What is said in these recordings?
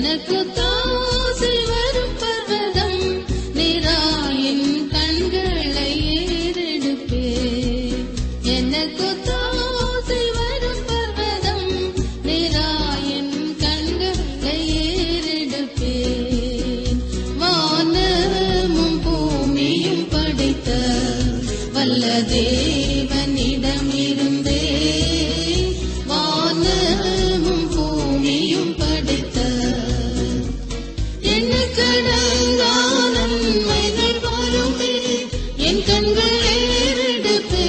எனக்கு தாசை வரும் பர்வதம் நிராயின் கண்களை ஏறெடுப்பே எனக்கு தாசை வரும் பர்வதம் நிராயின் கண்களை ஏறெடுப்பே வானமும் பூமியும் படைத்த வல்ல தேவனிடமிருந்தே வானமும் பூமியும் படைத்த எனக்கடங்கா நன்மைகள் வருமே என் கண்கள் ஏறெடுப்பே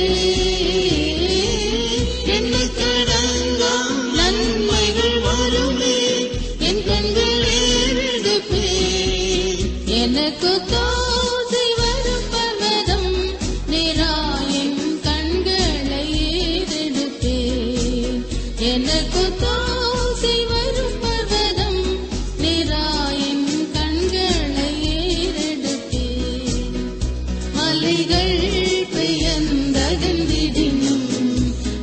எனக்கடங்கா நன்மைகள் வருமே என் கண்கள் ஏறெடுப்பே எனக்கு தாசை வரும் பர்வதம் நிராயின் கண்களை ஏறெடுப்பே எனக்கு தாசை வரும் பர்வதம் நிராயின் கண்களை ஏறெடுப்பே மலைகள் பெயர்ந்தகன்றிடினும்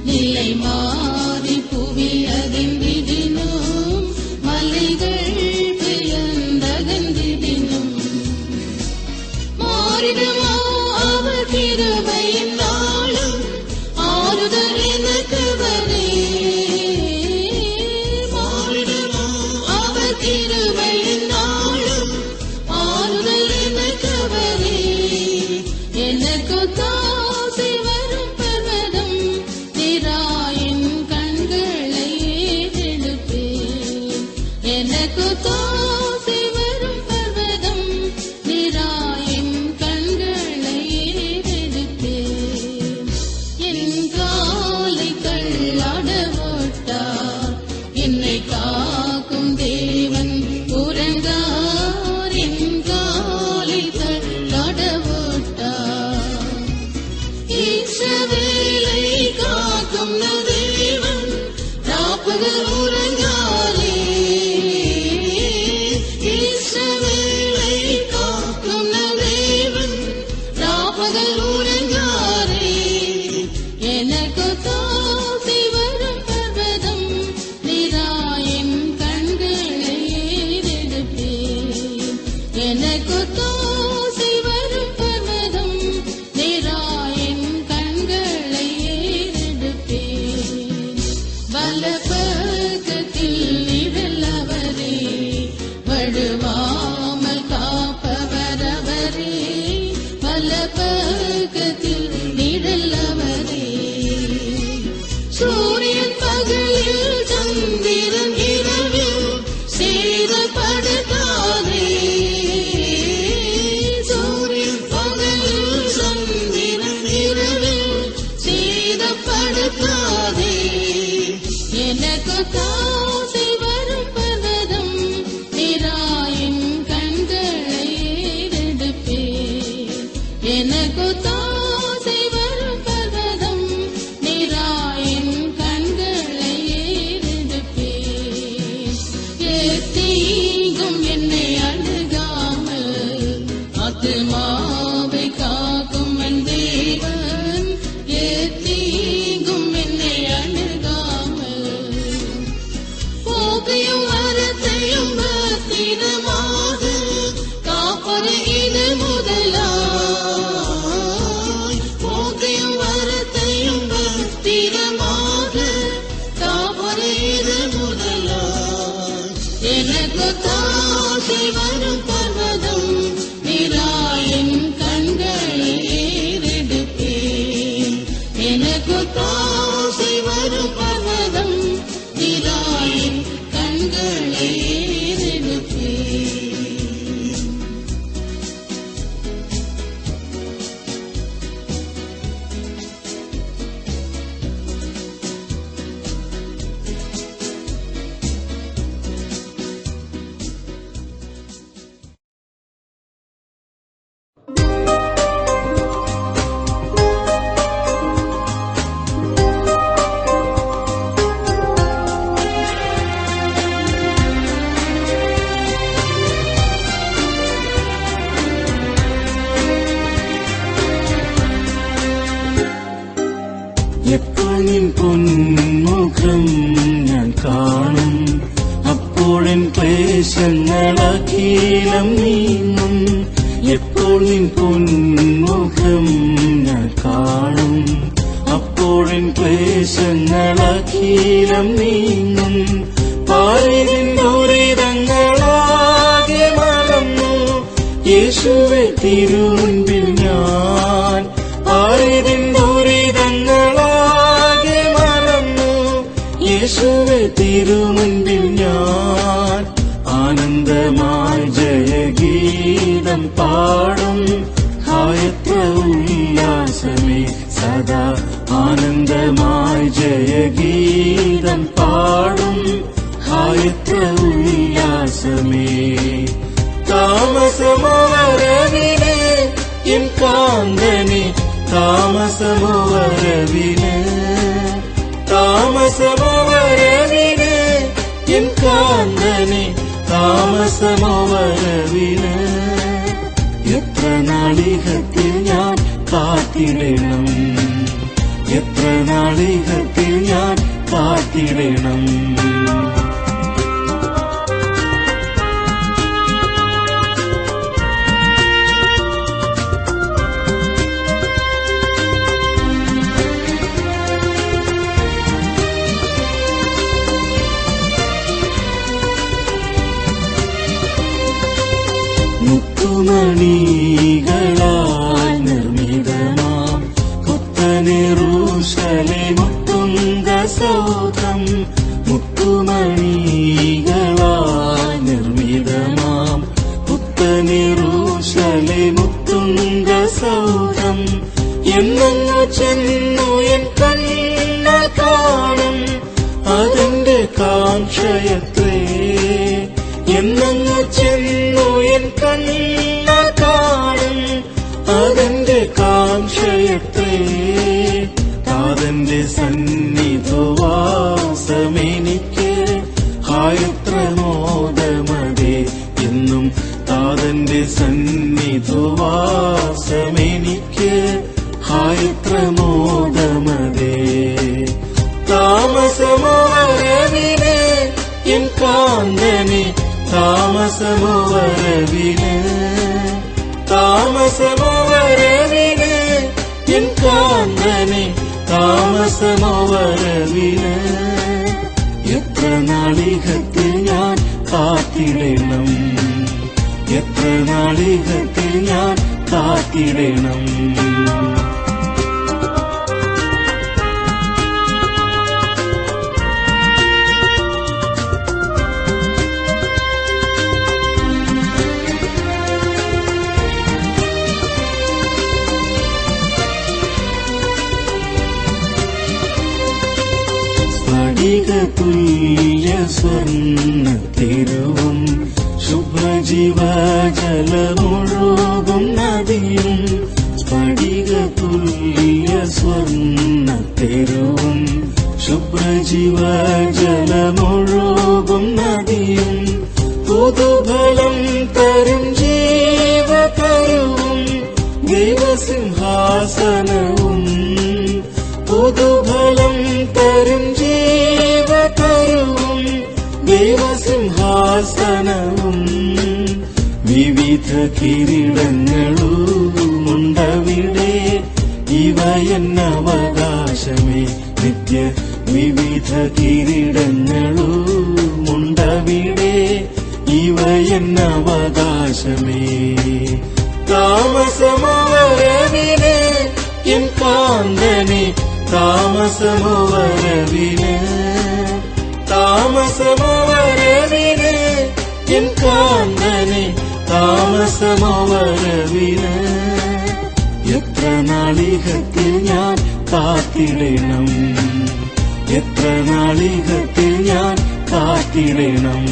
நிலை மாறி புவி அகன்றிடினும் மலைகள் பெயர்ந்தகன்றிடினும் மாறிடுமோ அவர் கிருபையின் நாளும் ஆறுதல் எனக்கு வரே மாறிடுமோ அவர் கிருபையின் நாளும் ஆறுதல் எனக்கு வரே எனக்கு தாசை வரும் பர்வதம் நிராயின் கண்களை ஏறெடுப்பே எனக்கு தாசை வரும் பர்வதம் நிராயின் கண்களை ஏறெடுப்பே என் காலை தள்ளாட ஓட்டார் என்னை காக்கும் தேவன் உறங்கார் என் காலை தள்ளாட ஓட்டார் இஸ்ரவேலை காக்கும் தேவன் ராப்பகல் உறங்காரே இஸ்ரவேலை காக்கும் தேவன் ராப்பகல் உறங்காரே எனக்கு தாசை வரும் பர்வதம் நிராயின் கண்களை ஏறெடுப்பே எனக்கு தாசை வரும் பர்வதம் நிராயின் கண்களை ஏறெடுப்பே வலப்பக்கத்தில் நிழலவரே வழுவாமல் காப்பவர் அவரே வலப்பக்கத்தில் நிழலவரே சூரியன் பகலில் சந்திரன் இரவில் சேதப்படுத்தாதே சூரியன் பகலில் சந்திரன் இரவில் சேதப்படுத்தாதே எனக்கு தாசை வரும் பர்வதம் நிராயின் கண்களை ஏறெடுப்பே எனக்கு தாசை வரும் பர்வதம் நிராயின் கண்களை ஏறெடுப்பே எத்தீங்கும் என்னை அணுகாமல் ஆத்துமாவை காக்கும் என் தேவன் எத்தீங்கும் என்னை அணுகாமல் போகையும் வரத்தையும் பத்திரமாக காப்பது இது முதலாய் போகையும் வரத்தையும் பத்திரமாக காப்பது இது முதலாய் எனக்கு தாசை வரும் பர்வதம் நிராயின் கண்களை ஏறெடுப்பே எனக்கு தாசை வரும் பர்வதம் நிராயின் கண்களை ஏறெடுப்பே എപ്പോഴും പൊന്മുഖം ഞാൻ കാണും, അപ്പോൾ അപ്പോഴൻ ക്ലേശങ്ങളഖിലം നീങ്ങും. എപ്പോൾ നിൻ പൊന്മുഖം ഞാൻ കാണും. അപ്പോഴൻ ക്ലേശങ്ങളഖിലം നീങ്ങും. പാരിതിൻ ദുരിതങ്ങളാകെ മറന്നു യേശുവേ തിരുമുൻപിൽ ഞാൻ. പാരിതിൻ ദുരിതങ്ങളാകെ മറന്നു യേശുവേ തിരുമുൻപിൽ ഞാൻ. ആനന്ദമായി ജയഗീതം പാടും. എത്ര ഉല്ലാസമേ സദാ ആനന്ദമായി ജയഗീതം പാടും. എത്ര ഉല്ലാസമേ. താമസമോ വരവിന് എൻ കാന്തനെ, താമസമോ വരവിന്, താമസമോ വരവിന് എൻ കാന്തനെ, താമസമോ വരവിന്. എത്ര നാളികത്തിൽ ഞാൻ കാത്തിടണം, എത്ര നാളികത്തിൽ ഞാൻ കാത്തിടണം. മുത്തുമണികളാൽ നിർമ്മിതമാം പുത്തനെറൂശലേം മുത്തുംഗ സൗധം. മുത്തുമണികളാൽ നിർമ്മിതമാം പുത്തനെറൂശലേം മുത്തുംഗ സൗധം. എന്നങ്ങു ചെന്നു എൻ കണ്ണ കാണും അതെന്റെ കാംക്ഷയത്രേ. എന്നങ്ങു ചെന്നു എൻ കണ്ണ കാണും അതെന്റെ കാംക്ഷയത്രേ. താതന്റെ സന്നിധവാസമെനിക്ക് എത്ര മോദമതേ എന്നും. താതന്റെ സന്നിധവാസമെനിക്ക് എത്ര മോദമതേ. താമസമോ വരവിന് എൻ കാന്തനെ, താമസമോ വരവിന്, താമസമോ വരവിന് എൻ കാന്തനെ, താമസമോ വരവിന്. എത്ര നാളികത്തിൽ ഞാൻ കാത്തിടണം, എത്ര നാളികത്തിൽ ഞാൻ കാത്തിടണം. തുല്യ സ്വർണ്ണ തെരുവും ശുഭ്രജീവജലമൊഴുകും നദിയും. സ്ഫടിക തുല്യ സ്വർണ്ണ തെരുവും ശുഭ്രജീവജലമൊഴുകും നദിയും. പുതുഫലം തരും ജീവകരവും ദൈവസിംഹാസനവും. പുതുഫലം തരും ജീവകരവും ദൈവസിംഹാസനവും. വിവിധ കിരീടങ്ങളുമുണ്ടവിടെ ഇവ എന്നവകാശമേ നിത്യ. വിവിധ കിരീടങ്ങളുമുണ്ടവിടെ ഇവ എന്നവകാശമേ. താമസമോ വരവിന് എൻ കാന്തനെ, താമസമോ വരവിന്, താമസമോ വരവിന് എൻ കാന്തനെ, താമസമോ വരവിന്. എത്ര നാളികത്തിൽ ഞാൻ കാത്തിടണം, എത്ര നാളികത്തിൽ ഞാൻ കാത്തിടണം.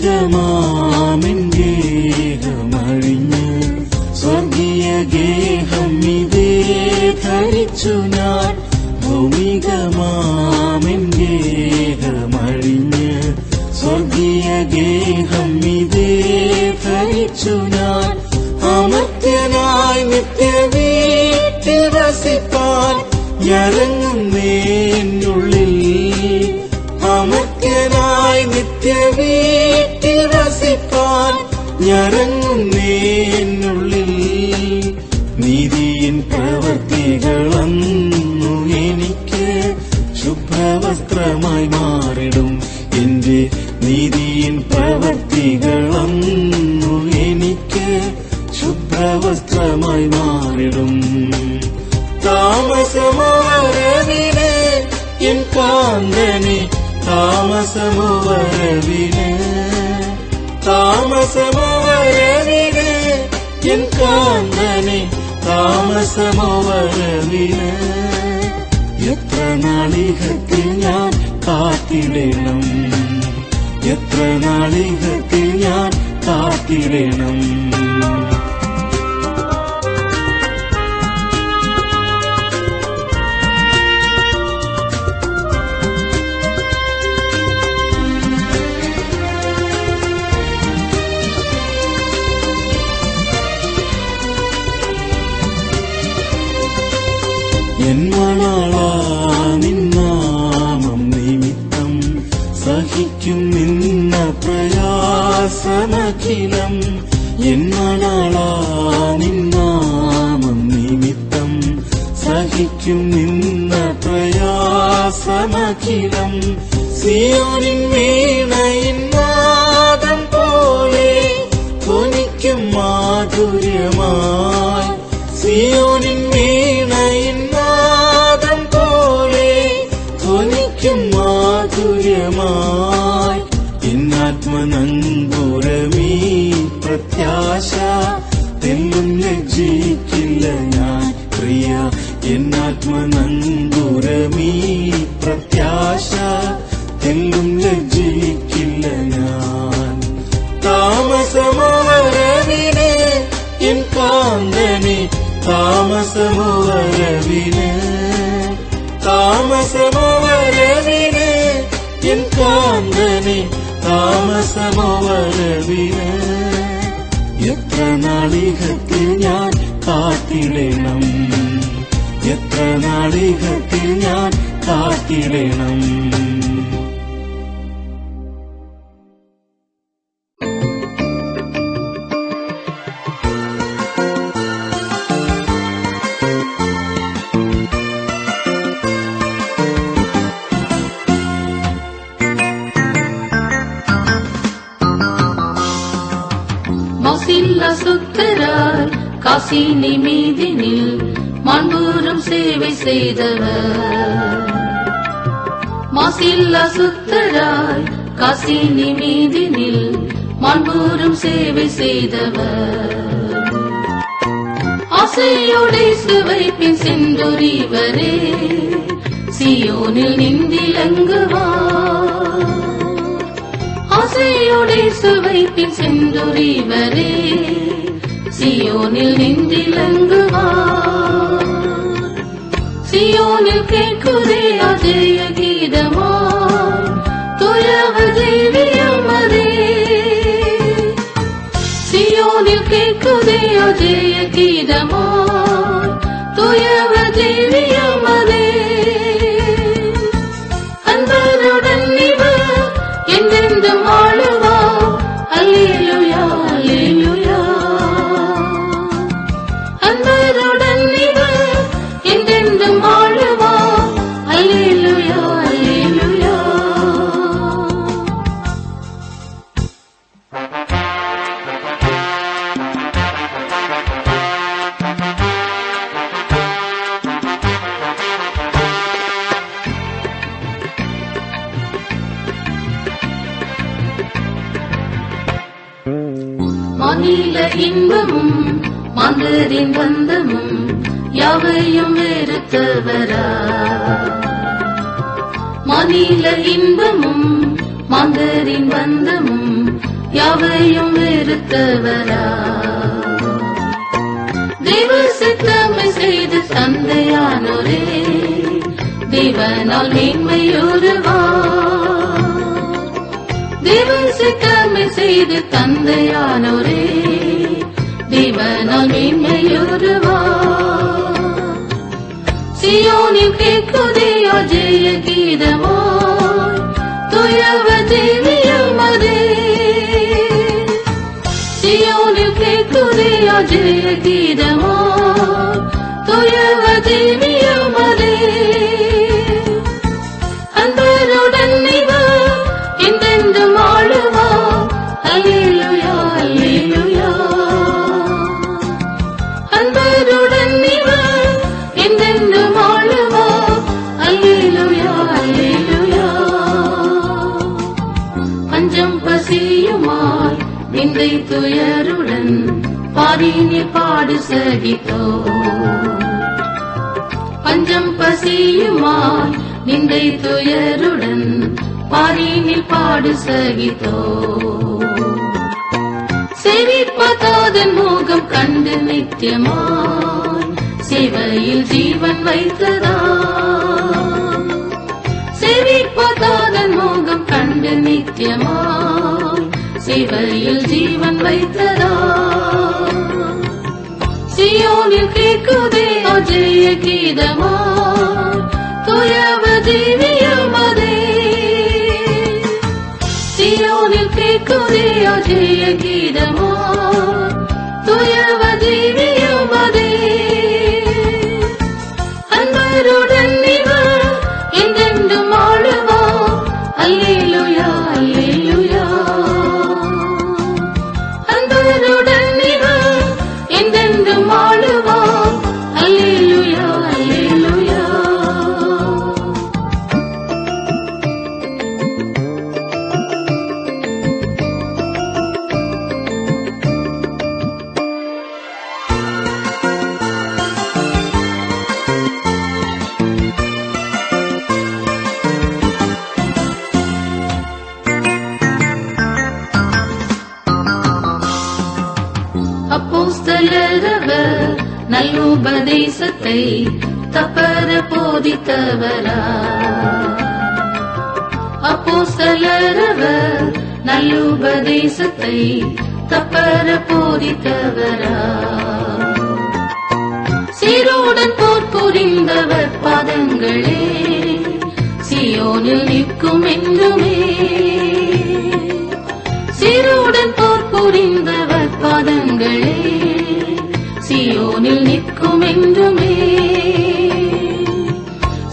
ഭൗമികമാമിൻ ഗേഹമഴിഞ്ഞ് സ്വർഗീയ ഗേഹം ഇതേ ധരിച്ചു ഞാൻ. ഭൗമിക ഞരങ്ങുന്നേ എന്നുള്ളിൽ നീതിയിൻ പ്രവൃത്തികളന്നു എനിക്ക് ശുഭ്രവസ്ത്രമായി മാറിടും. എന്റെ നീതിയിൻ പ്രവൃത്തികളന്നു എനിക്ക് ശുഭ്രവസ്ത്രമായി മാറിടും. താമസമോ വരവിന് എൻ കാന്തനെ, താമസമോ വരവിന്, താമസമോ വരവിന് എൻ കാന്തനെ, താമസമോ വരവിന്. എത്ര നാളികത്തിൽ ഞാൻ കാത്തിടണം, എത്ര നാളികത്തിൽ ഞാൻ കാത്തിടണം. എന്മണാളാ നിന്നാമം നിമിത്തം സഹിക്കും നിന്ന പ്രയാസമഖിലം. എന്മണാളാ നിന്നാമം നിമിത്തം സഹിക്കും നിന്ന പ്രയാസമഖിലം. സിയോനിൻ വീണയിൻ നാദം പോലെ ധ്വനിക്കും മാധുര്യമായി. സിയോനിൻ വീണയിൻ നാദം പോലെ ധ്വനിക്കും മാധുര്യമായി. എന്നാത്മനങ്കുരമീ പ്രത്യാശ തെല്ലും ലജ്ജിക്കില്ല ഞാൻ പ്രിയ. എന്നാത്മനങ്കുരമീ പ്രത്യാശ തെല്ലും ലജ്ജിക്കില്ല ഞാൻ. താമസമോ വരവിന് എൻ കാന്തനെ, താമസമോ വരവിന്, താമസമോ വരവിന് എൻ കാന്തനെ, താമസമോ വരവിന്. എത്ര നാളികത്തിൽ ഞാൻ കാത്തിടണം, എത്ര നാളികത്തിൽ ഞാൻ കാത്തിടണം. சுத்தராய் காசினி மீதினில் மாண்பூரும் சேவை செய்தவர். மாசில்லா சுத்தராய் காசினி மீதினில் மாண்பூரும் சேவை செய்தவர். ஆசையோடு சுவைப்பின் சென்றொரிவரே சியோனில் நின்றிலங்குவார். ஆசையோடு சுவைப்பின் சென்றொரிவரே சியோனில் நின்றிலங்குவார். சியோனில் கேட்குதே அஜய கீதமாய் துயவ ஜீவியமதே. சியோனில் கேட்குதே அஜய கீதமாய் துயவ ஜீவியமதே. அன்பருடன் இவர் என்றென்றும் வாழுவார். அல்லேலூயா அல்லேலூயா. அன்பருடன் இவர் என்றென்றும் வாழுவார். அல்லேலூயா அல்லேலூயா. மாநில இன்பமும் மாந்தரின் பந்தமும் யாவையும் வெறுத்தவரா. மாநில இன்பமும் மாந்தரின் பந்தமும் யாவையும் வெறுத்தவரா. தேவ சித்தமை செய்து தந்தையானோரே தேவனால் மேன்மையுறுவார். தேவ சித்தமை செய்து தந்தையானோரே தேவனால் மேன்மையுறுவார். சியோனில் கேட்குதே அஜய கீதமாய் துயவ ஜீவியமதே. ஜெய கீதமா துயவ ஜீவியமதே அன்பருடன் இவர் என்றென்றும் ஆளுவா அல்லேலூயா அல்லேலூயா அன்பருடன் இவர் என்றென்றும் ஆளுவா அல்லேலூயா அல்லேலூயா பஞ்சம் பசியுமாய் விந்தை துயருடன் பாரினில் பாடு சகித்தோ பஞ்சம் பசியுமாய் நிந்தை துயருடன் பாரினில் பாடு சகித்தோ சேவிப்பதாதன் மோகம் கண்டு நித்தியமாய் சேவையில் ஜீவன் வைத்ததா சேவிப்பதாதன் மோகம் கண்டு நித்தியமாய் சேவையில் ஜீவன் வைத்ததா சியோனில் கேட்குதே ஜெய கீதமா துயவ ஜீவியமதே சியோனில் கேட்குதே ஜெய கீதமா துயவ ஜீவியமதே அன்பருடன் இவர் என்றென்றும் ஆளுவா அல்லேலூயா அல்லேலூயா அன்பருடன் இவர் என்றென்றும் ஆளுவா அல்லேலூயா அல்லேலூயா அப்போஸ்தலரவர் நல்லுபதேசத்தை தப்பர போதித்தவரா அப்போஸ்தலரவர் நல்லுபதேசத்தை தப்பர போதித்தவரா சீரோடன் போர் புரிந்தவர் பாதங்களே சியோனில் நிற்கும் என்றுமே சீரோடன் போர் புரிந்தவர் பாதங்களே சியோனில் நிற்கும் என்றுமே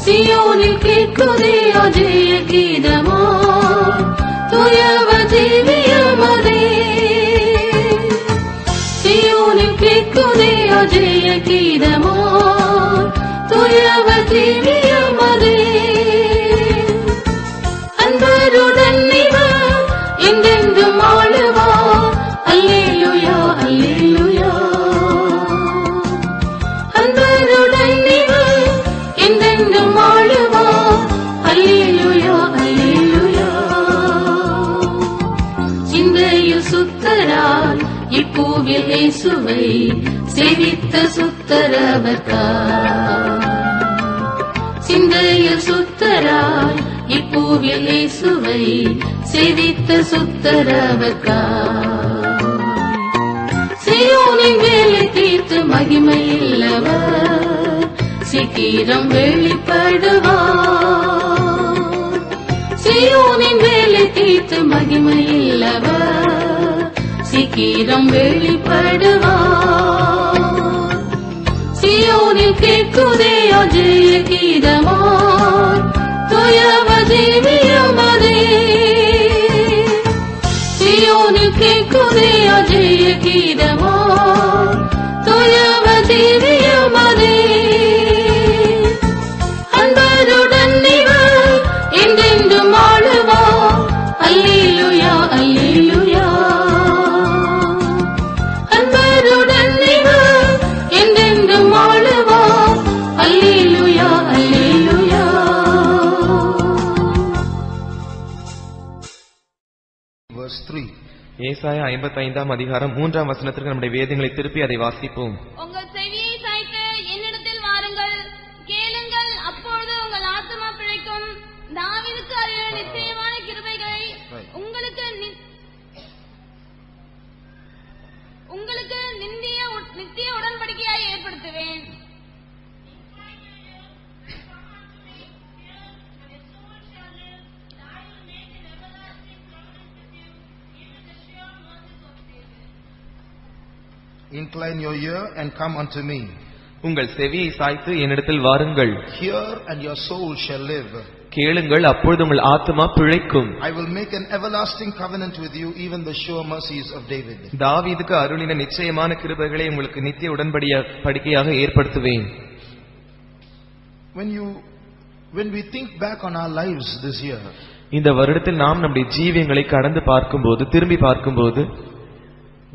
சியோனில் கேட்குதே ஜெய கீதமா துயவ ஜீவியமதே சியோனில் கேட்குதே ஜெய கீதமா துயவ ஜீவியமதே அன்பருடன் இவர் என்றென்றும் ஆளுவா அல்லேலூயா அல்லேலூயா அன்பருடன் இவர் என்றென்றும் ஆளுவா அல்லேலூயா அல்லேலூயா சிந்தையில் சுத்தரால் இப்பூவில் இயேசுவை சேவித்த சுத்தரவர்கா சிந்தையில் சுத்தரால் இப்பூவில் இயேசுவை சேவித்த சுத்தரவர்கா சியோனின் வேலை தீர்த்து மகிமையில்லவர் சீக்கிரம் வெளிப்படுவார் சியோனின் வேலை தீர்த்து மகிமையில்லவர் சீக்கிரம் வெளிப்படுவார் சியோனில் கேட்குதே ஜெய கீதமா துயவ ஜீவியமதே சியோனில் கேட்குதே ஜெய கீதமா துயவ ஜீவியமதே அன்பருடன் இவர் என்றென்றும் ஆளுவா அல்லேலூயா அல்லேலூயா அன்பருடன் இவர் என்றென்றும் ஆளுவா அல்லேலூயா அல்லேலூயா verse 3. ஏசாயா 55 அதிகாரம் 3 வசனத்திற்கு நம்முடைய வேதங்களை திருப்பி அதை வாசிப்போம். உங்கள் செவியை சாய்த்து என்னிடத்தில் வாருங்கள், கேளுங்கள், அப்பொழுது உங்கள் ஆத்துமா பிழைக்கும். தாவீதுக்கு அருளின நிச்சயமான கிருபைகளை உங்களுக்கு நித்திய உடன்படிக்கையாய் ஏற்படுத்துவேன். Incline your ear and come unto me. உங்கள் செவியை சாய்த்து என்னிடத்தில் வாருங்கள். Hear and your soul shall live. கேளுங்கள், அப்பொழுது உங்கள் ஆத்துமா பிழைக்கும். I will make an everlasting covenant with you, even the sure mercies of David. தாவீதுக்கு அருளின நிச்சயமான கிருபைகளை உங்களுக்கு நித்திய உடன்படிக்கையாக ஏற்படுத்துவேன். When we think back on our lives this year, இந்த வருடத்தில் நாம் நம்முடைய ஜீவியங்களை கடந்து பார்க்கும்போது, திரும்பி பார்க்கும்போது,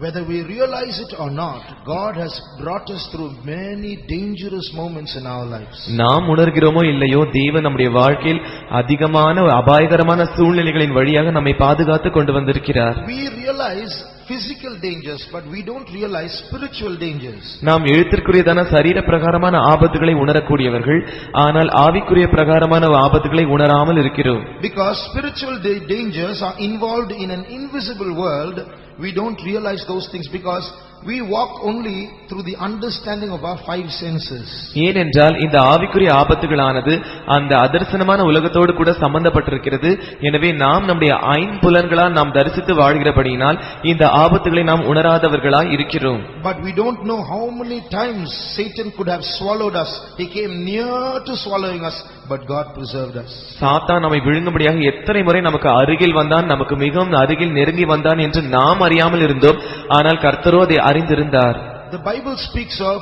whether we realize it or not, God has brought us through many dangerous moments in our lives. நாம் உணர்கிறோமோ இல்லையோ, தேவன் நம்முடைய வாழ்க்கையில் அதிகமான அபாயகரமான சூழ்நிலைகளின் வழியாக நம்மை பாதுகாத்து கொண்டு வந்திருக்கிறார். We realize physical dangers, but we don't realize spiritual dangers. நாம் எழுத்திற்குரியதான சரீர பிரகாரமான ஆபத்துகளை உணரக்கூடியவர்கள், ஆனால் ஆவிக்குரிய பிரகாரமான ஆபத்துகளை உணராமல் இருக்கிறோம். Because spiritual dangers are involved in an invisible world, we don't realize those things because we walk only through the understanding of our five senses. ஏனென்றால் இந்த ஆவிக்குரிய ஆபத்துகளானது அந்த அதர்சனமான உலகத்தோடு கூட சம்பந்தப்பட்டிருக்கிறது. எனவே நாம் நம்முடைய ஐம்புலன்களால் நாம் தரிசித்து வாழ்கிறபடியினால் இந்த ஆபத்துகளை நாம் உணராதவர்களாய் இருக்கிறோம். But we don't know how many times Satan could have swallowed us. He came near to swallowing us, but God preserved us. சாத்தான் நம்மை விழுங்கும்படியாக எத்தனை முறை நமக்கு அருகில் வந்தான், நமக்கு மிகவும் அருகில் நெருங்கி வந்தான் என்று நாம் அறியாமல் இருந்தோம். ஆனால் கர்த்தரோ அதை அறிந்திருந்தார். The Bible speaks of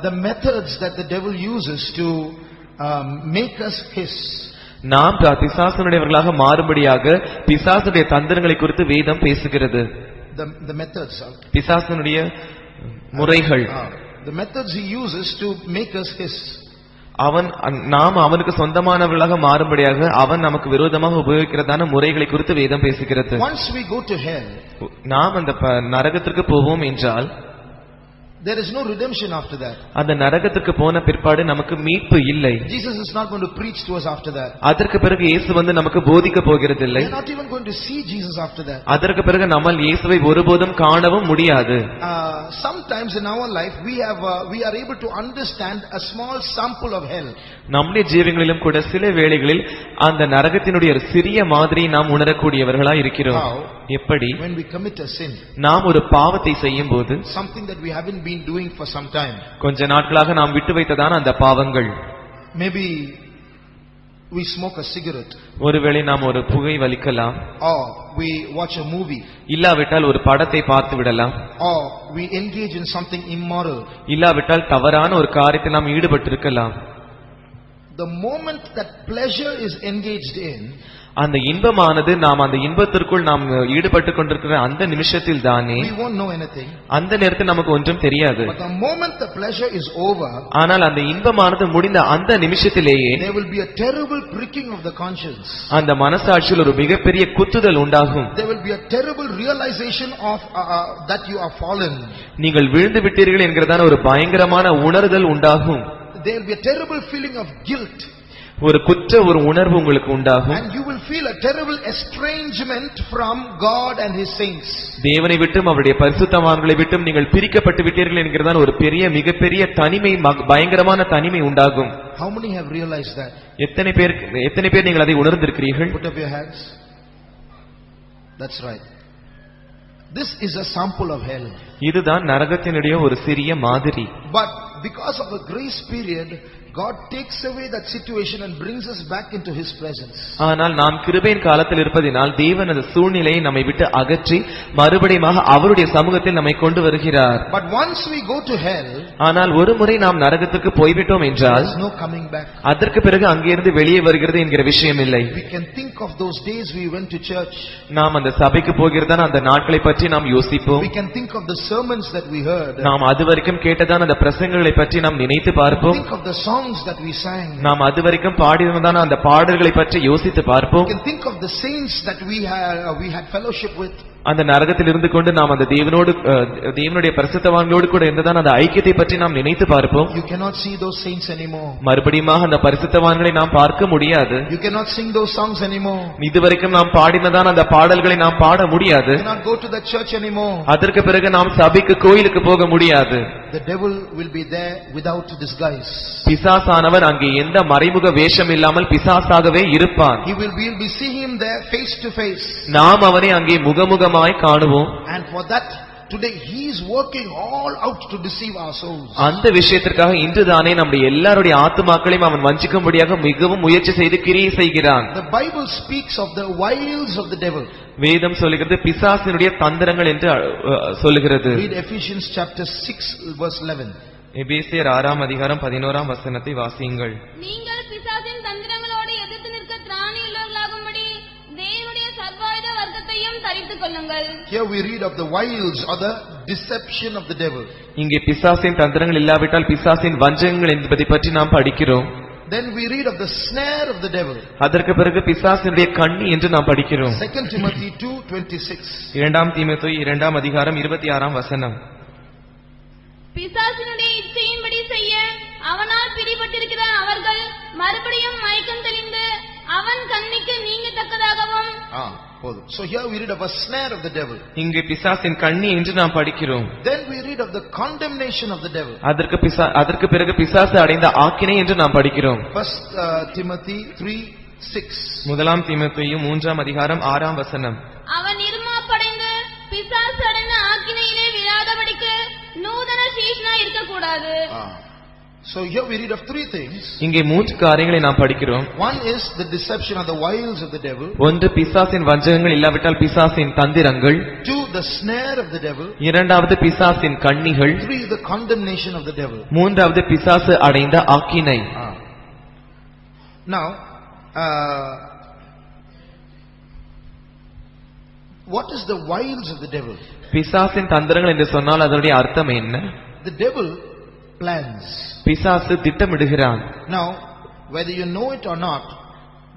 the methods that the devil uses to make us hiss. நாம் பிசாசுடையவர்களாக மாறும்படியாக பிசாசுடைய தந்திரங்களை குறித்து வேதம் பேசுகிறது. The methods, பிசாசுடைய முறைகள், the methods he uses to make us hiss. நாம் அவனுக்கு சொந்தமானவர்களாக மாறும்படியாக அவன் நமக்கு விரோதமாக உபயோகிக்கிறதான முறைகளை குறித்து வேதம் பேசுகிறது. Once we go to hell, நாம் அந்த நரகத்திற்கு போவோம் என்றால் there is no redemption after that. அந்த நரகத்திற்கு போன பிற்பாடு நமக்கு மீட்பு இல்லை. Jesus is not going to preach to us after that. அதற்கு பிறகு இயேசு வந்து நமக்கு போதிக்க போகிறதில்லை. We are not even going to see Jesus after that. அதற்கு பிறகு நம்மால் இயேசுவை ஒருபோதும் காணவும் முடியாது. Sometimes in our life we are able to understand a small sample of hell. நம்முடைய ஜீவங்களிலும் கூட சில வேளைகளில் அந்த நரகத்தினுடைய ஒரு சிறிய மாதிரி நாம் உணரக்கூடியவர்களாய் இருக்கிறோம். எப்படி? When we commit a sin, நாம் ஒரு பாவத்தை செய்யும் போது, something that we haven't been doing for some time, கொஞ்ச நாட்களாக நாம் விட்டு வைத்ததான அந்த பாவங்கள், maybe we smoke a cigarette, ஒருவேளை நாம் ஒரு புகை வலிக்கலாம், or we watch a movie, இல்லாவிட்டால் ஒரு படத்தை பார்த்து விடலாம், or we engage in something immoral, இல்லாவிட்டால் தவறான ஒரு காரியத்தில் நாம் ஈடுபட்டிருக்கலாம். The moment that pleasure is engaged in, அந்த இன்பமானது நாம் அந்த இன்பத்திற்குள் நாம் ஈடுபட்டுக் கொண்டிருக்கிற அந்த நிமிஷத்தில் தானே, we won't know anything. அந்த நேரத்தில் நமக்கு ஒன்றும் தெரியாது. But the moment the pleasure is over, ஆனால் அந்த இன்பமானது முடிந்த அந்த நிமிஷத்திலேயே there will be a terrible pricking of the conscience. அந்த மனசாட்சியில் ஒரு மிகப்பெரிய குத்துதல் உண்டாகும். There will be a terrible realization of that you are fallen. நீங்கள் விழுந்து விட்டீர்கள் என்கிறதான ஒரு பயங்கரமான உணர்தல் உண்டாகும். There will be a terrible feeling of guilt. ஒரு குற்ற ஒரு உணர்வு உங்களுக்கு உண்டாகும். And you will feel a terrible estrangement from God and his saints. தேவனை விட்டும் அவருடைய பரிசுத்தவான்களை விட்டும் நீங்கள் பிரிக்கப்பட்டு விட்டீர்கள் என்கிறதான ஒரு பெரிய மிகப்பெரிய தனிமை, பயங்கரமான தனிமை உண்டாகும். How many have realized that? எத்தனை பேர் நீங்கள் அதை உணர்ந்திருக்கிறீர்கள்? Put up your hands. That's right. This is a sample of hell. இதுதான் நரகத்தினுடைய ஒரு சிறிய மாதிரி. But because of a grace period, God takes away that situation and brings us back into his presence. ஆனால் நாம் கிருபையின் காலத்தில் இருப்பதினால் தேவன் அந்த சூழ்நிலையை நம்மை விட்டு அகற்றி மறுபடியும் அவருடைய சமூகத்தில் நம்மை கொண்டு வருகிறார். But once we go to hell, ஆனால் ஒரு முறை நாம் நரகத்துக்கு போய்விட்டோம் என்றால் there is no coming back. அதற்கு பிறகு அங்கிருந்து வெளியே வருகிறது என்கிற விஷயம் இல்லை. We can think of those days we went to church. நாம் அந்த சபைக்கு போகிறதான அந்த நாட்களை பற்றி நாம் யோசிப்போம். We can think of the sermons that we heard. நாம் அதுவரைக்கும் கேட்டதான அந்த பிரசங்கங்களை பற்றி நாம் நினைத்து பார்ப்போம். Think of the songs that we sang. நாம் அதுவரைக்கும் பாடினதான அந்த பாடல்களை பற்றி யோசித்து பார்ப்போம். We can think of the saints that we had fellowship with. அந்த நரகத்தில் இருந்து கொண்டு நாம் அந்த தேவனுடைய பரிசுத்தவான்களோடு கூட இருந்ததான அந்த ஐக்கியத்தை பற்றி நாம் நினைத்து பார்ப்போம். You cannot see those saints anymore. மறுபடியும் அந்த பரிசுத்தவான்களை நாம் பார்க்க முடியாது. You cannot sing those songs anymore. இதுவரைக்கும் நாம் பாடினதான அந்த பாடல்களை நாம் பாட முடியாது. You cannot go to the church anymore. அதற்கு பிறகு நாம் சபைக்கு கோயிலுக்கு போக முடியாது. The devil will be there without disguise. பிசாசானவர் அங்கே எந்த மறைமுக வேஷம் இல்லாமல் பிசாசாகவே இருப்பான். We'll be seeing him there face to face. நாம் அவனை அங்கே முகமுகமாய் காணுவோம். And for that today he is working all out to deceive our souls. அந்த விஷயத்திற்காக இன்றுதானே நம்முடைய எல்லாருடைய ஆத்துமாக்களையும் அவன் வஞ்சிக்கும்படியாக மிகவும் முயற்சி செய்து கிரியை செய்கிறான். The Bible speaks of the wiles of the devil. வேதம் சொல்லுகிறது பிசாசினுடைய தந்திரங்கள் என்று சொல்லுகிறது. Read Ephesians chapter 6 verse 11. எபேசியர் 6ஆம் அதிகாரம் 11ஆம் வசனத்தை வாசியுங்கள். நீங்கள் பிசாசின் தந்திரங்களோடு எதிர்த்து நிற்க திராணியுள்ளவர்களாகும்படி தேவனுடைய சர்வாயுத வர்க்கத்தையும் தரித்துக் கொள்ளுங்கள். Here we read of the wiles or the deception of the devil. இங்கே பிசாசின் தந்திரங்கள் இல்லாவிட்டால் பிசாசின் வஞ்சகங்கள் என்பதை பற்றி நாம் படிக்கிறோம். Then we read of the snare of the devil. அதற்கு பிறகு பிசாசினுடைய கண்ணி என்று நாம் படிக்கிறோம். 2 Timothy 2:26. 2 தீமோத்தேயு 2ஆம் அதிகாரம் 26ஆம் வசனம். பிசாசினுடைய இச்சையின்படி செய்ய அவனால் பிடிபட்டிருக்கிற அவர்கள் மறுபடியும் மயக்கம் தெளிந்து அவன் கண்ணிக்கு நீங்கத்தக்கதாகவும். So here we read of a snare of the devil. இங்கே பிசாசின் கண்ணி என்று நாம் படிக்கிறோம். Then we read of the condemnation of the devil. அதற்கு பிறகு பிசாசு அடைந்த ஆக்கினை என்று நாம் படிக்கிறோம். 1 Timothy 3:6. 1 தீமோத்தேயு 3ஆம் அதிகாரம் 6ஆம் வசனம். அவன் இருமாப்படைந்து பிசாசு அடைந்த ஆக்கினையிலே விழாதபடிக்கு நூதன சீஷனா இருக்க கூடாது. So here we read of three things. இங்கே மூன்று காரியங்களை நாம் படிக்கிறோம். One is the deception or the wiles of the devil. ஒன்று பிசாசின் வஞ்சகங்கள் இல்லாவிட்டால் பிசாசின் தந்திரங்கள். Two, the snare of the devil. இரண்டாவது பிசாசின் கண்ணிகள். Three, the condemnation of the devil. மூன்றாவது பிசாசு அடைந்த ஆக்கினை. Now, what is the wiles of the devil? பிசாசின் தந்திரங்கள் என்று சொன்னால் அதனுடைய அர்த்தம் என்ன? The devil plans. பிசாசு திட்டமிடுகிறான். Now, whether you know it or not,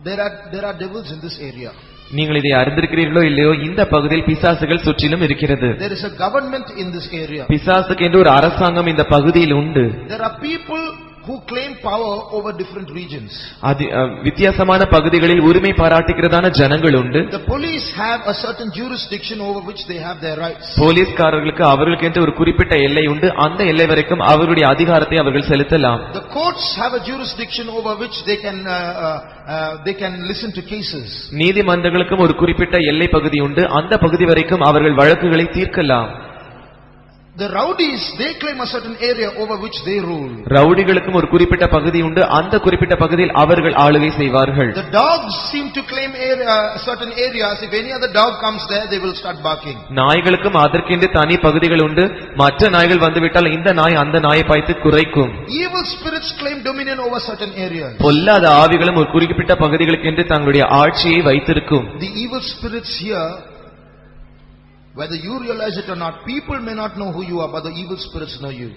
there are devils in this area. நீங்கள் இதை அறிந்திருக்கிறீர்களோ இல்லையோ இந்த பகுதியில் பிசாசுகள் சுற்றிலும் இருக்கிறது. There is a government in this area. பிசாசுக்கு என்று ஒரு அரசாங்கம் இந்த பகுதியில் உண்டு. There are people who claim power over different regions. வித்தியாசமான பகுதிகளில் உரிமை பாராட்டுகிறதான ஜனங்கள் உண்டு. The police have a certain jurisdiction over which they have their rights. போலீஸ்காரர்களுக்கு அவர்களுக்கு என்று ஒரு குறிப்பிட்ட எல்லை உண்டு. அந்த எல்லை வரைக்கும் அவர்களுடைய அதிகாரத்தை அவர்கள் செலுத்தலாம். The courts have a jurisdiction over which they can listen to cases. நீதிமன்றங்களுக்கும் ஒரு குறிப்பிட்ட எல்லை பகுதி உண்டு. அந்த பகுதி வரைக்கும் அவர்கள் வழக்குகளை தீர்க்கலாம். The rowdies, they claim a certain area over which they rule. ரவுடிகளுக்கும் ஒரு குறிப்பிட்ட பகுதி உண்டு. அந்த குறிப்பிட்ட பகுதியில் அவர்கள் ஆளுகை செய்வார்கள். The dogs seem to claim certain areas. If any other dog comes there, they will start barking. நாய்களுக்கும் அதற்கென்று தனி பகுதிகள் உண்டு. மற்ற நாய்கள் வந்துவிட்டால் இந்த நாய் அந்த நாயை பார்த்து குறைக்கும். Evil spirits claim dominion over certain areas. பொல்லாத ஆவிகளும் ஒரு குறிப்பிட்ட பகுதிகளுக்கென்று தங்களுடைய ஆட்சியை வைத்திருக்கும். The evil spirits here, whether you realize it or not, people may not know who you are, but the evil spirits know you.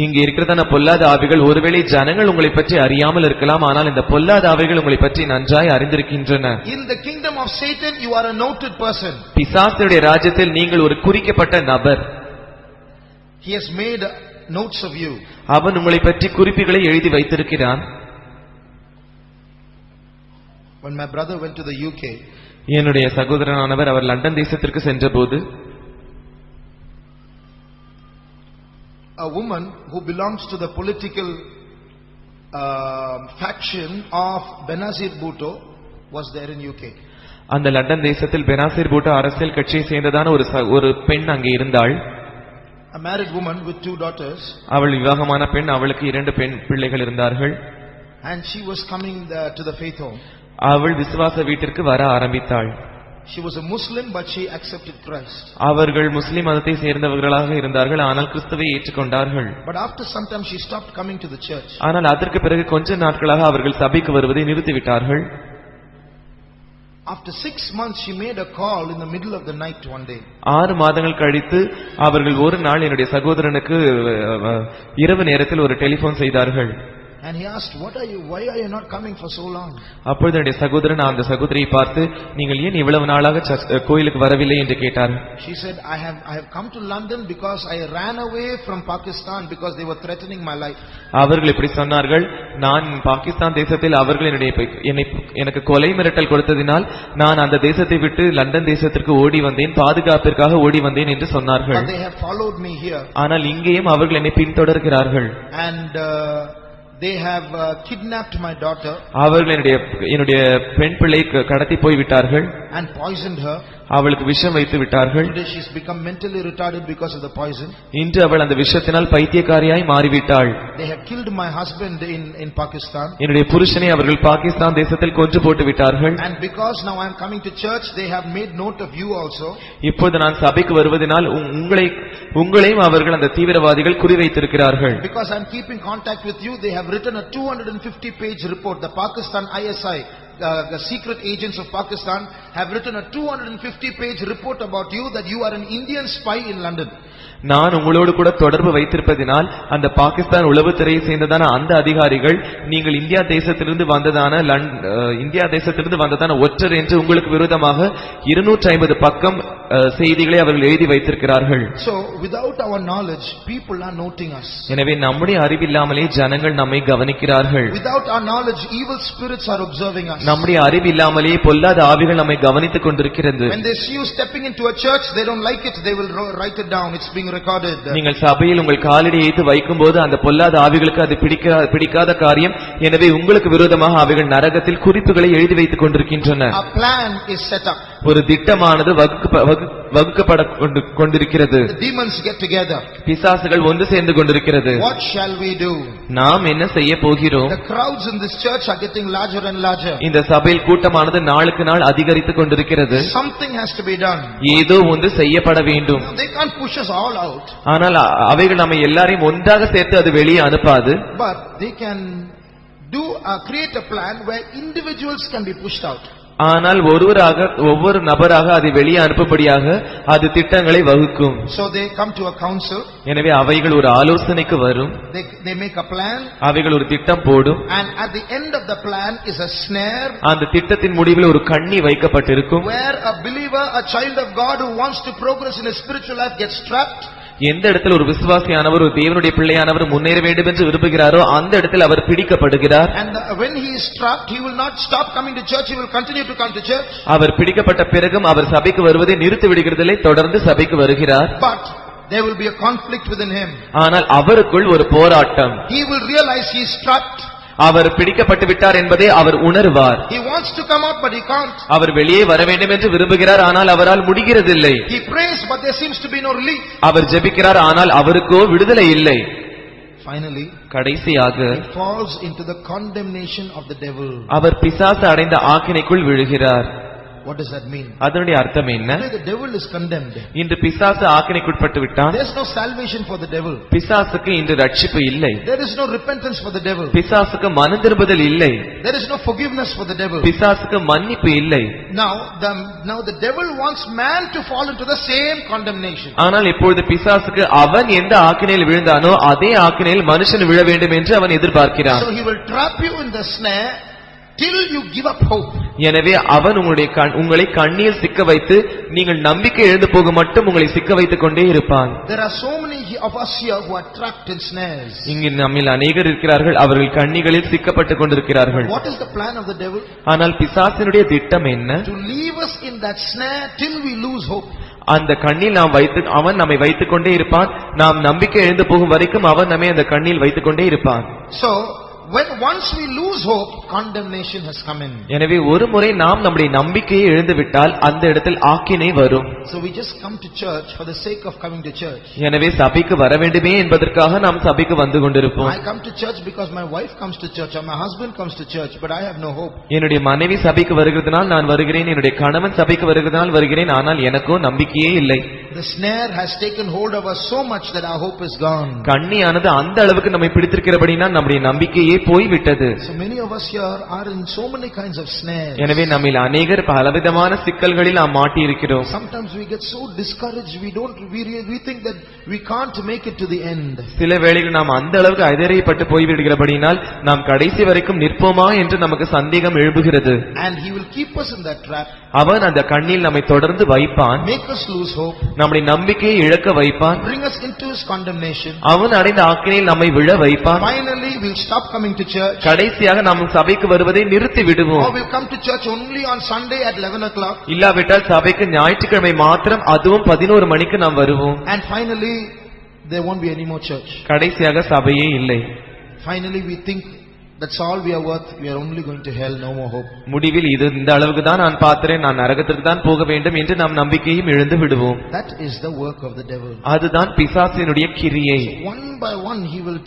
இங்கே இருக்கிறதான பொல்லாத ஆவிகள் ஒருவேளை ஜனங்கள் உங்களை பற்றி அறியாமல் இருக்கலாம். ஆனால் இந்த பொல்லாத ஆவிகள் உங்களை பற்றி நன்றாய் அறிந்திருக்கின்றன. In the kingdom of Satan, you are a noted person. பிசாசுடைய ராஜ்யத்தில் நீங்கள் ஒரு குறிக்கப்பட்ட நபர். He has made notes of you. அவன் உங்களை பற்றி குறிப்புகளை எழுதி வைத்திருக்கிறான். When my brother went to the UK, என்னுடைய சகோதரனானவர் அவர் லண்டன் தேசத்திற்கு சென்றபோது a woman who belongs to the political faction of Benazir Bhutto was there in UK. அந்த லண்டன் தேசத்தில் பெனாசிர் பூட்டோ அரசியல் கட்சியை சேர்ந்ததான ஒரு பெண் அங்கே இருந்தாள். A married woman with 2 daughters. அவள் விவாகமான பெண். அவளுக்கு 2 பெண் பிள்ளைகள் இருந்தார்கள். And she was coming to the faith home. அவள் விசுவாச வீட்டிற்கு வர ஆரம்பித்தாள். She was a Muslim, but she accepted Christ. அவர்கள் முஸ்லிம் மதத்தை சேர்ந்தவர்களாக இருந்தார்கள். ஆனால் கிறிஸ்துவை ஏற்றுக்கொண்டார்கள். But after some time she stopped coming to the church. ஆனால் அதற்கு பிறகு கொஞ்ச நாட்களாக அவர்கள் சபைக்கு வருவதை நிறுத்திவிட்டார்கள். After 6 months she made a call in the middle of the night one day. 6 மாதங்கள் கழித்து அவர்கள் ஒரு நாள் என்னுடைய சகோதரனுக்கு இரவு நேரத்தில் ஒரு டெலிபோன் செய்தார்கள். And he asked, why are you not coming for so long? அப்பொழுது என்னுடைய சகோதரன் அந்த சகோதரியை பார்த்து, நீங்கள் ஏன் இவ்வளவு நாளாக கோயிலுக்கு வரவில்லை என்று கேட்டார். She said, I have come to London because I ran away from Pakistan because they were threatening my life. அவர்கள் இப்படி சொன்னார்கள், நான் பாகிஸ்தான் தேசத்தில் அவர்கள் எனக்கு கொலை மிரட்டல் கொடுத்ததினால் நான் அந்த தேசத்தை விட்டு லண்டன் தேசத்திற்கு ஓடி வந்தேன், பாதுகாப்பிற்காக ஓடி வந்தேன் என்று சொன்னார்கள். But they have followed me here. ஆனால் இங்கேயும் அவர்கள் என்னை பின்தொடர்கிறார்கள். And they have kidnapped my daughter. அவர்கள் என்னுடைய பெண் பிள்ளையை கடத்தி போய் விட்டார்கள். And poisoned her. அவளுக்கு விஷம் வைத்து விட்டார்கள். Today she's become mentally retarded because of the poison. இன்று அவள் அந்த விஷத்தினால் பைத்தியக்காரியாய் மாறிவிட்டாள். They have killed my husband in Pakistan. என்னுடைய புருஷனை அவர்கள் பாகிஸ்தான் தேசத்தில் கொன்று போட்டு விட்டார்கள். And because now I am coming to church, they have made note of you also. இப்போது நான் சபைக்கு வருவதனால் உங்களையும் அவர்கள் அந்த தீவிரவாதிகள் குறிவைத்திருக்கிறார்கள். Because I am keeping contact with you, they have written a 250-page report. The Pakistan ISI, the secret agents of Pakistan have written a 250-page report about you, that you are an Indian spy in London. நான் உங்களோடு கூட தொடர்பு வைத்திருப்பதினால் அந்த பாகிஸ்தான் உளவுத்துறையை சேர்ந்ததான அந்த அதிகாரிகள் நீங்கள் India தேசத்திலிருந்து வந்ததான ஒற்றர் என்று உங்களுக்கு விரோதமாக 250 பக்கம் செய்திகளை அவர்கள் எழுதி வைத்திருக்கிறார்கள். So without our knowledge, people are noting us. எனவே நம்முடைய அறிவில்லாமலே ஜனங்கள் நம்மை கவனிக்கிறார்கள். Without our knowledge, evil spirits are observing us. நம்முடைய அறிவில்லாமலே பொல்லாத ஆவிகள் நம்மை கவனித்துக் கொண்டிருக்கிறது. When they see you stepping into a church, they don't like it, they will write it down. It's being recorded. நீங்கள் சபையில் உங்கள் காலடி வைத்து வைக்கும்போது அந்த பொல்லாத ஆவிகளுக்கு அது பிடிக்காத காரியம். எனவே உங்களுக்கு விரோதமாக அவைகள் நரகத்தில் குறிப்புகளை எழுதி வைத்துக் கொண்டிருக்கின்றன. A plan is set up. ஒரு திட்டமானது வகுக்கப்பட கொண்டிருக்கிறது. The demons get together. பிசாசுகள் ஒன்று சேர்ந்து கொண்டிருக்கிறது. What shall we do? நாம் என்ன செய்ய போகிறோம்? The crowds in this church are getting larger and larger. இந்த சபையில் கூட்டமானது நாளுக்கு நாள் அதிகரித்துக் கொண்டிருக்கிறது. Something has to be done. ஏதோ ஒன்று செய்யப்பட வேண்டும். They can't push us all out. ஆனால் அவைகள் நம்ம எல்லாரையும் ஒன்றாக சேர்த்து அது வெளியே அனுப்பாது. But they can create a plan where individuals can be pushed out. ஆனால் ஒவ்வொரு நபராக அதை வெளியே அனுப்பும்படியாக அது திட்டங்களை வகுக்கும். So they come to a council. எனவே அவைகள் ஒரு ஆலோசனைக்கு வரும். They make a plan. அவைகள் ஒரு திட்டம் போடும். And at the end of the plan is a snare. அந்த திட்டத்தின் முடிவில் ஒரு கண்ணி வைக்கப்பட்டிருக்கும். Where a believer, a child of God who wants to progress in his spiritual life gets trapped. எந்த இடத்தில் ஒரு விசுவாசியானவர் ஒரு தேவனுடைய பிள்ளையானவர் முன்னேற வேண்டும் என்று விரும்புகிறாரோ அந்த இடத்தில் அவர் பிடிக்கப்படுகிறார். And when he is trapped, he will not stop coming to church, he will continue to come to church. அவர் பிடிக்கப்பட்ட பிறகும் அவர் சபைக்கு வருவதை நிறுத்தி விடுகிறதில்லை, தொடர்ந்து சபைக்கு வருகிறார். But there will be a conflict within him. ஆனால் அவருக்குள் ஒரு போராட்டம். He will realize he is trapped. அவர் பிடிக்கப்பட்டு விட்டார் என்பதை அவர் உணர்வார். He wants to come out but he can't. அவர் வெளியே வர வேண்டும் என்று விரும்புகிறார், ஆனால் அவரால் முடிகிறதில்லை. He prays but there seems to be no relief. அவர் ஜெபிக்கிறார், ஆனால் அவருக்கோ விடுதலை இல்லை. Finally, கடைசியாக he falls into the condemnation of the devil. அவர் பிசாசு அடைந்த ஆக்கினைக்குள் விழுகிறார். What does that mean? அதனுடைய அர்த்தம் என்ன? The devil is condemned. இன்று பிசாசு ஆக்கினைக்குட்பட்டு விட்டான். There is no salvation for the devil. பிசாசுக்கு இன்று ரட்சிப்பு இல்லை. There is no repentance for the devil. பிசாசுக்கு மனம் திரும்புதல் இல்லை. There is no forgiveness for the devil. பிசாசுக்கு மன்னிப்பு இல்லை. Now the devil wants man to fall into the same condemnation. ஆனால் இப்பொழுது பிசாசுக்கு அவன் எந்த ஆக்கினையில் விழுந்தானோ அதே ஆக்கினையில் மனுஷன் விழ வேண்டும் என்று அவன் எதிர்பார்க்கிறான். So he will trap you in the snare till you give up hope. எனவே அவன் உங்களை கண்ணியில் சிக்க வைத்து நீங்கள் நம்பிக்கை இழந்து போக மட்டும் உங்களை சிக்க வைத்துக் கொண்டே இருப்பான். There are so many of us here who are trapped in snares. இங்கு நம்மில் அநேகர் இருக்கிறார்கள், அவர்கள் கண்ணிகளில் சிக்கப்பட்டுக் கொண்டிருக்கிறார்கள். What is the plan of the devil? ஆனால் பிசாசினுடைய திட்டம் என்ன? To leave us in that snare till we lose hope. அந்த கண்ணில் அவன் நம்மை வைத்துக் கொண்டே இருப்பான். நாம் நம்பிக்கை இழந்து போகும் வரைக்கும் அவன் நம்மை அந்த கண்ணில் வைத்துக் கொண்டே இருப்பான். So once we lose hope, condemnation has come in. எனவே ஒரு முறை நாம் நம்முடைய நம்பிக்கையை இழந்துவிட்டால் அந்த இடத்தில் ஆக்கினை வரும். So we just come to church for the sake of coming to church. எனவே சபைக்கு வர வேண்டுமே என்பதற்காக நாம் சபைக்கு வந்து கொண்டிருப்போம். I come to church because my wife comes to church or my husband comes to church, but I have no hope. என்னுடைய மனைவி சபைக்கு வருகிறதுனால் நான் வருகிறேன், என்னுடைய கணவன் சபைக்கு வருகிறதுனால் வருகிறேன், ஆனால் எனக்கோ நம்பிக்கையே இல்லை. The snare has taken hold of us so much that our hope is gone. கண்ணியானது அந்த அளவுக்கு நம்மை பிடித்திருக்கிறபடினால் நம்முடைய நம்பிக்கையே போய்விட்டது. So many of us here are in so many kinds of snares. எனவே நம்மில் அநேகர் பலவிதமான சிக்கல்களில் நாம் மாட்டி இருக்கிறோம். Sometimes we get so discouraged, we think that we can't make it to the end. சில வேளைகளில் நாம் அந்த அளவுக்கு ஐதரியப்பட்டு போய்விடுகிறபடினால் நாம் கடைசி வரைக்கும் நிற்போமா என்று நமக்கு சந்தேகம் எழும்புகிறது. And he will keep us in that trap. அவன் அந்த கண்ணில் நம்மை தொடர்ந்து வைப்பான். Make us lose hope. நம்முடைய நம்பிக்கையை இழக்க வைப்பான். Bring us into his condemnation. அவன் அடைந்த ஆக்கினையில் நம்மை விழ வைப்பான். Finally we'll stop coming to church. கடைசியாக நாம் சபைக்கு வருவதை நிறுத்தி விடுவோம். Or we'll come to church only on Sunday at 11 o'clock. இல்லாவிட்டால் சபைக்கு ஞாயிற்றுக்கிழமை மாத்திரம், அதுவும் 11 மணிக்கு நாம் வருவோம். And finally there won't be any more church. கடைசியாக சபையே இல்லை. Finally we think That's all we are worth. We are only going to hell, no more hope. முடிவில் இது இந்த அளவுக்கு தான் நான் பார்த்தேன், நான் நரகத்திற்கு தான் போக வேண்டும் என்று நாம் நம்பிக்கையும் இழந்து விடுவோம். That is the work of the devil. அதுதான் பிசாசினுடைய கிரியை. One by one he will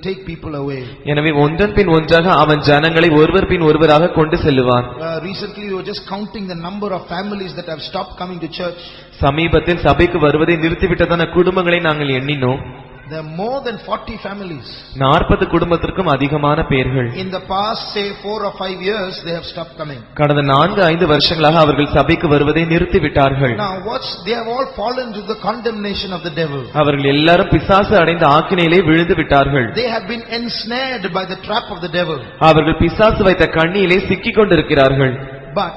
take people away. எனவே ஒன்றன் பின் ஒன்றாக அவன் ஜனங்களை ஒருவர் பின் ஒருவராக கொண்டு செல்லுவான். Recently we were just counting the number of families that have stopped coming to church. சமீபத்தில் சபைக்கு வருவதை நிறுத்திவிட்டதான குடும்பங்களை நாங்கள் எண்ணினோம். There are more than 40 families. 40 குடும்பத்திற்கும் அதிகமான பேர்கள். In the past say 4 or 5 years they have stopped coming. கடந்த 4-5 வருஷங்களாக அவர்கள் சபைக்கு வருவதை நிறுத்திவிட்டார்கள். Now watch, they have all fallen to the condemnation of the devil. அவர்கள் எல்லாரும் பிசாசு அடைந்த ஆக்கினையிலே விழுந்து விட்டார்கள். They have been ensnared by the trap of the devil. அவர்கள் பிசாசு வைத்த கண்ணியிலே சிக்கிக் கொண்டிருக்கிறார்கள். But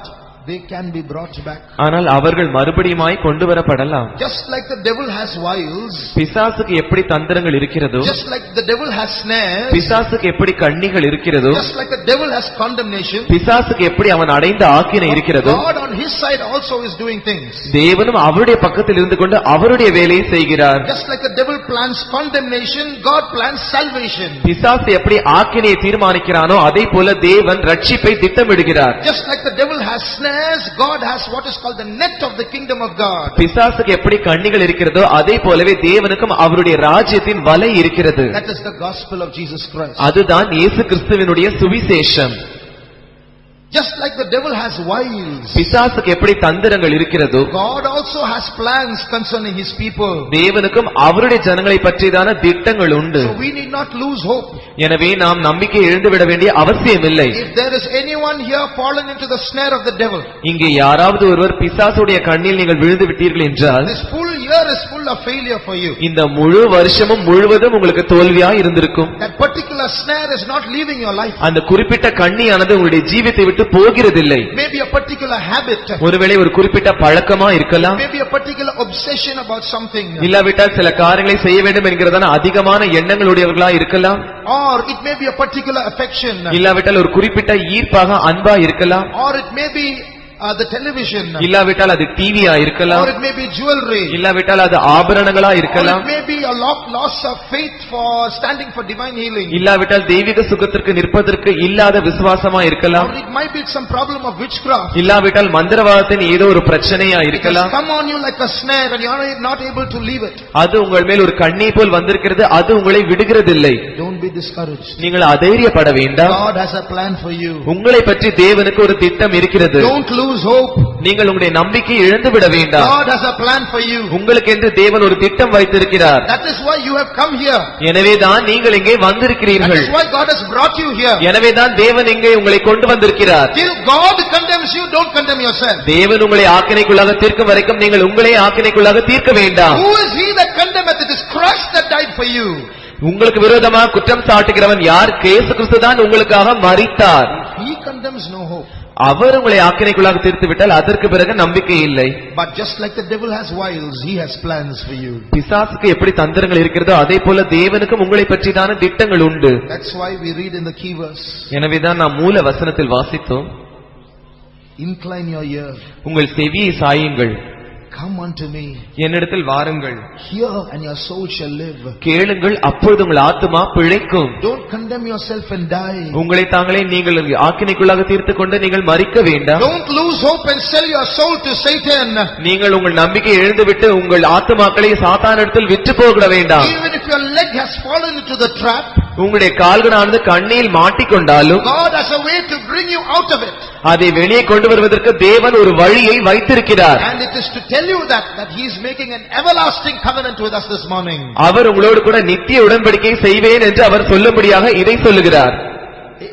they can be brought back. ஆனால் அவர்கள் மறுபடியுமாய் கொண்டு வரப்படலாம். Just like the devil has wiles, பிசாசுக்கு எப்படி தந்திரங்கள் இருக்கிறதோ, just like the devil has snares, பிசாசுக்கு எப்படி கண்ணிகள் இருக்கிறதோ, just like the devil has condemnation, பிசாசுக்கு எப்படி அவன் அடைந்த ஆக்கினை இருக்கிறதோ, God on his side also is doing things. தேவனும் அவருடைய பக்கத்தில் இருந்து கொண்டு அவருடைய வேலையை செய்கிறார். Just like the devil plans condemnation, God plans salvation. பிசாசு எப்படி ஆக்கினையை தீர்மானிக்கிறானோ அதே போல தேவன் ரட்சிப்பை திட்டமிடுகிறார். Just like the devil has snares, God has what is called the net of the kingdom of God. பிசாசுக்கு எப்படி கண்ணிகள் இருக்கிறதோ அதே போலவே தேவனுக்கும் அவருடைய ராஜ்யத்தின் வலை இருக்கிறது. That is the gospel of Jesus Christ. அதுதான் இயேசு கிறிஸ்துவினுடைய சுவிசேஷம். Just like the devil has wiles, பிசாசுக்கு எப்படி தந்திரங்கள் இருக்கிறதோ, God also has plans concerning his people. தேவனுக்கும் அவருடைய ஜனங்களை பற்றியதான திட்டங்கள் உண்டு. So we need not lose hope. எனவே நாம் நம்பிக்கை இழந்துவிட வேண்டிய அவசியமில்லை. If there is anyone here fallen into the snare of the devil, இங்கே யாராவது ஒருவர் பிசாசுடைய கண்ணில் நீங்கள் விழுந்து விட்டீர்கள் என்றால், this full year is full of failure for you. இந்த முழு வருஷமும் முழுவதும் உங்களுக்கு தோல்வியாய் இருந்திருக்கும். That particular snare is not leaving your life. அந்த குறிப்பிட்ட கண்ணியானது உங்களுடைய ஜீவித்தை விட்டு போகிறதில்லை. Maybe a particular habit, ஒருவேளை ஒரு குறிப்பிட்ட பழக்கமா இருக்கலாம், maybe a particular obsession about something, இல்லாவிட்டால் சில காரியங்களை செய்ய வேண்டும் என்கிறதான அதிகமான எண்ணங்களுடையவர்களா இருக்கலாம், or it may be a particular affection, இல்லாவிட்டால் ஒரு குறிப்பிட்ட ஈர்ப்பாக அன்பா இருக்கலாம், or it may be the television, இல்லாவிட்டால் அது டிவியா இருக்கலாம், or it may be jewelry, இல்லாவிட்டால் அது ஆபரணங்களா or இருக்கலாம், it may be a loss of faith for standing for divine healing, இல்லாவிட்டால் தெய்வீக சுகத்திற்கு நிற்பதற்கு இல்லாத விசுவாசமா இருக்கலாம், or it might be some problem of witchcraft. இல்லாவிட்டால் மந்திரவாதத்தின் ஏதோ ஒரு பிரச்சனையா It has இருக்கலாம். come on you like a snare and you are not able to leave it. அது உங்கள் மேல் ஒரு கண்ணை போல் வந்திருக்கிறது, அது உங்களை விடுகிறதில்லை. Don't be discouraged. நீங்கள் அதைரியப்பட வேண்டாம். God has a plan for you. உங்களை பற்றி தேவனுக்கு ஒரு திட்டம் இருக்கிறது. Don't lose hope. நீங்கள் உங்களுடைய நம்பிக்கையை இழந்து விட வேண்டாம். God has a plan for you. உங்களுக்கு என்று தேவன் ஒரு திட்டம் வைத்திருக்கிறார். That is why you have come here. எனவேதான் நீங்கள் இங்கே That வந்திருக்கிறீர்கள். is why God has brought you here. எனவேதான் தேவன் இங்கே உங்களை கொண்டு வந்திருக்கிறார். Till God condemns you, don't condemn yourself. தேவன் உங்களை ஆக்கினைக்குள்ளாக தீர்க்கும் வரைக்கும் நீங்கள் உங்களே ஆக்கினைக்குள்ளாக தீர்க்க வேண்டாம். Who is he that condemneth? It is Christ that died for you. உங்களுக்கு விரோதமாக குற்றம் சாட்டுகிறவன் யார்? இயேசு கிறிஸ்து தான் உங்களுக்காக மரித்தார். He condemns, no hope. அவர் உங்களை ஆக்கினைக்குள்ளாக தீர்த்து விட்டால் அதற்கு பிறகு நம்பிக்கை இல்லை. But just like the devil has wiles, he has plans for you. பிசாசுக்கு எப்படி தந்திரங்கள் இருக்கிறதோ அதே போல தேவனுக்கும் உங்களை பற்றிதான திட்டங்கள் உண்டு. That's why we read in the key verse. எனவேதான் நாம் மூல வசனத்தில் வாசித்தோம், Incline your ear. உங்கள் செவியை சாயுங்கள், Come unto me. என்னிடத்தில் வாருங்கள், Hear and your soul shall live. கேளுங்கள், அப்பொழுது உங்கள் ஆத்துமா பிழைக்கும். Don't condemn yourself and die. உங்களை தாங்களே நீங்கள் ஆக்கினைக்குள்ளாக தீர்த்துக் கொண்டு நீங்கள் மரிக்க வேண்டாம். Don't lose hope and sell your soul to Satan. நீங்கள் உங்கள் நம்பிக்கையை இழந்துவிட்டு உங்கள் ஆத்துமாக்களை சாத்தானிடத்தில் விற்று போக வேண்டாம். Even if your leg has fallen into the trap, உங்களுடைய கால்களானது கண்ணியில் மாட்டிக்கொண்டாலும் God has a way to bring you out of it. அதை வெளியே கொண்டு வருவதற்கு தேவன் ஒரு வழியை வைத்திருக்கிறார். And it is to tell you that he is making an everlasting covenant with us this morning. அவர் உங்களோடு கூட நித்திய உடன்படிக்கை செய்வேன் என்று அவர் சொல்லும்படியாக இதை சொல்லுகிறார்.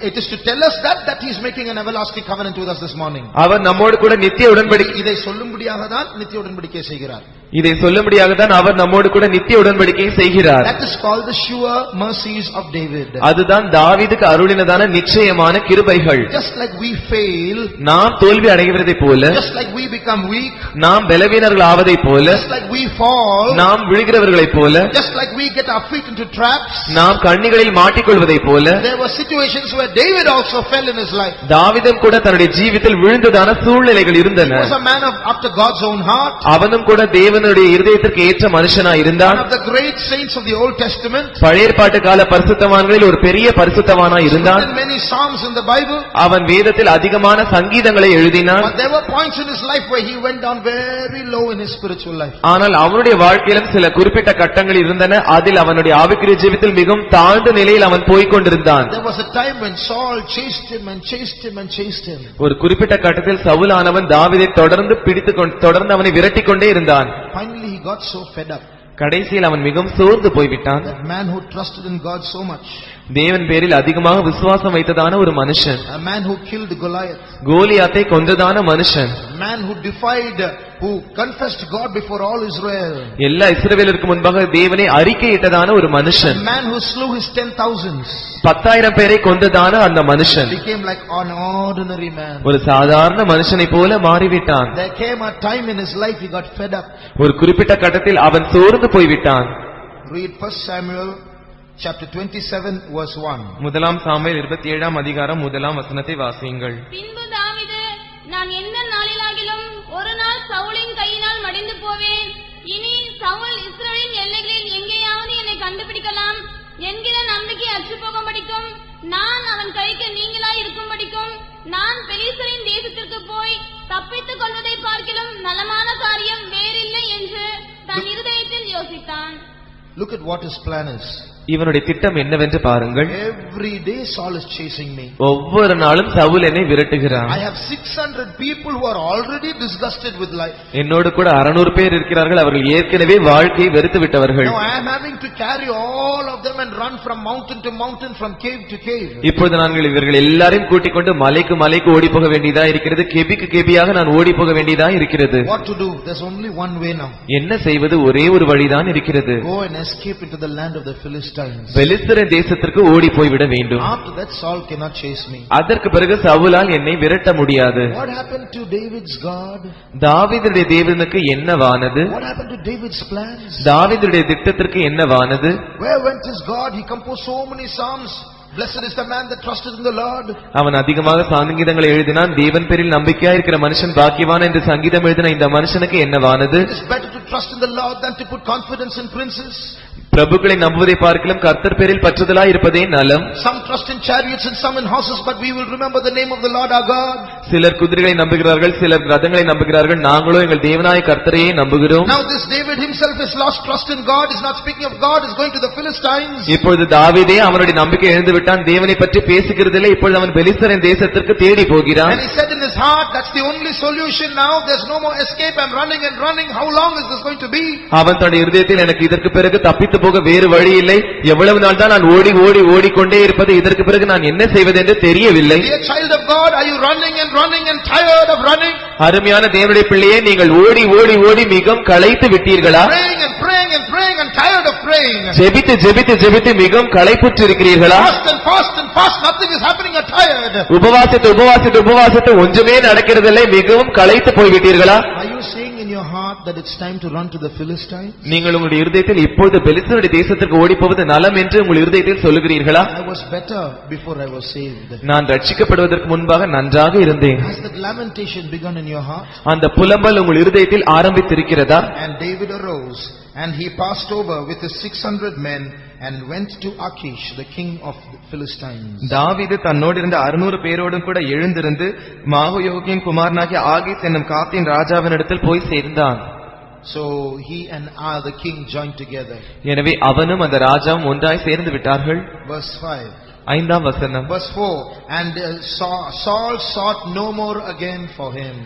It is to tell us that he is making an everlasting covenant with us this morning. அவர் நம்மோடு கூட நித்திய உடன்படிக்கை இதை சொல்லும்படியாக தான் நித்திய உடன்படிக்கை செய்கிறார். இதை சொல்லும்படியாக தான் அவர் நம்மோடு கூட நித்திய உடன்படிக்கை செய்கிறார். That is called the sure mercies of David. அதுதான் தாவீதுக்கு அருளினதான நிச்சயமான கிருபைகள். Just like we fail, நாம் தோல்வி அடைகிறதை போல, just like we become weak, நாம் பலவீனர்கள் ஆவதை போல, just like we fall, நாம் விழுகிறவர்களைப் போல, just like we get our feet into traps, நாம் கண்ணிகளில் மாட்டிக்கொள்வதை போல, there were situations where David also fell in his life. தாவீதும் கூட தன்னுடைய ஜீவிதத்தில் விழுந்ததான சூழ்நிலைகள் He இருந்தன. was a man after God's own heart. அவனும் கூட தேவ தேவனுடைய இருதயத்திற்கு ஏற்ற மனுஷனாய் இருந்தான். One of the great saints of the Old Testament. பழைய ஏற்பாட்டு கால பரிசுத்தவான்களில் ஒரு பெரிய பரிசுத்தவானாய் இருந்தான். Many psalms in the Bible. அவன் வேதத்தில் அதிகமான சங்கீதங்களை எழுதினான். But there were points in his life where he went down very low in his spiritual life. ஆனால் அவனுடைய வாழ்க்கையிலும் சில குறிப்பிட்ட கட்டங்கள் இருந்தன. அதில் அவனுடைய ஆவிக்குரிய ஜீவிதத்தில் மிகவும் தாழ்ந்த நிலையில் அவன் போய்க் கொண்டிருந்தான். There was a time when Saul chased him and chased him and chased him. ஒரு குறிப்பிட்ட கட்டத்தில் சவுலானவன் தாவீதை தொடர்ந்து அவனை விரட்டிக் கொண்டே இருந்தான். Finally he got so fed up. கடைசியில் அவன் மிகவும் சோர்ந்து போய்விட்டான். That man who trusted in God so much. தேவன் பேரில் அதிகமாக விசுவாசம் வைத்ததான ஒரு மனுஷன். A man who killed Goliath. கோலியாத்தை கொன்றதான மனுஷன். A man who defied, who confessed God before all Israel. எல்லா இஸ்ரவேலருக்கு முன்பாக தேவனை அறிக்கையிட்டதான ஒரு மனுஷன். A man who slew his 10,000s. 10,000 பேரை கொன்றதான அந்த மனுஷன் became like an ordinary man. ஒரு சாதாரண மனுஷனை போல மாறிவிட்டான். There came a time in his life he got fed up. ஒரு குறிப்பிட்ட கட்டத்தில் அவன் சோர்ந்து போய்விட்டான். Read 1 Samuel chapter 27 verse 1. முதலாம் சாமுவேல் 27ஆம் அதிகாரம் முதலாம் வசனத்தை வாசியுங்கள். பின்பு தாவீது, நான் எந்த நாளிலாகிலும் ஒரு நாள் சவுலின் கையினால் மடிந்து போவேன், இனி சவுல் இஸ்ரவேலின் எல்லைகளில் எங்கேயாவது என்னை கண்டுபிடிக்கலாம் என்கிற நம்பிக்கை அற்றுப்போகும்படிக்கும், நான் அவன் கைக்கு நீங்களாய் இருக்கும்படிக்கும், நான் பெலிஸ்தரின் தேசத்திற்கு போய் தப்பித்துக் கொள்வதை பார்க்கிலும் நலமான காரியம் வேறில்லை என்று தன் இருதயத்தில் யோசித்தான். Look at what his plan is. இவனுடைய திட்டம் என்னவென்று பாருங்கள். Every day Saul is chasing me. ஒவ்வொரு நாளும் சவுல் என்னை விரட்டுகிறான். I have 600 people who are already disgusted with life. என்னோடு கூட 600 பேர் இருக்கிறார்கள். அவர்கள் ஏற்கனவே வாழ்க்கையை வெறுத்து விட்டவர்கள். Now I am having to carry all of them and run from mountain to mountain, from cave to cave. இப்பொழுது நாங்கள் இவர்கள் எல்லாரையும் கூட்டிக் கொண்டு மலைக்கு மலைக்கு ஓடி போக வேண்டியதா இருக்கிறது. கெபிக்கு கெபியாக நான் ஓடி போக வேண்டியதா இருக்கிறது. What to do? There's only one way now. என்ன செய்வது? ஒரே ஒரு வழிதான் இருக்கிறது. Go and escape into the land of the Philistines. பெலிஸ்தரின் தேசத்திற்கு ஓடி போய்விட வேண்டும். After that Saul cannot chase me. அதற்கு பிறகு சவுலால் என்னை விரட்ட முடியாது. What happened to David's God? தாவீதுடைய தேவனுக்கு என்னவானது? What happened to David's plans? தாவீதுடைய திட்டத்திற்கு என்னவானது? Where went his God? He composed so many psalms. Blessed is the man that trusted in the Lord. அவன் அதிகமாக சங்கீதங்களை எழுதினான். தேவன் பேரில் நம்பிக்கையா இருக்கிற மனுஷன் பாக்கியவான் என்று சங்கீதம் எழுதின இந்த மனுஷனுக்கு என்னவானது? It is better to trust in the Lord than to put confidence in princes. பிரபுக்களை நம்புவதை பார்க்கலாம் கர்த்தர் பேரில் பற்றுதலாய் இருப்பதே நலம். Some trust in chariots and some in horses, but we will remember the name of the Lord our God. சிலர் குதிரைகளை நம்புகிறார்கள், சிலர் ரதங்களை நம்புகிறார்கள். நாங்களோ எங்கள் தேவனாய கர்த்தரையே நம்புகிறோம். Now this David himself has lost trust in God, is not speaking of God, is going to the Philistines. இப்பொழுது தாவீதே அவனுடைய நம்பிக்கை இழந்து விட்டான். தேவனை பற்றி பேசுகிறதில்லை. இப்பொழுது அவன் பெலிஸ்தரின் தேசத்திற்கு தேடி போகிறான். And he said in his heart, that's the only solution now. There's no more escape. I'm running and running. How long is this going to be? அவன் தன்னுடைய இருதயத்தில் எனக்கு இதற்கு பிறகு தப்பித்து போக வேறு வழி இல்லை. எவ்வளவு நாள் தான் நான் ஓடி ஓடி ஓடிக்கொண்டே இருப்பது? இதற்கு பிறகு நான் என்ன செய்வது என்று தெரியவில்லை. Dear child of God, are you running and running and tired of running? அருமையான தேவனுடைய பிள்ளையே, நீங்கள் ஓடி ஓடி ஓடி மிகவும் களைத்து விட்டீர்களா? Praying and praying and praying and tired of praying. ஜெபித்து ஜெபித்து ஜெபித்து மிகவும் களைப்புற்று இருக்கிறீர்களா? Fast and fast and fast, nothing is happening, you're tired. உபவாசித்து உபவாசித்து உபவாசித்து ஒன்றுமே நடக்கிறதில்லை, மிகவும் களைத்து போய்விட்டீர்களா? Are you saying in your heart that it's time to run to the Philistines? நீங்கள் உங்களுடைய இருதயத்தில் இப்பொழுது பெலிஸ்தருடைய தேசத்திற்கு ஓடி போவது நலம் என்று உங்கள் இருதயத்தில் சொல்லுகிறீர்களா? I was better before I was saved. நான் ரட்சிக்கப்படுவதற்கு முன்பாக நன்றாக இருந்தேன். Has that lamentation begun in your heart? அந்த புலம்பல் உங்கள் இருதயத்தில் ஆரம்பித்திருக்கிறதா? And David arose and he passed over with his 600 men and went to Achish, the king of the Philistines. தாவீது தன்னோடு இருந்த 600 பேரோடும் கூட எழுந்திருந்து மாகோயோகின் குமாரனாகிய ஆகீஸ் என்னும் காத்தின் ராஜாவினிடத்தில் போய் சேர்ந்தான். So he and the king joined together. எனவே அவனும் அந்த ராஜாவும் ஒன்றாய் சேர்ந்து விட்டார்கள். Verse 5. 5ஆம் வசனம். Verse 4. And Saul sought no more again for him.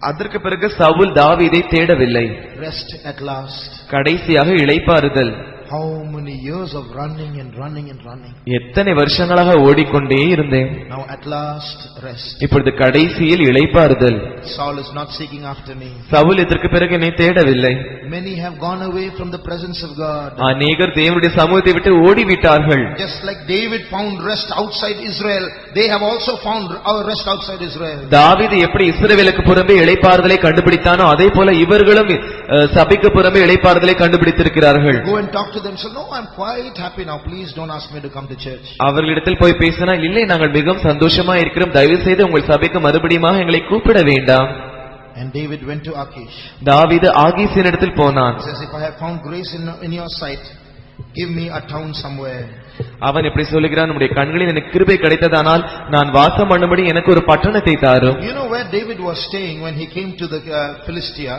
அதற்கு பிறகு சவுல் தாவீதை தேடவில்லை. Rest at last. கடைசியாக இளைப்பாறுதல். How many years of running and running and running. எத்தனை வருஷங்களாக ஓடிக்கொண்டே இருந்தேன். Now at last rest. இப்பொழுது கடைசியில் இளைப்பாறுதல். Saul is not seeking after me. Saul இதற்கு பிறகு என்னை தேடவில்லை. Many have gone away from the presence of God. அநேகர் தேவனுடைய சமூகத்தை விட்டு ஓடிவிட்டார்கள். Just like David found rest outside Israel, they have also found our rest outside Israel. தாவீது எப்படி இஸ்ரவேலுக்கு புறம்பே இளைப்பாறுதலை கண்டுபிடித்தானோ அதே போல இவர்களும் சபைக்கு புறம்பே இளைப்பாறுதலை கண்டுபிடித்திருக்கிறார்கள். Go and talk to them. So no, I'm quite happy now. Please don't ask me to come to church. அவர்களிடத்தில் போய் பேசினால், இல்லை நாங்கள் மிகவும் சந்தோஷமா இருக்கிறோம், தயவு செய்து உங்கள் சபைக்கு மறுபடியும் எங்களை கூப்பிட வேண்டாம். And David went to Achish. தாவீது ஆகீசினிடத்தில் போனான். He says, if I have found grace in your sight, give me a town somewhere. அவன் இப்படி சொல்லுகிறான், நம்முடைய கண்களில் எனக்கு கிருபை கிடைத்ததானால் நான் வாசம் பண்ணும்படி எனக்கு ஒரு பட்டணத்தை தாரும். You know where David was staying when he came to the Philistia?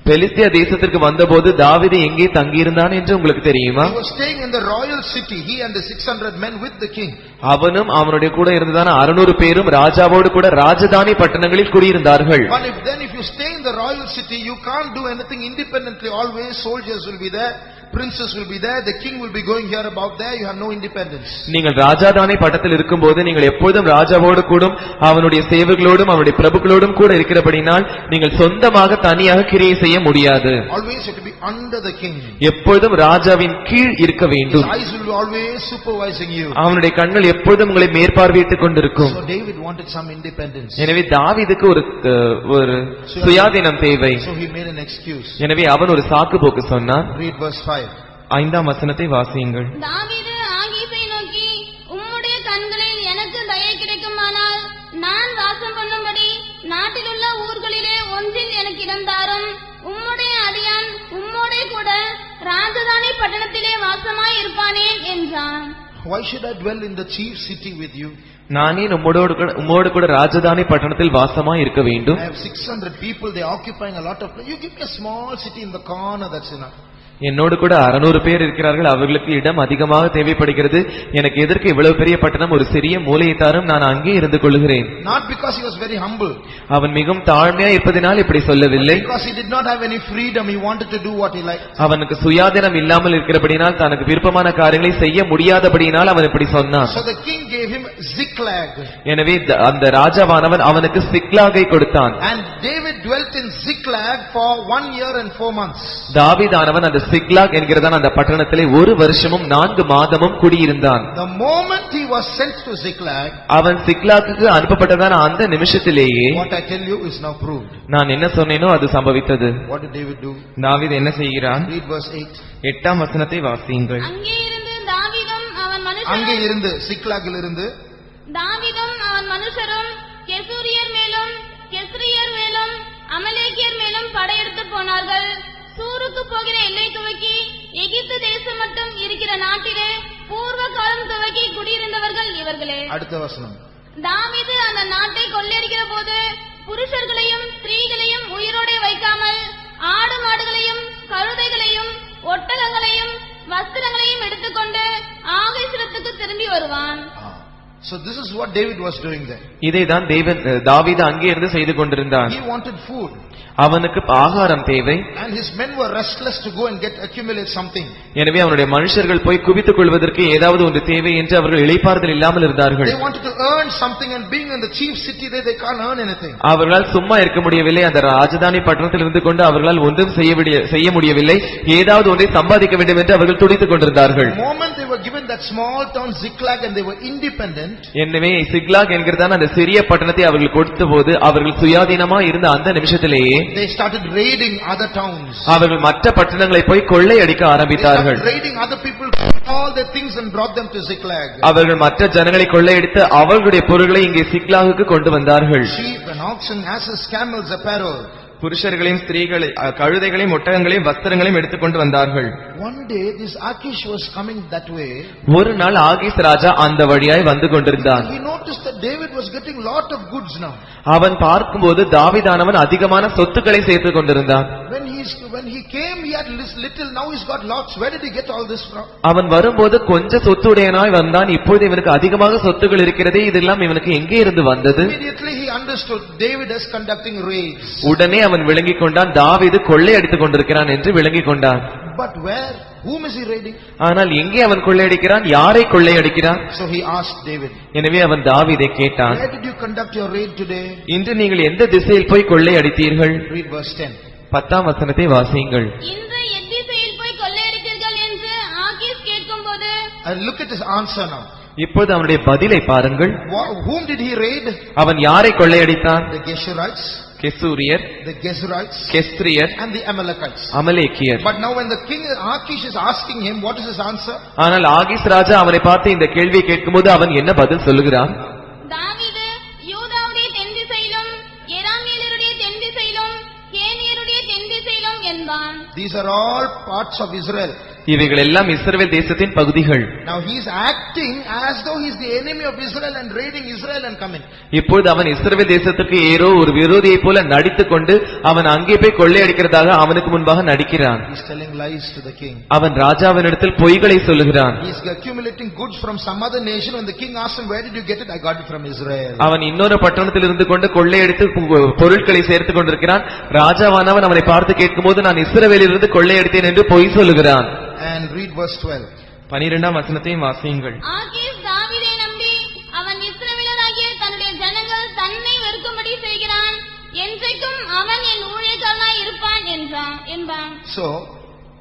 பெலிஸ்தியா தேசத்திற்கு வந்தபோது தாவீது எங்கே தங்கியிருந்தான் என்று உங்களுக்கு தெரியுமா? He was staying in the royal city, he and the 600 men with the king. அவனும் அவனுடைய கூட இருந்ததான 600 பேரும் ராஜாவோடு கூட ராஜதானி பட்டணங்களில் குடியிருந்தார்கள். But if you stay in the royal city, you can't do anything independently. Always soldiers will be there, princes will be there, the king will be going here about there. You have no independence. நீங்கள் ராஜதானி பட்டத்தில் இருக்கும்போது நீங்கள் எப்பொழுதும் ராஜாவோடு கூடும் அவனுடைய சேவர்களோடும் அவனுடைய பிரபுக்களோடும் கூட இருக்கிறபடினால் நீங்கள் சொந்தமாக தனியாக கிரியை செய்ய முடியாது. Always you have to be under the king. எப்பொழுதும் ராஜாவின் கீழ் இருக்க வேண்டும். His eyes will be always supervising you. அவனுடைய கண்கள் எப்பொழுதும் உங்களை மேற்பார்வையிட்டுக் கொண்டிருக்கும். So David wanted some independence. எனவே தாவீதுக்கு ஒரு சுயாதீனம் தேவை. So he made an excuse. எனவே அவன் ஒரு சாக்கு போக்கு சொன்னான். Read verse 5. 5ஆம் வசனத்தை வாசியுங்கள். தாவீது ஆகீசை நோக்கி, உம்முடைய கண்களில் எனக்கு தயை கிடைக்குமானால் நான் வாசம் பண்ணும்படி நாட்டிலுள்ள ஊர்களிலே ஒன்றில் எனக்கு இடம் தாரும். உம்முடைய அடியான் உம்மோடே கூட ராஜதானி பட்டணத்திலே வாசமாய் இருப்பானேன் என்றான். Why should I dwell in the chief city with you? நானே உம்மோடு கூட ராஜதானி பட்டணத்தில் வாசமாய் இருக்க வேண்டும். I have 600 people, they are occupying a lot of place. You give me a small city in the corner, that's enough. என்னோடு கூட 600 பேர் இருக்கிறார்கள், அவர்களுக்கு இடம் அதிகமாக தேவைப்படுகிறது. எனக்கு எதற்கு இவ்வளவு பெரிய பட்டணம், ஒரு சிறிய மூலையை தாரும், நான் அங்கே இருந்து கொள்கிறேன். Not because he was very humble. அவன் மிகவும் தாழ்மையா இருப்பதினால் இப்படி சொல்லவில்லை. Because he did not have any freedom, he wanted to do what he liked. அவனுக்கு சுயாதீனம் இல்லாமல் இருக்கிறபடினால் தனக்கு விருப்பமான காரியங்களை செய்ய முடியாதபடினால் அவன் இப்படி சொன்னான். So the king gave him Ziklag. எனவே அந்த ராஜாவானவன் அவனுக்கு சிக்லாகை கொடுத்தான். And David dwelt in Ziklag for 1 year and 4 months. தாவீதானவன் அந்த சிக்லாக் என்கிறதான அந்த பட்டணத்திலே 1 வருஷமும் 4 மாதமும் குடியிருந்தான். The moment he was sent to Ziklag, அவன் சிக்லாகுக்கு அனுப்பப்பட்டதான அந்த நிமிஷத்திலேயே what I tell you is now proved. நான் என்ன சொன்னேனோ அது சம்பவித்தது. What did David do? தாவீது என்ன செய்கிறான்? Read verse 8. 8ஆம் வசனத்தை வாசியுங்கள். அங்கே இருந்து தாவீதும் அவன் அங்கே மனுஷரும் இருந்து சிக்லாகில் இருந்து தாவீதும் அவன் மனுஷரும் கெசூரியர் மேலும் கெஸ்ரியர் மேலும் அமலேக்கியர் மேலும் படையெடுத்து போனார்கள். சூருக்கு போகிற எல்லை துவக்கி எகிப்து தேசம் மட்டும் இருக்கிற நாட்டிலே பூர்வ காலம் துவக்கி குடியிருந்தவர்கள் இவர்களே. அடுத்த வசனம். தாவீது அந்த நாட்டை கொள்ளையடிக்கிற போது புருஷர்களையும் ஸ்திரீகளையும் உயிரோட வைக்காமல் ஆடு மாடுகளையும் கழுதைகளையும் ஒட்டகங்களையும் வஸ்திரங்களையும் எடுத்துக்கொண்டு ஆகீசிடத்துக்கு திரும்பி வருவான். So this is what David was doing there. இதைதான் தாவீது அங்கே இருந்து செய்து கொண்டிருந்தான். He wanted food. அவனுக்கு ஆகாரம் தேவை. And his men were restless to go and accumulate something. எனவே அவனுடைய மனுஷர்கள் போய் குவித்துக் கொள்வதற்கு ஏதாவது ஒன்று தேவை என்று அவர்கள் இளைப்பாறுதல் இல்லாமல் இருந்தார்கள். They wanted to earn something, and being in the chief city they can't earn anything. அவர்களால் சும்மா இருக்க முடியவில்லை. அந்த ராஜதானி பட்டணத்தில் இருந்து கொண்டு அவர்களால் ஒன்றும் செய்ய முடியவில்லை. ஏதாவது ஒன்றை சம்பாதிக்க வேண்டும் என்று அவர்கள் துடித்துக் கொண்டிருந்தார்கள். The moment they were given that small town Ziklag and they were independent, எனவே சிக்லாக் என்கிறதான அந்த சிறிய பட்டணத்தை அவர்கள் கொடுத்தபோது அவர்கள் சுயாதீனமா இருந்த அந்த நிமிஷத்திலேயே they started raiding other towns. அவர்கள் மற்ற பட்டணங்களை போய் கொள்ளையடிக்க ஆரம்பித்தார்கள். Raiding other people, all their things and brought them to Ziklag. அவர்கள் மற்ற ஜனங்களை கொள்ளையடித்து அவர்களுடைய பொருட்களை இங்கே சிக்லாகுக்கு கொண்டு வந்தார்கள். Sheep and oxen, asses, camels, apparel. புருஷர்களையும் ஸ்திரீகளை கழுதைகளையும் ஒட்டகங்களையும் வஸ்திரங்களையும் எடுத்துக்கொண்டு வந்தார்கள். One day this Achish was coming that way. ஒரு நாள் ஆகீஸ் ராஜா அந்த வழியாய் வந்து கொண்டிருந்தான். He noticed that David was getting lot of goods now. அவன் பார்க்கும்போது தாவீதானவன் அதிகமான சொத்துக்களை சேர்த்துக் கொண்டிருந்தான். When he came he had little, now he's got lots. Where did he get all this from? அவன் வரும்போது கொஞ்சம் சொத்துடையனாய் வந்தான். இப்பொழுது இவனுக்கு அதிகமாக சொத்துக்கள் இருக்கிறதே, இதெல்லாம் இவனுக்கு எங்கே இருந்து வந்தது? Immediately he understood David is conducting raids. உடனே அவன் விளங்கிக் கொண்டான், தாவீது கொள்ளையடித்துக் கொண்டிருக்கிறான் என்று விளங்கிக் கொண்டான். But where? Whom is he raiding? ஆனால் எங்கே அவன் கொள்ளையடிக்கிறான், யாரை கொள்ளையடிக்கிறான்? So he asked David. எனவே அவன் தாவீதை கேட்டான், Where did you conduct your raid today? இன்று நீங்கள் எந்த திசையில் போய் கொள்ளையடித்தீர்கள்? Read verse 10. 10ஆம் வசனத்தை வாசியுங்கள். இன்று எத்திசையில் போய் கொள்ளையடித்தீர்கள் என்று ஆகீஸ் கேட்கும்போது And look at his answer now. இப்போது அவனுடைய பதிலை பாருங்கள். Whom did he raid? அவன் யாரை கொள்ளையடித்தான்? The Geshurites, கெசூரியர், the Gezerites, கெஸ்ரியர், and the Amalekites. அமலேக்கியர். But now when the king Achish is asking him, what is his answer? ஆனால் ஆகீஸ் ராஜா அவனை பார்த்து இந்த கேள்வியை கேட்கும்போது அவன் என்ன பதில் சொல்லுகிறான்? தாவீது யூதாவுடைய தென் திசையிலும் எராமியேலருடைய தென் திசையிலும் முடியும் என்பான். These are all parts of Israel. இவைகள் எல்லாம் இஸ்ரவேல் தேசத்தின் பகுதிகள். Now he is acting as though he is the enemy of Israel and raiding Israel and coming. இப்பொழுது அவன் இஸ்ரவேல் தேசத்துக்கு ஏதோ ஒரு விரோதியை போல நடித்துக்கொண்டு அவன் அங்கே போய் கொள்ளையடிக்கிறதாக அவனுக்கு முன்பாக நடிக்கிறான். He is telling lies to the king. அவன் ராஜாவினிடத்தில் பொய்களை சொல்லுகிறான். He is accumulating goods from some other nation. When the king asks him, where did you get it? I got it from Israel. அவன் இன்னொரு பட்டணத்தில் இருந்து கொண்டு கொள்ளையடித்து பொருட்களை சேர்த்துக் கொண்டிருக்கிறான். ராஜாவானவன் அவனை பார்த்து கேட்கும்போது நான் இஸ்ரவேலிலிருந்து கொள்ளையடித்தேன் என்று பொய் சொல்லுகிறான். And read verse 12. 12ஆம் வசனத்தையும் வாசியுங்கள். ஆகீஸ் தாவீதை நம்பி அவன் இஸ்ரவேலராகிய தன்னுடைய ஜனங்கள் தன்னை வெறுக்கும்படி செய்கிறான், என்றைக்கும் அவன் என் ஊழியக்காரனாய் இருப்பான் என்பான். So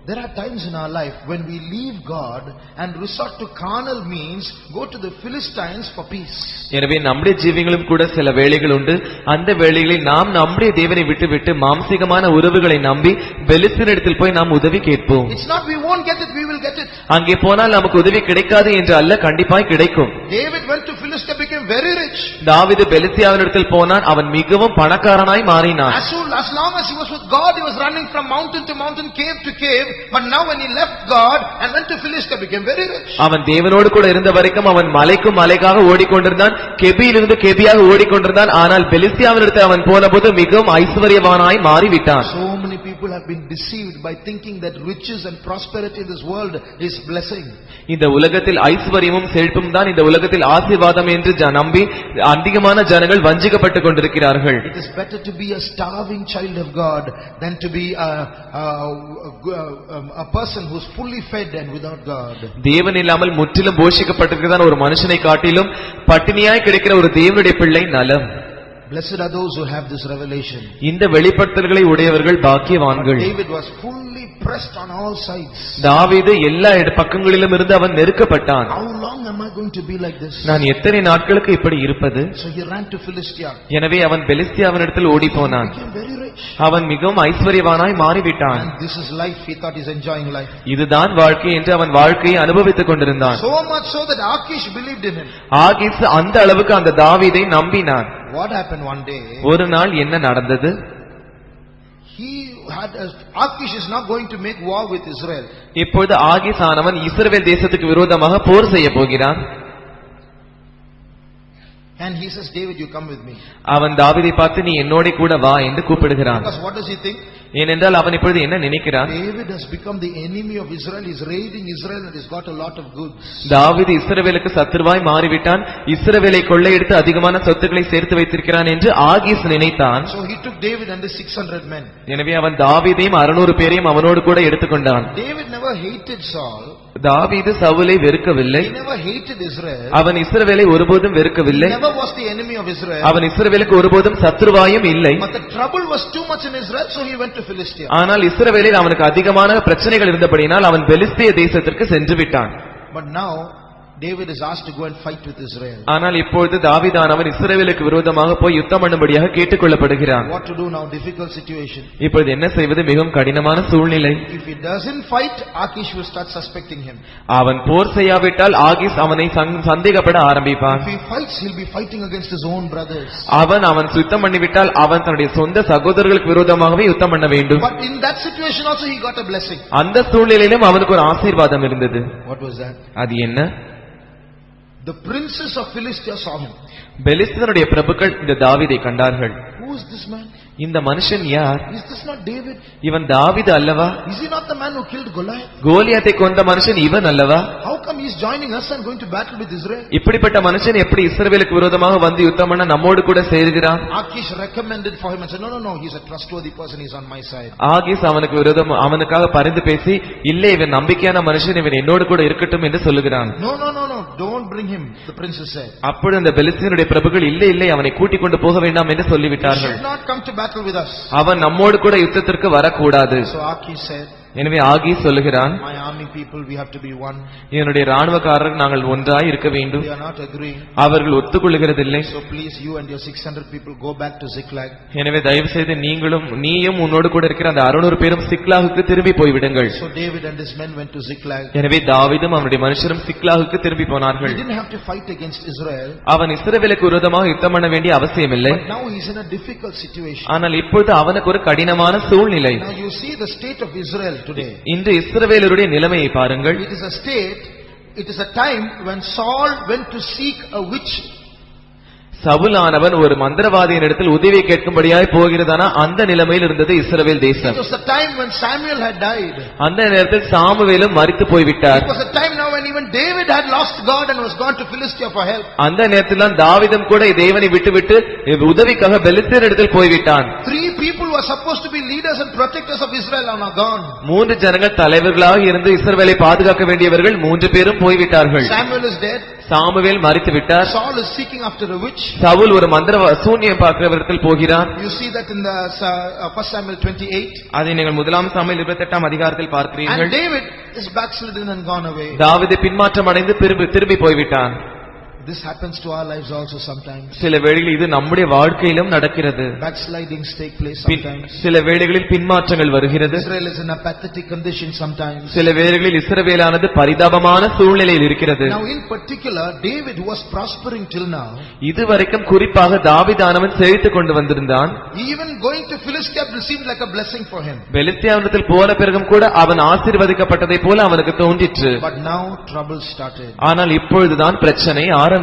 there are times in our life when we leave God and resort to carnal means, go to the Philistines for peace. எனவே நம்முடைய ஜீவியங்களும் கூட சில வேளைகள் உண்டு. அந்த வேளைகளில் நாம் நம்முடைய தேவனை விட்டுவிட்டு மாம்சீகமான உறவுகளை நம்பி பெலிஸ்தரிடத்தில் போய் நாம் உதவி கேட்போம். It's not we won't get it, we will get it. அங்கே போனால் நமக்கு உதவி கிடைக்காது என்று அல்ல, கண்டிப்பாய் கிடைக்கும். David went to Philistia, became very rich. தாவீது பெலிஸ்தியாவினிடத்தில் போனான், அவன் மிகவும் பணக்காரனாய் மாறினான். As long as he was with God, he was running from mountain to mountain, cave to cave. But now when he left God and went to Philistia, became very rich. அவன் தேவனோடு கூட இருந்த வரைக்கும் அவன் மலைக்கும் மலைக்காக ஓடிக்கொண்டிருந்தான், கெபியிலிருந்து கெபியாக ஓடிக்கொண்டிருந்தான். ஆனால் பெலிஸ்தியாவினிடத்தில் அவன் போனபோது மிகவும் ஐஸ்வர்யவானாய் மாறிவிட்டான். So many people have been deceived by thinking that riches and prosperity in this world is blessing. இந்த உலகத்தில் ஐஸ்வர்யமும் செழிப்பும் தான் இந்த உலகத்தில் ஆசீர்வாதம் என்று நம்பி அதிகமான ஜனங்கள் வஞ்சிக்கப்பட்டுக் கொண்டிருக்கிறார்கள். It is better to be a starving child of God than to be a person who is fully fed and without God. தேவன் இல்லாமல் முற்றிலும் போஷிக்கப்பட்டிருக்கிற ஒரு மனுஷனை காட்டிலும் பட்டினியாய் கிடைக்கிற ஒரு தேவனுடைய பிள்ளை நலம். Blessed are those who have this revelation. இந்த வெளிப்படுத்தல்களை உடையவர்கள் பாக்கியவான்கள். David was fully pressed on all sides. தாவீது எல்லா பக்கங்களிலும் இருந்து அவன் நெருக்கப்பட்டான். How long am I going to be like this? நான் எத்தனை நாட்களுக்கு இப்படி இருப்பது? So he ran to Philistia. எனவே அவன் பெலிஸ்தியாவினிடத்தில் ஓடி போனான். அவன் மிகவும் ஐஸ்வர்யவானாய் மாறிவிட்டான். And this is life. He thought he's enjoying life. இதுதான் வாழ்க்கை என்று அவன் வாழ்க்கையை அனுபவித்துக் கொண்டிருந்தான். So much so that Achish believed in him. ஆகீஸ் அந்த அளவுக்கு அந்த தாவீதை நம்பினான். What happened one day? ஒரு நாள் என்ன நடந்தது? Achish is not going to make war with Israel. இப்பொழுது ஆகீஸ் ஆனவன் இஸ்ரவேல் தேசத்துக்கு விரோதமாக போர் செய்ய போகிறான். And he says, David, you come with me. அவன் தாவீதை பார்த்து நீ என்னோட கூட வா என்று கூப்பிடுகிறான். Because what does he think? ஏனென்றால் அவன் இப்பொழுது என்ன நினைக்கிறான்? David has become the enemy of Israel. He is raiding Israel and he's got a lot of goods. தாவீது இஸ்ரவேலுக்கு சத்துருவாய் மாறிவிட்டான், இஸ்ரவேலை கொள்ளையடித்து அதிகமான சொத்துக்களை சேர்த்து வைத்திருக்கிறான் என்று ஆகீஸ் நினைத்தான். So he took David and the 600 men. எனவே அவன் தாவீதையும் 600 பேரையும் அவனோடு கூட எடுத்துக்கொண்டான். David never hated Saul. தாவீது சவுலை வெறுக்கவில்லை. He never hated Israel. அவன் இஸ்ரவேலை ஒருபோதும் வெறுக்கவில்லை. He never was the enemy of Israel. அவன் இஸ்ரவேலுக்கு ஒருபோதும் சத்துருவாயும் இல்லை. But the trouble was too much in Israel, so he went to Philistia. ஆனால் இஸ்ரவேலில் அவனுக்கு அதிகமான பிரச்சனைகள் இருந்தபடியால் அவன் பெலிஸ்திய தேசத்திற்கு சென்று விட்டான். But now David is asked to go and fight with Israel. ஆனால் இப்பொழுது தாவீதானவன் இஸ்ரவேலுக்கு விரோதமாக போய் யுத்தம் பண்ணும்படியாக கேட்டுக்கொள்ளப்படுகிறான். What to do now? Difficult situation. இப்பொழுது என்ன செய்வது? மிகவும் கடினமான சூழ்நிலை. If he doesn't fight, Achish will start suspecting him. அவன் போர் செய்யாவிட்டால் ஆகீஸ் அவனை சந்தேகப்பட ஆரம்பிப்பான். If he fights, he'll be fighting against his own brothers. அவன் யுத்தம் பண்ணிவிட்டால் அவன் தன்னுடைய சொந்த சகோதரர்களுக்கு விரோதமாகவே யுத்தம் பண்ண வேண்டும். But in that situation also he got a blessing. அந்த சூழ்நிலையிலும் அவனுக்கு ஒரு ஆசீர்வாதம் இருந்தது. What was that? அது என்ன? The princes of Philistia saw him. பெலிஸ்தருடைய பிரபுக்கள் இந்த தாவீதை கண்டார்கள். Who is this man? இந்த மனுஷன் யார்? Is this not David? இவன் தாவீது அல்லவா? Is he not the man who killed Goliath? கோலியாத்தை கொன்ற மனுஷன் இவன் அல்லவா? How come he is joining us and going to battle with Israel? இப்படிப்பட்ட மனுஷன் எப்படி இஸ்ரவேலுக்கு விரோதமாக வந்து யுத்தம் பண்ண நம்மோடு கூட சேருகிறான்? Achish recommended for him and said, no, he is a trustworthy person, he is on my side. ஆகீஸ் அவனுக்காக பரிந்து பேசி, இல்லை இவன் நம்பிக்கையான மனுஷன், இவன் என்னோடு கூட இருக்கட்டும் என்று சொல்லுகிறான். No, don't bring him, the princess said. அப்பொழுது அந்த பெலிஸ்தீனுடைய பிரபுக்கள் இல்லை அவனை கூட்டிக் கொண்டு போக வேண்டாம் என்று சொல்லிவிட்டார்கள். He should not come to battle with us. அவன் நம்மோடு கூட யுத்தத்திற்கு வரக்கூடாது. So Achish said, எனவே ஆகி சொல்லுகிறான், my army people, we have to be one. என்னுடைய ராணுவக்காரர் நாங்கள் ஒன்றாய் இருக்க வேண்டும். They are not agreeing. அவர்கள் ஒத்துக்கொள்கிறதில்லை. So please, you and your 600 people go back to Ziklag. எனவே தயவு செய்து நீயும் உன்னோடு கூட இருக்கிற அந்த 600 பேரும் சிக்லாகுக்கு திரும்பி போய்விடுங்கள். So David and his men went to Ziklag. எனவே தாவீதும் அவனுடைய மனுஷரும் சிக்லாகுக்கு திரும்பி போனார்கள். He didn't have to fight against Israel. அவன் இஸ்ரவேலுக்கு விரோதமாக யுத்தம் பண்ண வேண்டிய அவசியமில்லை. But now he is in a difficult situation. ஆனால் இப்பொழுது அவனுக்கு ஒரு கடினமான சூழ்நிலை. Now you see the state of Israel today. இன்று இஸ்ரவேலருடைய நிலைமையை பாருங்கள். It is a state, it is a time when Saul went to seek a witch. சவுலானவன் ஒரு மந்திரவாதியின் இடத்தில் உதவி கேட்கும்படியாய் போகிறதானா அந்த நிலைமையில் இருந்தது இஸ்ரவேல் தேசம். It was the time when Samuel had died. அந்த நேரத்தில் சாமுவேலும் மரித்து போய்விட்டார். It was a time now when even David had lost God and was gone to Philistia for help. அந்த நேரத்தில் தான் தாவீதும் கூட தேவனை விட்டுவிட்டு உதவிக்காக பெலிஸ்தர் இடத்தில் போய்விட்டான். 3 people who were supposed to be leaders and protectors of Israel are now gone. 3 ஜனங்கள் தலைவர்களாக இருந்து இஸ்ரவேலை பாதுகாக்க வேண்டியவர்கள் 3 பேரும் போய்விட்டார்கள். Samuel is dead. சாமுவேல் மரித்து விட்டார். Saul is seeking after a witch. Saul ஒரு சூனியம் பார்க்கிறவரிடத்தில் போகிறார். You see that in the 1 Samuel 28. அதை நீங்கள் 1 சாமுவேல் 28 அதிகாரத்தில் பார்க்கிறீர்கள். And David is backslidden and gone away. தாவீது பின்மாற்றம் அடைந்து திரும்பி போய்விட்டான். This happens to our lives also sometimes. சில வேளைகளில் இது நம்முடைய வாழ்க்கையிலும் நடக்கிறது. Backslidings take place sometimes. சில வேளைகளில் பின்மாற்றங்கள் வருகிறது. Israel is in a pathetic condition sometimes. சில வேளைகளில் இஸ்ரவேலானது பரிதாபமான சூழ்நிலையில் இருக்கிறது. Now in particular, David was prospering till now. இதுவரைக்கும் குறிப்பாக தாவீதானவன் செழித்துக் கொண்டு வந்திருந்தான். Even going to Philistia seemed like a blessing for him. பெலிஸ்தியாவிடத்தில் போன பிறகும் கூட அவன் ஆசீர்வதிக்கப்பட்டதை போல அவனுக்கு தோன்றிற்று. But now trouble started. ஆனால் இப்பொழுதுதான் பிரச்சனை ஆரம்பித்தது.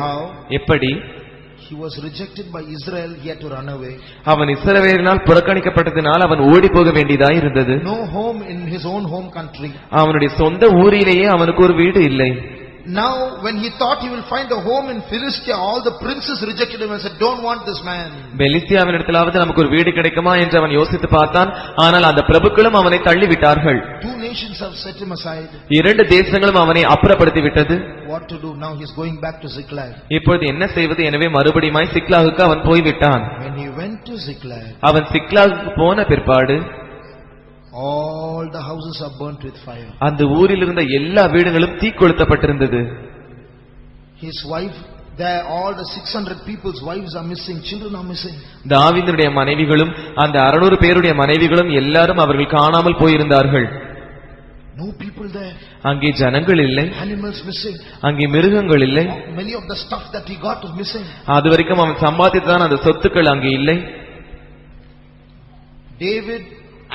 How? எப்படி? He was rejected by Israel, he had to run away. அவன் இஸ்ரவேலினால் புறக்கணிக்கப்பட்டதினால் அவன் ஓடி போக வேண்டியதாய் இருந்தது. No home in his own home country. அவனுடைய சொந்த ஊரிலேயே அவனுக்கு ஒரு வீடு இல்லை. Now when he thought he will find a home in Philistia, all the princes rejected him and said, don't want this man. பெலிஸ்தியாவினிடத்திலாவது நமக்கு ஒரு வீடு கிடைக்குமா என்று அவன் யோசித்து பார்த்தான். ஆனால் அந்த பிரபுக்களும் அவனை தள்ளிவிட்டார்கள். 2 nations have set him aside. 2 தேசங்களும் அவனை அப்புறப்படுத்தி விட்டது. What to do? Now he is going back to Ziklag. இப்பொழுது என்ன செய்வது? எனவே மறுபடியும் சிக்லாகுக்கு அவன் போய்விட்டான். When he went to Ziklag, அவன் சிக்லாகுக்கு போன பிற்பாடு all the houses are burnt with fire. அந்த ஊரில் இருந்த எல்லா வீடுகளும் தீக்கொளுத்தப்பட்டிருந்தது. His wife, there all the 600 people's wives are missing, children are missing. தாவீதுடைய மனைவிகளும் அந்த 600 பேருடைய மனைவிகளும் எல்லாரும் அவர்கள் காணாமல் போயிருந்தார்கள். No people there. அங்கே ஜனங்கள் இல்லை. Animals missing. அங்கே மிருகங்கள் இல்லை. Many of the stuff that he got is missing. அதுவரைக்கும் அவன் சம்பாதித்தான் அந்த சொத்துக்கள் அங்கே இல்லை. David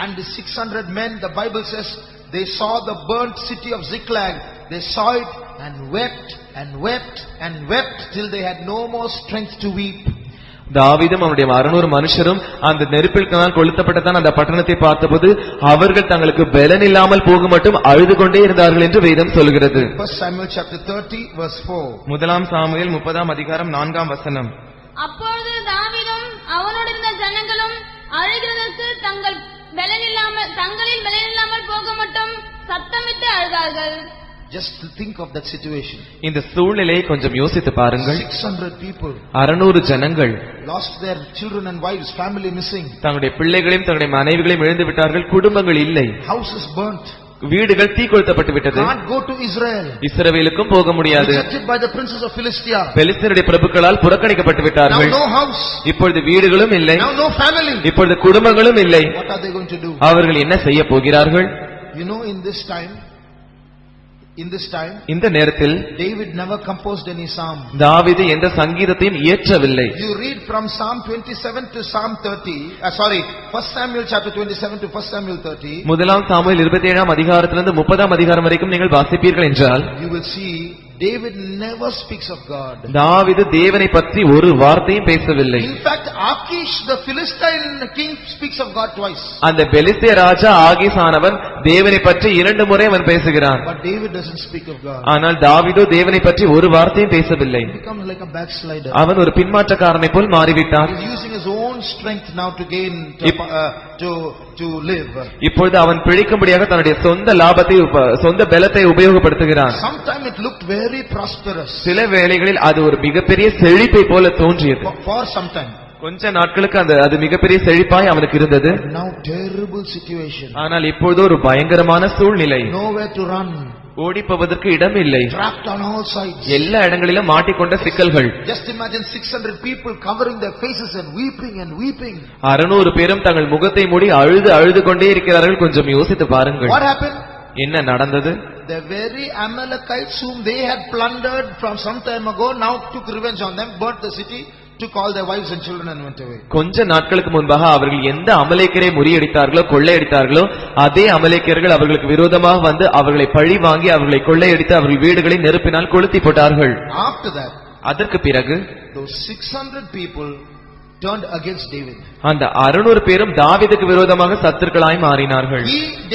and the 600 men, the Bible says, they saw the burnt city of Ziklag. They saw it and wept and wept and wept till they had no more strength to weep. தாவீதும் அவருடைய 600 மனுஷரும் அந்த நெருப்பில் கொளுத்தப்பட்டதான் அந்த பட்டணத்தை பார்த்தபோது அவர்கள் தங்களுக்கு பலன் இல்லாமல் போக மட்டும் அழுது கொண்டே இருந்தார்கள் என்று வேதம் சொல்கிறது. 1 Samuel chapter 30 verse 4. 1 சாமுவேல் 30 அதிகாரம் 4 வசனம். அப்பொழுது தாவீதும் அவனோடு இருந்த ஜனங்களும் அழுகிறதற்கு தங்களில் பலன் இல்லாமல் போக மட்டும் சத்தமிட்டு அழுதார்கள். Just think of that situation. இந்த சூழ்நிலையை கொஞ்சம் யோசித்து பாருங்கள். 600 people, 600 ஜனங்கள் lost their children and wives, family missing. தங்களுடைய பிள்ளைகளையும் தங்களுடைய மனைவிகளையும் இழந்து விட்டார்கள். குடும்பங்கள் இல்லை. Houses burnt. வீடுகள் தீக்கொளுத்தப்பட்டு விட்டது. Can't go to Israel. இஸ்ரவேலுக்கும் போக முடியாது. Rejected by the princes of Philistia. பெலிஸ்தருடைய பிரபுக்களால் புறக்கணிக்கப்பட்டு விட்டார்கள். Now no house. இப்பொழுது வீடுகளும் இல்லை. Now no family. இப்பொழுது குடும்பங்களும் இல்லை. What are they going to do? அவர்கள் என்ன செய்ய போகிறார்கள்? You know, in this time, இந்த நேரத்தில் David never composed any psalm. தாவீது எந்த சங்கீதத்தையும் இயற்றவில்லை. You read from Psalm 27 to Psalm 30. 1 Samuel chapter 27 to 1 Samuel 30. 1 Samuel 27 அதிகாரத்திலிருந்து 30 அதிகாரம் வரைக்கும் நீங்கள் வாசிப்பீர்கள் என்றால் you will see David never speaks of God. தாவீது தேவனை பற்றி ஒரு வார்த்தையும் பேசவில்லை. In fact, Achish the Philistine king speaks of God twice. அந்த பெலிஸ்திய ராஜா ஆகீஸ் ஆனவன் தேவனை பற்றி 2 முறை அவன் பேசுகிறான். But David doesn't speak of God. ஆனால் தாவீதோ தேவனை பற்றி ஒரு வார்த்தையும் பேசவில்லை. He becomes like a backslider. அவன் ஒரு பின்மாற்றக்காரனை போல் மாறிவிட்டான். He is using his own strength now to gain to live. இப்பொழுது அவன் பிழைக்கும்படியாக தன்னுடைய சொந்த லாபத்தை சொந்த பலத்தை உபயோகப்படுத்துகிறான். Sometime it looked very prosperous. சில வேளைகளில் அது ஒரு மிகப்பெரிய செழிப்பை போல தோன்றியது. For some time. கொஞ்ச நாட்களுக்கு அது மிகப்பெரிய செழிப்பாய் அவனுக்கு இருந்தது. Now terrible situation. ஆனால் இப்பொழுது ஒரு பயங்கரமான சூழ்நிலை. Nowhere to run. ஓடிப்போவதற்கு இடம் இல்லை. Trapped on all sides. எல்லா இடங்களிலும் மாட்டிக்கொண்ட சிக்கல்கள். Just imagine 600 people covering their faces and weeping and weeping. 600 பேரும் தங்கள் முகத்தை மூடி அழுது கொண்டே இருக்கிறார்கள். கொஞ்சம் யோசித்து பாருங்கள். What happened? என்ன நடந்தது? The very Amalekites whom they had plundered from some time ago now took revenge on them, burnt the city, took all their wives and children and went away. கொஞ்ச நாட்களுக்கு முன்பாக அவர்கள் எந்த அமலேக்கரை முறியடித்தார்களோ கொள்ளையடித்தார்களோ அதே அமலேக்கர்கள் அவர்களுக்கு விரோதமாக வந்து அவர்களை பழி வாங்கி அவர்களை கொள்ளையடித்து அவர்கள் வீடுகளை நெருப்பினால் கொளுத்தி போட்டார்கள். After that, அதற்கு பிறகு those 600 people turned against David. அந்த 600 பேரும் தாவீதுக்கு விரோதமாக சத்துருக்களாய் மாறினார்கள்.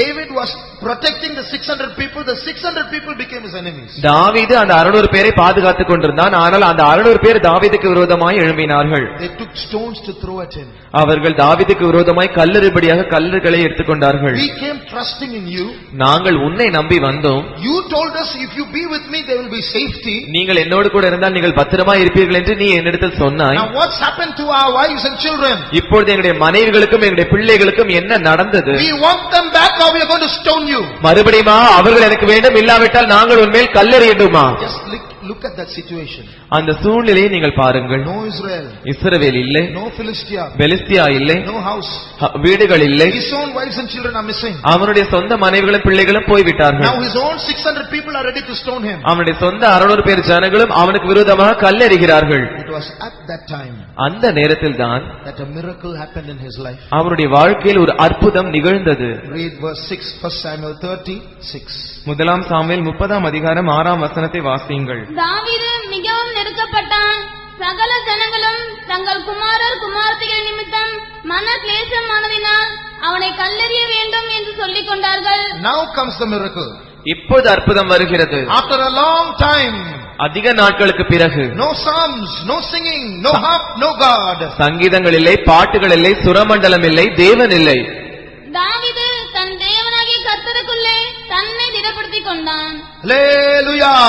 David was protecting the 600 people. The 600 people became his enemies. தாவீது அந்த 600 பேரை பாதுகாத்துக் கொண்டிருந்தான். ஆனால் அந்த 600 பேர் தாவீதுக்கு விரோதமாய் எழும்பினார்கள். They took stones to throw at him. அவர்கள் தாவீதுக்கு விரோதமாய் கல்லெறிபடியாக கல்லுகளை எடுத்துக்கொண்டார்கள். We came trusting in you. நாங்கள் உன்னை நம்பி வந்தோம். You told us if you be with me there will be safety. நீங்கள் என்னோடு கூட இருந்தால் நீங்கள் பத்திரமாய் இருப்பீர்கள் என்று நீ என்னிடத்தில் சொன்னாய். Now what's happened to our wives and children? இப்பொழுது எங்களுடைய மனைவிகளுக்கும் எங்களுடைய பிள்ளைகளுக்கும் என்ன நடந்தது? We want them back or we are going to stone you. மறுபடியும் அவர்கள் எனக்கு வேண்டும், இல்லாவிட்டால் நாங்கள் உன்மேல் கல்லெறியட்டுமா? Just look at that situation. அந்த சூழ்நிலையை நீங்கள் பாருங்கள். No Israel. இஸ்ரவேல் இல்லை. No Philistia. பெலிஸ்தியா இல்லை. No house. வீடுகள் இல்லை. His own wives and children are missing. அவனுடைய சொந்த மனைவிகளும் பிள்ளைகளும் போய்விட்டார்கள். Now his own 600 people are ready to stone him. அவனுடைய சொந்த 600 பேர் ஜனங்களும் அவனுக்கு விரோதமாக கல்லெறிகிறார்கள். It was at that time அந்த நேரத்தில் தான் that a miracle happened in his life. அவனுடைய வாழ்க்கையில் ஒரு அற்புதம் நிகழ்ந்தது. Read verse 6, 1 Samuel 30:6. முதலாம் சாமுவேல் 30ஆம் அதிகாரம் 6ஆம் வசனத்தை வாசியுங்கள். தாவீது மிகவும் நெருக்கப்பட்டான். சகல ஜனங்களும் தங்கள் குமாரர் குமாரத்திகள் நிமித்தம் மன கிளேசமானதினால் அவனை கல்லெறிய வேண்டும் என்று சொல்லிக் கொண்டார்கள். Now comes the miracle. இப்போது அற்புதம் வருகிறது. After a long time, அதிக நாட்களுக்கு பிறகு, no psalms, no singing, no harp, no God. சங்கீதங்கள் இல்லை, பாட்டுகள் இல்லை, சுரமண்டலம் இல்லை, தேவன் இல்லை. தாவீது தன் தேவனாகிய கர்த்தருக்குள்ளே தன்னை திடப்படுத்திக் கொண்டான். Hallelujah.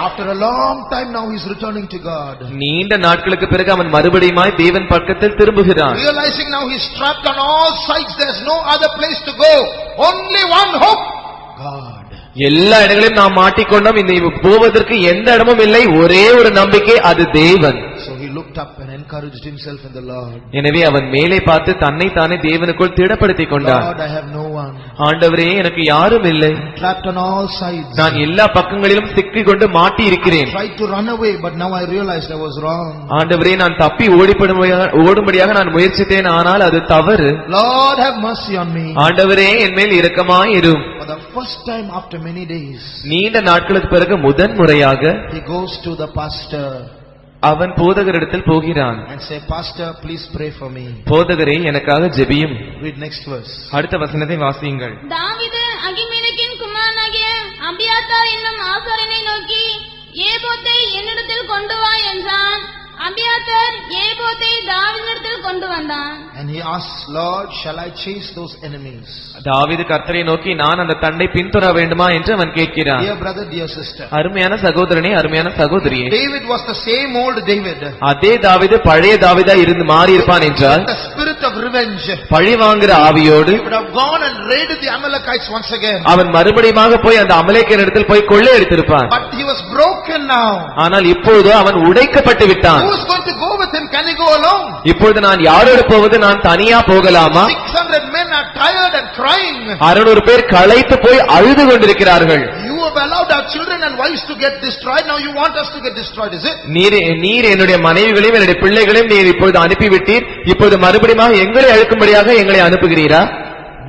After a long time now he is returning to God. நீண்ட நாட்களுக்கு பிறகு அவன் மறுபடியுமாய் தேவன் பக்கத்தில் திரும்புகிறான். Realizing now he is trapped on all sides, there is no other place to go. Only one hope, God. எல்லா இடங்களிலும் நாம் மாட்டிக்கொண்டோம். இந்த போவதற்கு எந்த இடமும் இல்லை, ஒரே ஒரு நம்பிக்கை, அது தேவன். So he looked up and encouraged himself in the Lord. எனவே அவன் மேலே பார்த்து தன்னை தானே தேவனுக்குள் திடப்படுத்திக் கொண்டான். Lord, I have no one. ஆண்டவரே, எனக்கு யாரும் இல்லை. Trapped on all sides. நான் எல்லா பக்கங்களிலும் சிக்கிக் கொண்டு மாட்டி இருக்கிறேன். Tried to run away, but now I realized I was wrong. ஆண்டவரே, நான் தப்பி ஓடும்படியாக நான் முயற்சித்தேன், ஆனால் அது தவறு. Lord, have mercy on me. ஆண்டவரே, என் மேல் இரக்கமாய் இரும். For the first time after many days, நீண்ட நாட்களுக்கு பிறகு முதன் முறையாக he goes to the pastor அவன் போதகரிடத்தில் போகிறான். and say, Pastor, please pray for me. போதகரே, எனக்காக ஜெபியும். Read next verse. அடுத்த வசனத்தை வாசியுங்கள். தாவீது அகிமெலேக்கின் குமாரனாகிய அபியாத்தார் என்னும் ஆசாரியனை நோக்கி ஏபோத்தை என்னிடத்தில் கொண்டு வா என்றான். அபியாத்தார் ஏபோத்தை தாவீதினிடத்தில் கொண்டு வந்தான். And he asks, Lord, shall I chase those enemies? தாவீது கர்த்தரை நோக்கி, நான் அந்த தண்டை பின்தொடர வேண்டுமா என்று அவன் கேட்கிறான். Dear brother, dear sister, அருமையான சகோதரனே, அருமையான சகோதரியே, David was the same old David. அதே தாவீது பழைய தாவீதா இருந்து மாறி இருப்பான் என்றால், The spirit of revenge, பழி வாங்குற ஆவியோடு he would have gone and raided the Amalekites once again. அவன் மறுபடியுமாக போய் அந்த அமலேக்கியரிடத்தில் போய் கொள்ளையடித்திருப்பான். But he was broken now. ஆனால் இப்போது அவன் உடைக்கப்பட்டு விட்டான். Who is going to go with him? Can he go alone? இப்பொழுது நான் யாரோடு போவது? நான் தனியா போகலாமா? 600 men are tired and crying. 600 பேர் களைத்து போய் அழுது கொண்டிருக்கிறார்கள். You have allowed our children and wives to get destroyed. Now you want us to get destroyed, is it? நீர் என்னுடைய மனைவிகளையும் என்னுடைய பிள்ளைகளையும் நீர் இப்பொழுது அனுப்பிவிட்டீர். இப்பொழுது மறுபடியும் எங்களை அழுக்கும்படியாக எங்களை அனுப்புகிறீரா?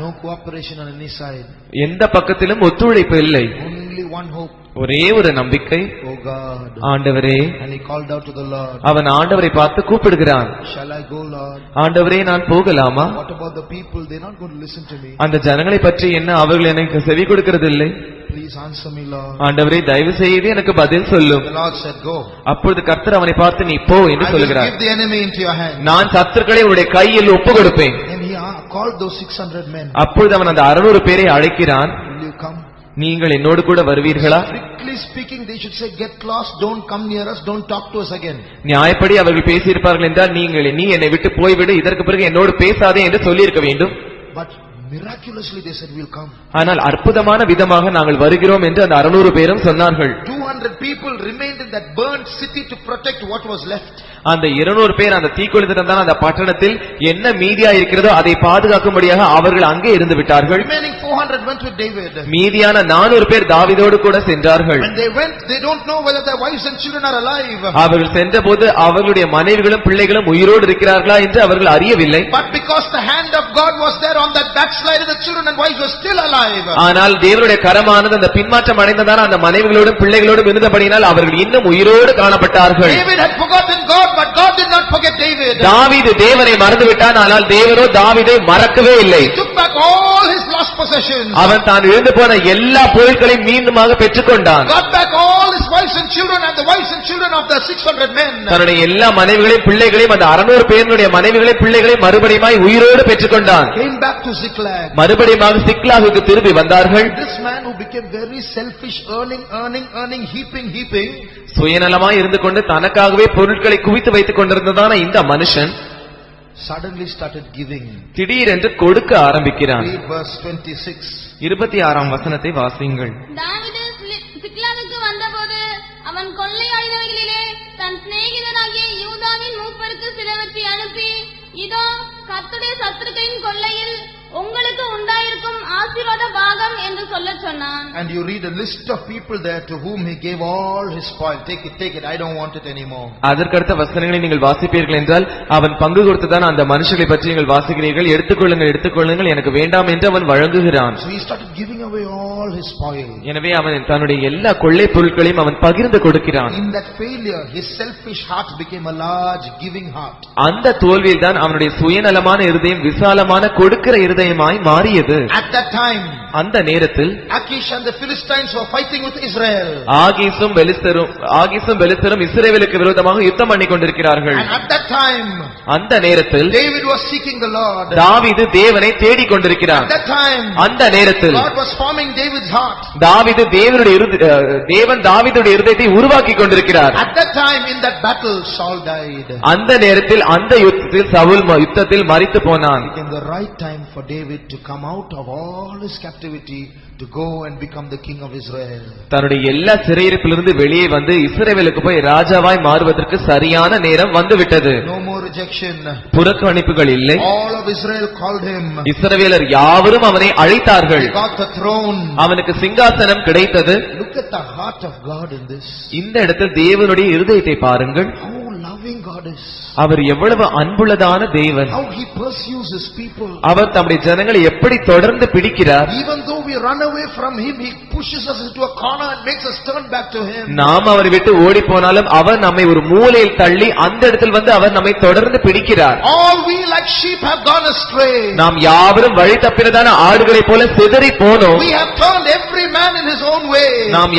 No cooperation on any side. எந்த பக்கத்திலும் ஒத்துழைப்பு இல்லை. Only one hope. ஒரே ஒரு நம்பிக்கை, Oh God. ஆண்டவரே. And he called out to the Lord. அவன் ஆண்டவரை பார்த்து கூப்பிடுகிறான். Shall I go, Lord? ஆண்டவரே, நான் போகலாமா? What about the people? They're not going to listen to me. அந்த ஜனங்களை பற்றி என்ன? அவர்கள் எனக்கு செவி கொடுக்கிறதில்லை. Please answer me, Lord. ஆண்டவரே, தயவு செய்து எனக்கு பதில் சொல்லும். The Lord said, Go. அப்பொழுது கர்த்தர் அவனை பார்த்து, நீ போ என்று I will சொல்கிறார். give the enemy into your hand. நான் சத்துருக்களை உன்னுடைய கையில் ஒப்பு கொடுப்பேன். And he called those 600 men. அப்பொழுது அவன் அந்த 600 பேரை அழைக்கிறான். Will you come? நீங்கள் என்னோடு கூட வருவீர்களா? Strictly speaking, they should say, get lost, don't come near us, don't talk to us again. நியாயப்படி அவர்கள் பேசியிருப்பார்கள் என்றால் நீ என்னை விட்டு போய்விடு, இதற்கு பிறகு என்னோடு பேசாதே என்று சொல்லியிருக்க வேண்டும். But miraculously they said, we'll come. ஆனால் அற்புதமான விதமாக நாங்கள் வருகிறோம் என்று அந்த 600 பேரும் சொன்னார்கள். 200 people remained in that burnt city to protect what was left. அந்த 200 பேர் அந்த தீக்குளித்திருந்தான அந்த பட்டணத்தில் என்ன மீதியா இருக்கிறதோ அதை பாதுகாக்கும்படியாக அவர்கள் அங்கே இருந்து விட்டார்கள். Remaining 400 went with David. மீதியான 400 பேர் தாவீதோடு கூட சென்றார்கள். When they went, they don't know whether their wives and children are alive. அவர்கள் சென்றபோது அவர்களுடைய மனைவிகளும் பிள்ளைகளும் உயிரோடு இருக்கிறார்களா என்று அவர்கள் அறியவில்லை. But because the hand of God was there on that backslider, the children and wives were still alive. ஆனால் தேவனுடைய கரமானது அந்த பின்மாற்றம் அடைந்ததான அந்த மனைவிகளோடும் பிள்ளைகளோடும் இருந்தபடியினால் அவர்கள் இன்னும் உயிரோடு காணப்பட்டார்கள். David had forgotten God, but God did not forget David. தாவீது தேவனை மறந்துவிட்டான், ஆனால் தேவனோ தாவீதை மறக்கவே இல்லை. He took back all his lost possessions. அவன் தான் இழந்து போன எல்லா பொருட்களையும் மீண்டுமாக பெற்றுக்கொண்டான். Got back all his wives and children and the wives and children of the 600 men. தன்னுடைய எல்லா மனைவிகளையும் பிள்ளைகளையும் அந்த 600 பேருடைய மனைவிகளையும் பிள்ளைகளையும் மறுபடியும் உயிரோடு பெற்றுக்கொண்டான். Came back to Ziklag. மறுபடியும் சிக்லாகுக்கு திரும்பி வந்தார்கள். This man who became very selfish, earning, heaping. சுயநலமாய் இருந்து கொண்டு தனக்காகவே பொருட்களை குவித்து வைத்துக் கொண்டிருந்ததான இந்த மனுஷன் suddenly started giving. திடீரென்று கொடுக்க ஆரம்பிக்கிறான். Read verse 26. 26ஆம் வசனத்தை வாசியுங்கள். தாவீது சிக்லாகுக்கு வந்தபோது அவன் கொள்ளையாடினவைகளிலே தன் சிநேகிதனாகிய யூதாவின் மூப்பருக்கு சிலவற்றை அனுப்பி, இதோ கர்த்தருடைய சத்துருக்களின் கொள்ளையில் உங்களுக்கு உண்டாயிருக்கும் ஆசீர்வாத பாகம் என்று சொல்லச் சொன்னான். And you read a list of people there to whom he gave all his spoil. Take it, I don't want it anymore. அதற்கடுத்த வசனங்களை நீங்கள் வாசிப்பீர்கள் என்றால் அவன் பங்கு கொடுத்ததான அந்த மனுஷர்களை பற்றி நீங்கள் வாசிக்கிறீர்கள். எடுத்துக்கொள்ளுங்கள், எனக்கு வேண்டாம் என்று அவன் வழங்குகிறான். So he started giving away all his spoil. எனவே அவன் தன்னுடைய எல்லா கொள்ளை பொருட்களையும் அவன் பகிர்ந்து கொடுக்கிறான். In that failure, his selfish heart became a large giving heart. அந்த தோல்வியில் தான் அவனுடைய சுயநலமான இருதயம் விசாலமான கொடுக்கிற இருதயமாய் மாறியது. At that time, அந்த நேரத்தில் Achish and the Philistines were fighting with Israel. ஆகீசும் பெலிஸ்தரும் இஸ்ரவேலுக்கு விரோதமாக யுத்தம் பண்ணிக் கொண்டிருக்கிறார்கள். And at that time, அந்த நேரத்தில் David was seeking the Lord. தாவீது தேவனை தேடிக் கொண்டிருக்கிறார். At that time, அந்த நேரத்தில் God was forming David's heart. தேவன் தாவீதுடைய இருதயத்தை உருவாக்கி கொண்டிருக்கிறார். At that time, in that battle, Saul died. அந்த நேரத்தில் அந்த யுத்தத்தில் சவுல் யுத்தத்தில் மரித்து போனான். In the right time for David to come out of all his captivity to go and become the king of Israel. தன்னுடைய எல்லா சிறையிருப்பிலிருந்து வெளியே வந்து இஸ்ரவேலுக்கு போய் ராஜாவாய் மாறுவதற்கு சரியான நேரம் வந்துவிட்டது. No more rejection. புறக்கணிப்புகள் இல்லை. All of Israel called him. இஸ்ரவேலர் யாவரும் அவனை அழைத்தார்கள். He got the throne. அவனுக்கு சிங்காசனம் கிடைத்தது. Look at the heart of God in this. இந்த இடத்தில் தேவனுடைய இருதயத்தை பாருங்கள். How loving God is. அவர் எவ்வளவு அன்புள்ளதான தேவன். How he pursues his people. அவர் தம்முடைய ஜனங்களை எப்படி தொடர்ந்து பிடிக்கிறார். Even though we run away from him, he pushes us into a corner and makes us turn back to him. நாம் அவரை விட்டு ஓடி போனாலும் அவர் நம்மை ஒரு மூலையில் தள்ளி அந்த இடத்தில் வந்து அவர் நம்மை தொடர்ந்து பிடிக்கிறார். All we like sheep have gone astray. நாம் யாவரும் வழி தப்பினதான ஆடுகளைப் போல சிதறி போனோம். We have turned every man in his own way. நாம்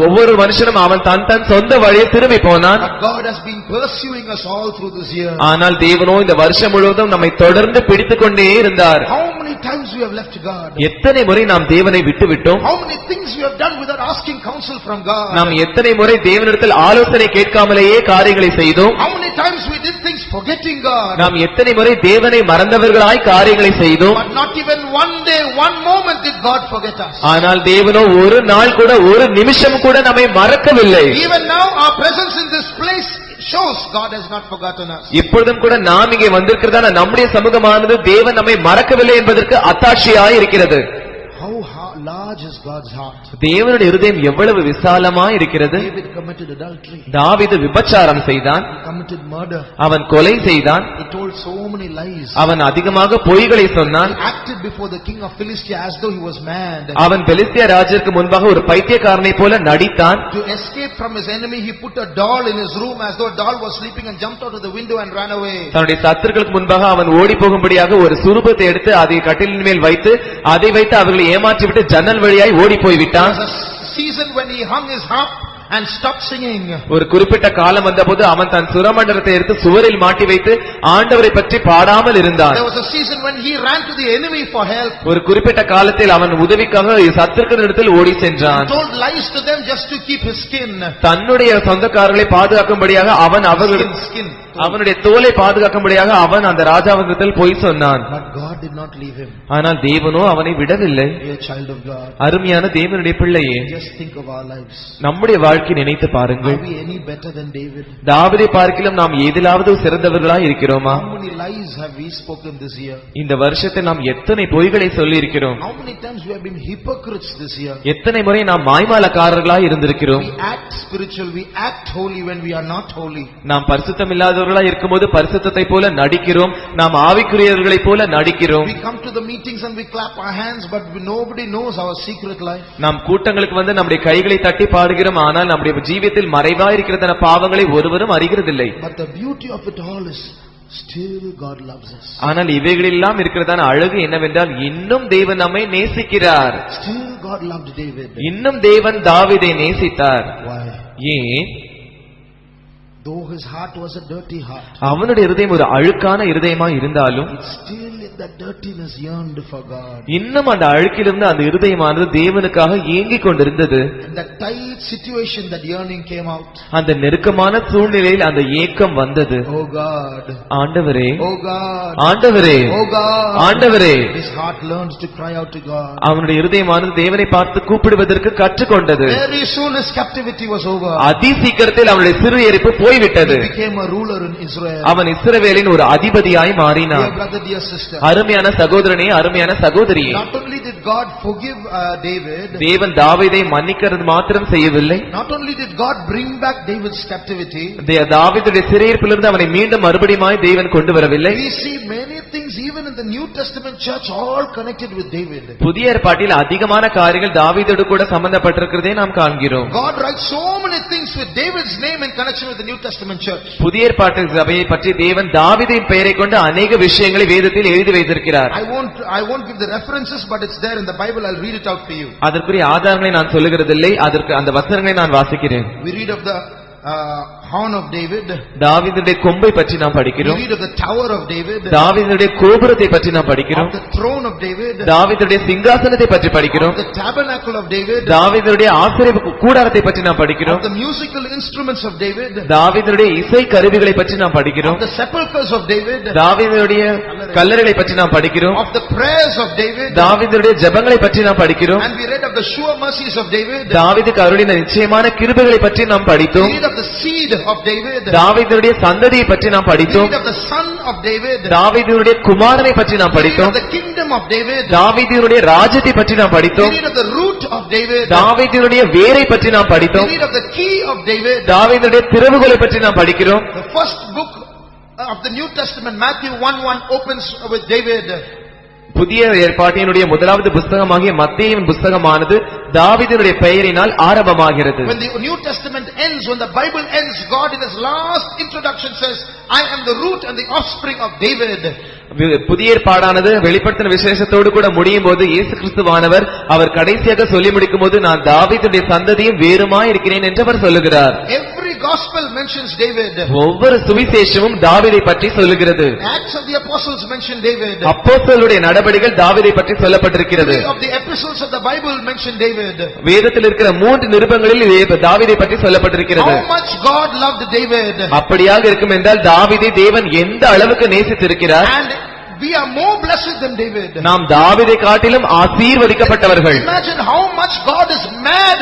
ஒவ்வொரு மனுஷனும் அவன் தன் சொந்த வழியை திரும்பி போனான். But God has been pursuing us all through this year. ஆனால் தேவனோ இந்த வருஷம் முழுவதும் நம்மை தொடர்ந்து பிடித்துக் கொண்டே இருந்தார். How many times we have left God? எத்தனை முறை நாம் தேவனை விட்டுவிட்டோம். How many things we have done without asking counsel from God? நாம் எத்தனை முறை தேவனிடத்தில் ஆலோசனை கேட்காமலேயே காரியங்களை செய்தோம். How many times we did things forgetting God? நாம் எத்தனை முறை தேவனை மறந்தவர்களாய் காரியங்களை செய்தோம். But not even one day, one moment did God forget us. ஆனால் தேவனோ ஒரு நாள் கூட ஒரு நிமிஷம் கூட நம்மை மறக்கவில்லை. Even now our presence in this place shows God has not forgotten us. இப்பொழுதும் கூட நாம் இங்கே வந்திருக்கிறதான நம்முடைய சமூகமானது தேவன் நம்மை மறக்கவில்லை என்பதற்கு அத்தாட்சியாய் இருக்கிறது. How large is God's heart? தேவனுடைய இருதயம் எவ்வளவு விசாலமாய் இருக்கிறது. David committed adultery. தாவீது விபச்சாரம் செய்தான். He committed murder. அவன் கொலை செய்தான். He told so many lies. அவன் அதிகமாக பொய்களை சொன்னான். He acted before the king of Philistia as though he was mad. அவன் பெலிஸ்திய ராஜாவுக்கு முன்பாக ஒரு பைத்தியக்காரனை போல நடித்தான். To escape from his enemy, he put a doll in his room as though a doll was sleeping and jumped out of the window and ran away. தன்னுடைய சத்துருக்களுக்கு முன்பாக அவன் ஓடி போகும்படியாக ஒரு சுரூபத்தை எடுத்து அதை கட்டிலின் மேல் வைத்து அதை வைத்து அவர்களை ஏமாற்றிவிட்டு ஜன்னல் வழியாய் ஓடி போய்விட்டான். There was a season when he hung his harp and stopped singing. ஒரு குறிப்பிட்ட காலம் வந்தபோது அவன் தன் சுரமண்டலத்தை எடுத்து சுவரில் மாட்டி வைத்து ஆண்டவரை பற்றி பாடாமல் இருந்தான். There was a season when he ran to the enemy for help. ஒரு குறிப்பிட்ட காலத்தில் அவன் உதவிக்காக சத்துருக்களிடத்தில் ஓடி சென்றான். He told lies to them just to keep his skin. தன்னுடைய சொந்தக்காரர்களை பாதுகாக்கும்படியாக அவன் அவனுடைய தோலை பாதுகாக்கும்படியாக அவன் அந்த ராஜாவிடத்தில் போய் சொன்னான். But God did not leave him. ஆனால் தேவனோ அவனை விடவில்லை. Dear child of God, அருமையான தேவனுடைய பிள்ளையே, just think of our lives. நம்முடைய வாழ்க்கை நினைத்து பாருங்கள். Are we any better than David? தாவீதை பார்க்கிலும் நாம் ஏதிலாவது சிறந்தவர்களாய் இருக்கிறோமா? How many lies have we spoken this year? இந்த வருஷத்தில் நாம் எத்தனை பொய்களை சொல்லி இருக்கிறோம்? How many times we have been hypocrites this year? எத்தனை முறை நாம் மாய்மாலக்காரர்களாய் இருந்திருக்கிறோம்? We act spiritual, we act holy when we are not holy. நாம் பரிசுத்தம் இல்லாதவர்களாய் இருக்கும்போது பரிசுத்தத்தை போல நடிக்கிறோம், நாம் ஆவிக்குரியவர்களைப் போல நடிக்கிறோம். We come to the meetings and we clap our hands, but nobody knows our secret life. நாம் கூட்டங்களுக்கு வந்து நம்முடைய கைகளை தட்டி பாடுகிறோம், ஆனால் நம்முடைய ஜீவியத்தில் மறைவாய் இருக்கிறதான பாவங்களை ஒருவரும் அறிகிறதில்லை. But the beauty of it all is still God loves us. ஆனால் இவைகளெல்லாம் இருக்கிறதான அழகு என்னவென்றால் இன்னும் தேவன் நம்மை நேசிக்கிறார். Still God loved David. இன்னும் தேவன் தாவீதை நேசித்தார். Why? ஏன்? Though his heart was a dirty heart, அவனுடைய இருதயம் ஒரு அழுக்கான இருதயமாய் இருந்தாலும் still in that dirtiness yearned for God. இன்னும் அந்த அழுக்கிலிருந்து அந்த இருதயமானது தேவனுக்காக ஏங்கிக் கொண்டிருந்தது. In that tight situation, that yearning came out. அந்த நெருக்கமான சூழ்நிலையில் அந்த ஏக்கம் வந்தது. Oh God, ஆண்டவரே, oh God, ஆண்டவரே, oh God, ஆண்டவரே. his heart learns to cry out to God. அவனுடைய இருதயமானது தேவனை பார்த்து கூப்பிடுவதற்கு கற்றுக்கொண்டது. Very soon his captivity was over. அதி சீக்கிரத்தில் அவனுடைய சிறுஎரிப்பு போய்விட்டது. He became a ruler in Israel. அவன் இஸ்ரவேலின் ஒரு அதிபதியாய் மாறினான். Dear brother, dear sister, அருமையான சகோதரனே, அருமையான சகோதரியே, not only did God forgive David, தேவன் தாவீதை மன்னிக்கிறது மாத்திரம் செய்யவில்லை. not only did God bring back David's captivity, தாவீதுடைய சிறையிருப்பிலிருந்து அவனை மீண்டும் மறுபடியுமாய் தேவன் கொண்டு வரவில்லை. we see many things even in the New Testament church all connected with David. புதிய ஏற்பாட்டில் அதிகமான காரியங்கள் தாவீதோடு கூட சம்பந்தப்பட்டிருக்கிறதை நாம் காண்கிறோம். God writes so many things with David's name in connection with the New Testament church. புதிய ஏற்பாட்டு சபையை பற்றி தேவன் தாவீதின் பெயரை கொண்டு அநேக விஷயங்களை வேதத்தில் எழுதி வைத்திருக்கிறார். I won't give the references, but it's there in the Bible. I'll read it out for you. அதற்குரிய ஆதாரங்களை நான் சொல்லுகிறதில்லை, அதற்கு அந்த வசனங்களை நான் வாசிக்கிறேன். We read of the horn of David. தாவீதுடைய கொம்பை பற்றி நாம் We படிக்கிறோம். read of the tower of David. தாவீதுடைய கோபுரத்தை பற்றி நாம் படிக்கிறோம். Of the throne of David. தாவீதுடைய சிங்காசனத்தை பற்றி படிக்கிறோம். Of the tabernacle of David. தாவீதுடைய ஆசரிப்பு கூடாரத்தை பற்றி நாம் படிக்கிறோம். Of the musical instruments of David. தாவீதுடைய இசை கருவிகளை பற்றி நாம் படிக்கிறோம். Of the sepulchres of David. தாவீதுடைய கல்லறைகளை பற்றி நாம் படிக்கிறோம். Of the prayers of David. தாவீதுடைய ஜெபங்களை பற்றி நாம் படிக்கிறோம். And we read of the sure mercies of David. தாவீதுக்கு அருளின நிச்சயமான கிருபைகளை பற்றி நாம் படித்தோம். We read of the seed of David. தாவீதுடைய சந்ததியை பற்றி நாம் We படித்தோம். read of the son of David. தாவீதுடைய குமாரனை பற்றி நாம் We read படித்தோம். of the kingdom of David. தாவீதுடைய ராஜ்யத்தை பற்றி நாம் We படித்தோம். read of the root of David. தாவீதுடைய வேரை பற்றி நாம் We படித்தோம். read of the key of David. தாவீதுடைய திறவுகோலை பற்றி நாம் படிக்கிறோம். The first book of the New Testament, Matthew 1:1, opens with David. புதிய ஏற்பாட்டினுடைய முதலாவது புஸ்தகமாகிய மத்தேயுவின் புஸ்தகமானது தாவீதுடைய பெயரினால் ஆரம்பமாகிறது. When the New Testament ends, when the Bible ends, God in his last introduction says, I am the root and the offspring of David. புதிய ஏற்பாடானது வெளிப்படுத்தின விசேஷத்தோடு கூட முடியும் போது இயேசு கிறிஸ்துவானவர் அவர் கடைசியாக சொல்லி முடிக்கும் போது நான் தாவீதுடைய சந்ததியும் வேறுமாய் இருக்கிறேன் என்று அவர் சொல்லுகிறார். Every gospel mentions David. ஒவ்வொரு சுவிசேஷமும் தாவீதை பற்றி சொல்லுகிறது. Acts of the Apostles mention David. அப்போஸ்தலருடைய நடபடிகள் தாவீதை பற்றி சொல்லப்பட்டிருக்கிறது. Three of the epistles of the Bible mention David. வேதத்தில் இருக்கிற 3 நிருபங்களில் தாவீதை பற்றி சொல்லப்பட்டிருக்கிறது. How much God loved David. அப்படியாக இருக்கும் என்றால் தாவீதை தேவன் எந்த அளவுக்கு நேசித்திருக்கிறார். And we are more blessed than David. நாம் தாவீதை காட்டிலும் ஆசீர்வதிக்கப்பட்டவர்கள். Imagine how much God is mad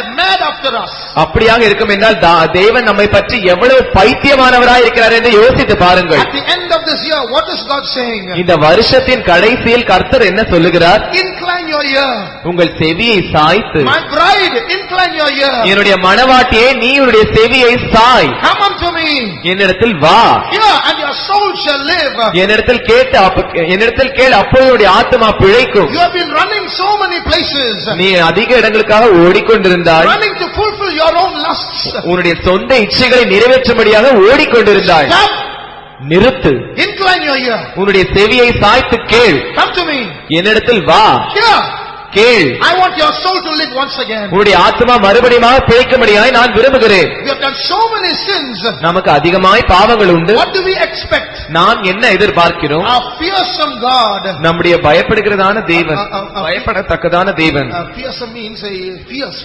after us. அப்படியாக இருக்கும் என்றால் தேவன் நம்மை பற்றி எவ்வளவு பைத்தியமானவராய் இருக்கிறார் என்று யோசித்து பாருங்கள். At the end of this year, what is God saying? இந்த வருஷத்தின் கடைசியில் கர்த்தர் என்ன சொல்லுகிறார்? Incline your ear. உங்கள் செவியை சாய்த்து. My bride, incline your ear. என்னுடைய மணவாட்டியே நீ உன்னுடைய செவியை சாய். Come unto me. என்னிடத்தில் வா. Hear and your soul shall live. என்னிடத்தில் கேள் அப்பொழுது உன்னுடைய ஆத்துமா பிழைக்கும். You have been running so many places. நீ அதிக இடங்களுக்காக ஓடிக்கொண்டிருந்தாய். Running to fulfill your own lusts. உன்னுடைய சொந்த இச்சைகளை நிறைவேற்றும்படியாக ஓடிக்கொண்டிருந்தாய். Stop. நிறுத்து. Incline your ear. உன்னுடைய செவியை சாய்த்து கேள். Come to me. என்னிடத்தில் வா. Hear கேள். I want your soul to live once again. உன்னுடைய ஆத்மா மறுபடியும் பிழைக்கும்படியாய் நான் விரும்புகிறேன். We have done so many sins. நமக்கு அதிகமாய் பாவங்கள் உண்டு. What do we expect? நாம் என்ன எதிர்பார்க்கிறோம்? A fearsome God. நம்முடைய பயப்படுகிறதான தேவன், பயப்படத்தக்கதான தேவன். Fearsome means a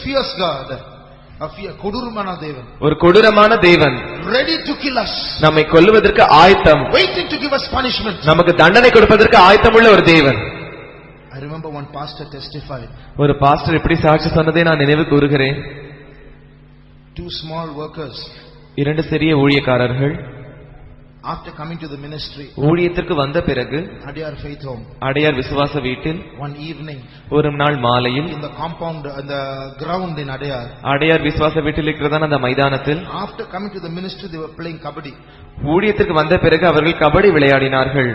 fierce God. கொடூரமான தேவன், ஒரு கொடூரமான தேவன், ready to kill us, நம்மை கொல்லுவதற்கு ஆயத்தம், waiting to give us punishment, நமக்கு தண்டனை கொடுப்பதற்கு ஆயத்தமுள்ள ஒரு தேவன். I remember one pastor testified. ஒரு பாஸ்டர் இப்படி சாட்சி சொன்னதை நான் நினைவு கூறுகிறேன். 2 small workers, 2 சிறிய ஊழியக்காரர்கள் after coming to the ministry, ஊழியத்திற்கு வந்த பிறகு Adiyar Faith Home, அடையார் விசுவாச வீட்டில் one evening, ஒரு நாள் மாலையில் in the compound, in the ground in Adiyar, Adyar விசுவாச வீட்டில் இருக்கிறதான அந்த மைதானத்தில், after coming to the ministry they were playing kabaddi. ஊழியத்திற்கு வந்த பிறகு அவர்கள் kabaddi விளையாடினார்கள்.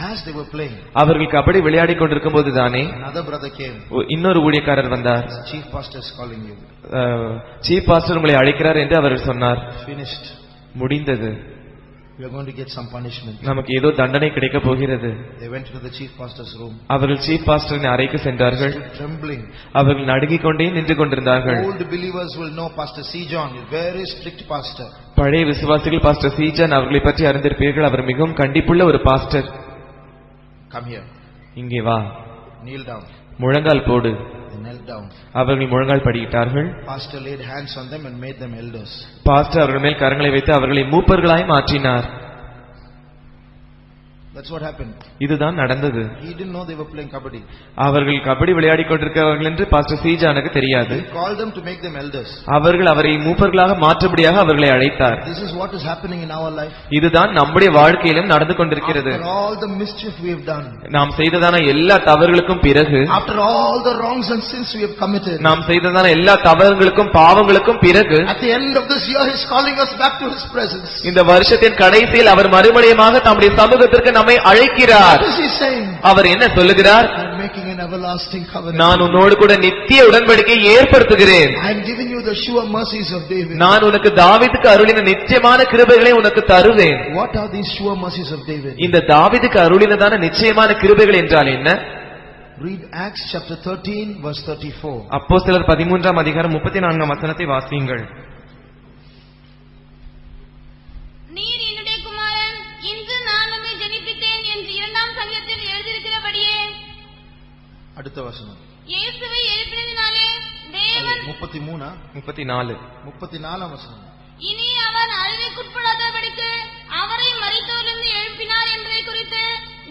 As they were playing, அவர்கள் கபடி விளையாடிக் கொண்டிருக்கும் போதுதானே another brother came. இன்னொரு ஊழியக்காரர் வந்தார். Chief pastor is calling you. Chief pastor உங்களை அழைக்கிறார் என்று அவர் சொன்னார். Finished. முடிந்தது. We are going to get some punishment. நமக்கு ஏதோ தண்டனை கிடைக்க போகிறது. They went to the chief pastor's room. அவர்கள் சீஃப் பாஸ்டரின் அறைக்கு சென்றார்கள். Trembling. அவர்கள் நடுங்கிக் கொண்டே நின்று கொண்டிருந்தார்கள். Old believers will know Pastor C. John is very strict pastor. பழைய விசுவாசிகள் பாஸ்டர் சீஜன் அவர்களை பற்றி அறிந்திருப்பீர்கள். அவர் மிகவும் கண்டிப்புள்ள ஒரு பாஸ்டர். Come here. இங்கே வா. Kneel down. முழங்கால் போடு. They knelt down. அவர்கள் முழங்கால் படியிட்டார்கள். Pastor laid hands on them and made them elders. Pastor அவர்கள் மேல் கரங்களை வைத்து அவர்களை மூப்பர்களாய் மாற்றினார். That's what happened. இதுதான் நடந்தது. He didn't know they were playing kabaddi. அவர்கள் கபடி விளையாடிக் கொண்டிருக்கிறார்கள் என்று பாஸ்டர் சீஜானுக்கு தெரியாது. He called them to make them elders. அவர்கள் அவரை மூப்பர்களாக மாற்றும்படியாக அவர்களை அழைத்தார். This is what is happening in our life. இதுதான் நம்முடைய வாழ்க்கையிலும் நடந்து கொண்டிருக்கிறது. After all the mischief we have done, நாம் செய்ததான எல்லா தவறுகளுக்கும் பிறகு, after all the wrongs and sins we have committed, நாம் செய்ததான எல்லா தவறுகளுக்கும் பாவங்களுக்கும் பிறகு, at the end of this year he is calling us back to his presence. இந்த வருஷத்தின் கடைசியில் அவர் மறுபடியுமாக தம்முடைய சமூகத்திற்கு நம்மை அழைக்கிறார். What is he saying? அவர் என்ன சொல்லுகிறார்? I am making an everlasting covenant. நான் உன்னோடு கூட நித்திய உடன்படிக்கையை ஏற்படுத்துகிறேன். I am giving you the sure mercies of David. நான் உனக்கு தாவீதுக்கு அருளின நிச்சயமான கிருபைகளை உனக்கு தருவேன். What are these sure mercies of David? இந்த தாவீதுக்கு அருளினதான நிச்சயமான கிருபைகள் என்றால் என்ன? Read Acts chapter 13 verse 34. அப்போஸ்தலர் 13ஆம் அதிகாரம் 34ஆம் வசனத்தை வாசியுங்கள். நீர் என்னுடைய குமாரன், இன்று நான் நம்மை ஜெனிப்பித்தேன் என்று 2ஆம் சங்கீதத்தில் எழுதியிருக்கிறபடியே. அடுத்த வசனம். இயேசுவை எழுப்பினதினாலே தேவன் 34 34 வசனம். இனி அவர் அழிவுக்குட்படாதபடிக்கு அவரை மரித்தோரிலிருந்து எழுப்பினார் என்பதை குறித்து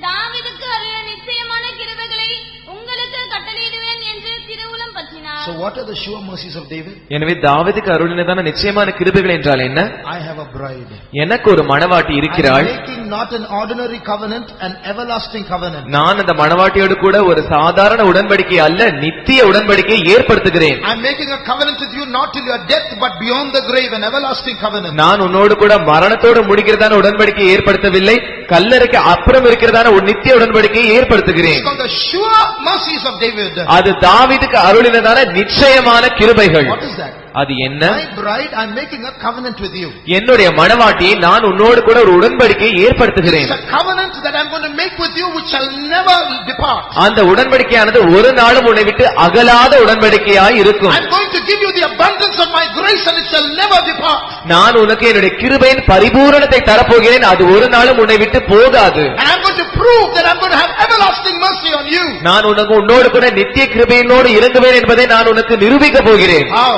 தாவீதுக்கு அருளின நிச்சயமான கிருபைகளை உங்களுக்கு கட்டளையிடுவேன் என்று திருவுளம் பற்றினார். So what are the sure mercies of David? எனவே தாவீதுக்கு அருளினதான நிச்சயமான கிருபைகள் என்றால் என்ன? I have a bride. எனக்கு ஒரு மணவாட்டி இருக்கிறாள். I am making not an ordinary covenant, an everlasting covenant. நான் அந்த மணவாட்டியோடு கூட ஒரு சாதாரண உடன்படிக்கை அல்ல, நித்திய உடன்படிக்கையை ஏற்படுத்துகிறேன். I am making a covenant with you not till your death but beyond the grave, an everlasting covenant. நான் உன்னோடு கூட மரணத்தோடு முடிக்கிறதான உடன்படிக்கையை ஏற்படுத்தவில்லை, கல்லறைக்கு அப்புறம் இருக்கிறதான ஒரு நித்திய உடன்படிக்கையை ஏற்படுத்துகிறேன். It's called the sure mercies of David. அது தாவீதுக்கு அருளினதான நிச்சயமான கிருபைகள். What is that? அது என்ன? My bride, I am making a covenant with you. என்னுடைய மணவாட்டியை நான் உன்னோடு கூட ஒரு உடன்படிக்கையை ஏற்படுத்துகிறேன். It's a covenant that I am going to make with you which shall never depart. அந்த உடன்படிக்கையானது ஒரு நாளும் உன்னை விட்டு அகலாத உடன்படிக்கையாய் இருக்கும். I am going to give you the abundance of my grace and it shall never depart. நான் உனக்கு என்னுடைய கிருபையின் பரிபூரணத்தை தரப்போகிறேன், அது ஒரு நாளும் உன்னை விட்டு போகாது. And I am going to prove that I am going to have everlasting mercy on you. நான் உன்னோடு கூட நித்திய கிருபையினோடு இறங்குவேன் என்பதை நான் உனக்கு நிரூபிக்க போகிறேன். How?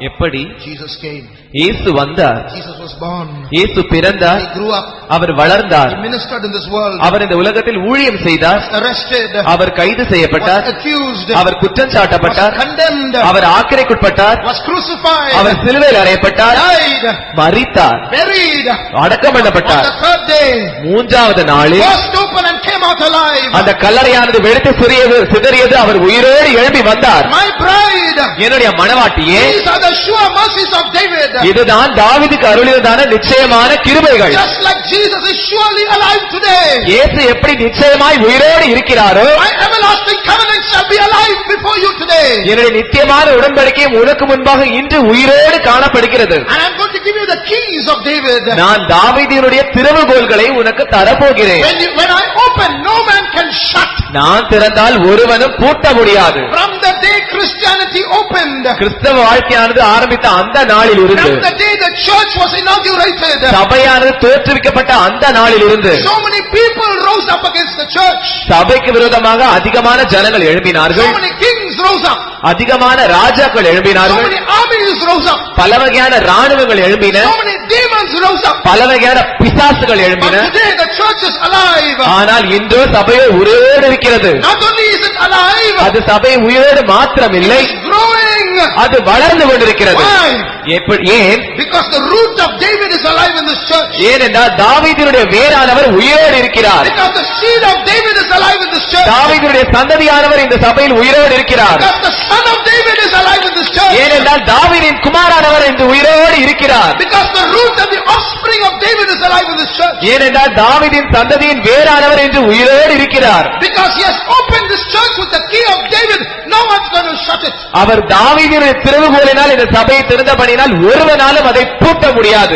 எப்படி? Jesus came. இயேசு வந்தார். Jesus was born. இயேசு பிறந்தார். He grew up. அவர் வளர்ந்தார். He ministered in this world. அவர் இந்த உலகத்தில் ஊழியம் செய்தார். Arrested. அவர் கைது செய்யப்பட்டார். Was accused. அவர் குற்றம் சாட்டப்பட்டார். Was condemned. Our ஆக்கினைக்குட்பட்டார். Was crucified. அவர் சிலுவையில் அறையப்பட்டார். Died. மரித்தார். Buried. அடக்கம் பண்ணப்பட்டார். On the third day. மூன்றாவது நாளில் Burst open and came out alive. அந்த கல்லறையானது வெடித்து சிதறியது. அவர் உயிரோடு எழும்பி வந்தார். My bride. என்னுடைய மணவாட்டியே, These are the sure mercies of David. இதுதான் தாவீதுக்கு அருளினதான நிச்சயமான கிருபைகள். Just like Jesus is surely alive today. இயேசு எப்படி நிச்சயமாய் உயிரோடு இருக்கிறாரோ, My everlasting covenant shall be alive before you today. என்னுடைய நித்தியமான உடன்படிக்கையும் உனக்கு முன்பாக இன்று உயிரோடு காணப்படுகிறது. And I am going to give you the keys of David. நான் தாவீதினுடைய திறவுகோல்களை உனக்கு தரப்போகிறேன். When I open, no man can shut. நான் திறந்தால் ஒருவனும் பூட்ட முடியாது. From the day Christianity opened, கிறிஸ்தவ வாழ்க்கையானது ஆரம்பித்த அந்த நாளில் இருந்து, from the day the church was inaugurated, சபையானது தோற்றுவிக்கப்பட்ட அந்த நாளில் இருந்து, so many people rose up against the church. சபைக்கு விரோதமாக அதிகமான ஜனங்கள் எழும்பினார்கள். So many kings rose up. அதிகமான ராஜாக்கள் So எழும்பினார்கள். many armies rose up. பல வகையான ராணுவங்கள் எழும்பின. So many demons rose up. பல வகையான பிசாசுகள் எழும்பின. But today the church is alive. ஆனால் இன்றோ சபையோ உயிரோடு இருக்கிறது. Not only is it alive, அது சபை உயிரோடு மாத்திரமில்லை, it is growing. அது வளர்ந்து கொண்டிருக்கிறது. Why? ஏன்? Because the root of David is alive in this church. ஏனென்றால் தாவீதினுடைய வேரானவர் உயிரோடு இருக்கிறார். Because the seed of David is alive in this church. தாவீதினுடைய சந்ததியானவர் இந்த சபையில் உயிரோடு இருக்கிறார். Because the son of David is alive in this church. ஏனென்றால் தாவீதின் குமாரனானவர் இந்த உயிரோடு இருக்கிறார். Because the root and the offspring of David is alive in this church. ஏனென்றால் தாவீதின் சந்ததியின் வேரானவர் என்று உயிரோடு இருக்கிறார். Because he has opened this church with the key of David, no one's going to shut it. அவர் தாவீதினுடைய திறவுகோலினால் இந்த சபையை திறந்தபடினால் ஒருவனாலும் அதை பூட்ட முடியாது.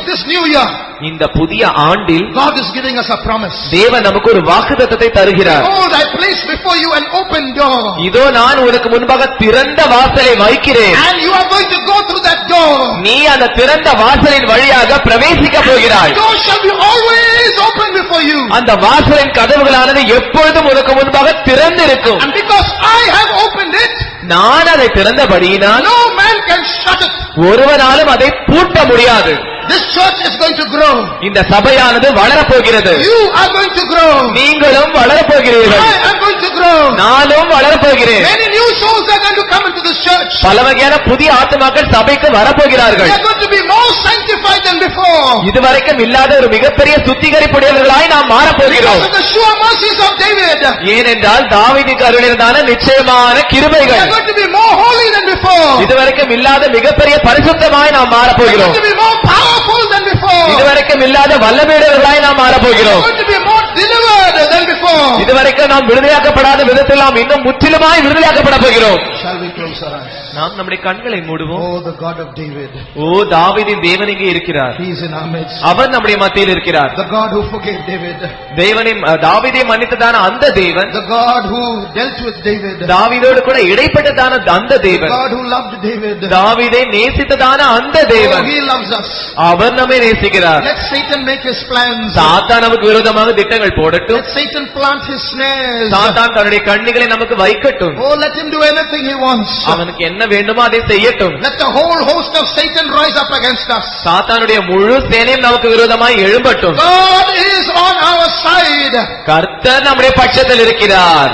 This new year, இந்த புதிய ஆண்டில் God is giving us a promise. தேவன் நமக்கு ஒரு வாக்குத்தத்தத்தை தருகிறார். Behold, I place before you an open door. இதோ நான் உனக்கு முன்பாக திறந்த வாசலை வைக்கிறேன். And you are going to go through that door. நீ அந்த திறந்த வாசலின் வழியாக பிரவேசிக்க போகிறாய். The door shall be always open before you. அந்த வாசலின் கதவுகளானது எப்பொழுதும் உனக்கு முன்பாக திறந்திருக்கும். And because I have opened it, நான் அதை திறந்தபடியினால் no man can shut it. ஒருவனாலும் அதை பூட்ட முடியாது. This church is going to grow. இந்த சபையானது வளரப் போகிறது. You are going to grow. நீங்களும் வளரப் போகிறீர்கள். I am going to grow. நானும் வளரப் போகிறேன். Many new souls are going to come into this church. பல வகையான புதிய ஆத்துமாக்கள் சபைக்கு வரப்போகிறார்கள். They are going to be more sanctified than before. இதுவரைக்கும் இல்லாத ஒரு மிகப்பெரிய சுத்திகரிப்புடையவர்களாய் நாம் மாறப்போகிறோம். Because of the sure mercies of David. ஏனென்றால் தாவீதுக்கு அருளினதான நிச்சயமான They கிருபைகள் are going to be more holy than before. இதுவரைக்கும் இல்லாத மிகப்பெரிய பரிசுத்தமாய் நாம் They are மாறப்போகிறோம். going to be more powerful than before. இதுவரைக்கும் இல்லாத வல்லமையுடையவர்களாய் நாம் They are மாறப்போகிறோம். going to be more delivered than before. இதுவரைக்கும் நாம் விடுதலையாக்கப்படாத விதத்தில் நாம் இன்னும் முற்றிலுமாய் விடுதலையாக்கப்பட போகிறோம். Shall we close our eyes? நாம் நம்முடைய கண்களை மூடுவோம். Oh, the God of David. ஓ தாவீதின் தேவன் இங்கே இருக்கிறார். He is in our midst. அவர் நம்முடைய மத்தியில் இருக்கிறார். The God who forgave David. தேவனை தாவீதை மன்னித்ததான அந்த தேவன், The God who dealt with David. தாவீதோடு கூட இடைப்பட்டதான அந்த The தேவன், God who loved David. தாவீதை நேசித்ததான அந்த Oh, தேவன், he loves us. அவர் நம்மை நேசிக்கிறார். Let Satan make his plans. சாத்தான் நமக்கு விரோதமாக திட்டங்கள் போடட்டும். Let Satan plant his snares. சாத்தான் தன்னுடைய கண்ணிகளை நமக்கு வைக்கட்டும். Oh, let him do anything he wants. அவனுக்கு என்ன வேண்டுமோ அதை செய்யட்டும். Let the whole host of Satan rise up against us. சாத்தானுடைய முழு சேனையும் நமக்கு விரோதமாய் எழும்பட்டும். God is on our side. கர்த்தர் நம்முடைய பட்சத்தில் இருக்கிறார்.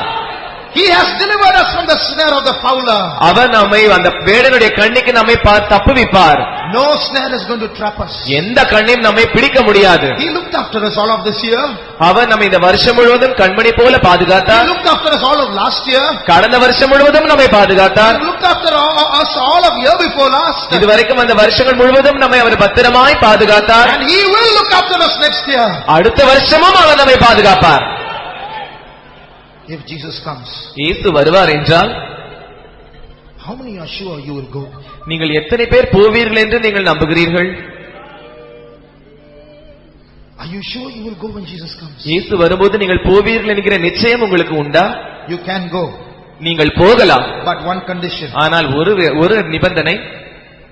He has delivered us from the snare of the fowler. அவர் நம்மை அந்த வேடனுடைய கண்ணிக்கு நம்மை தப்புவிப்பார். No snare is going to trap us. எந்த கண்ணையும் நம்மை பிடிக்க முடியாது. He looked after us all of this year. அவர் நம்மை இந்த வருஷம் முழுவதும் கண்மணி போல He பாதுகாத்தார். looked after us all of last year. கடந்த வருஷம் முழுவதும் நம்மை பாதுகாத்தார். He looked after us all of year before last. இதுவரைக்கும் அந்த வருஷங்கள் முழுவதும் நம்மை அவர் பத்திரமாய் பாதுகாத்தார். And he will look after us next year. அடுத்த வருஷமும் அவர் நம்மை பாதுகாப்பார். If Jesus comes, இயேசு வருவார் என்றால் how many are sure you will go? நீங்கள் எத்தனை பேர் போவீர்கள் என்று நீங்கள் நம்புகிறீர்கள்? Are you sure you will go when Jesus comes? இயேசு வரும்போது நீங்கள் போவீர்கள் என்கிற நிச்சயம் உங்களுக்கு உண்டா? You can go, நீங்கள் போகலாம். but one condition. ஆனால் ஒரு நிபந்தனை,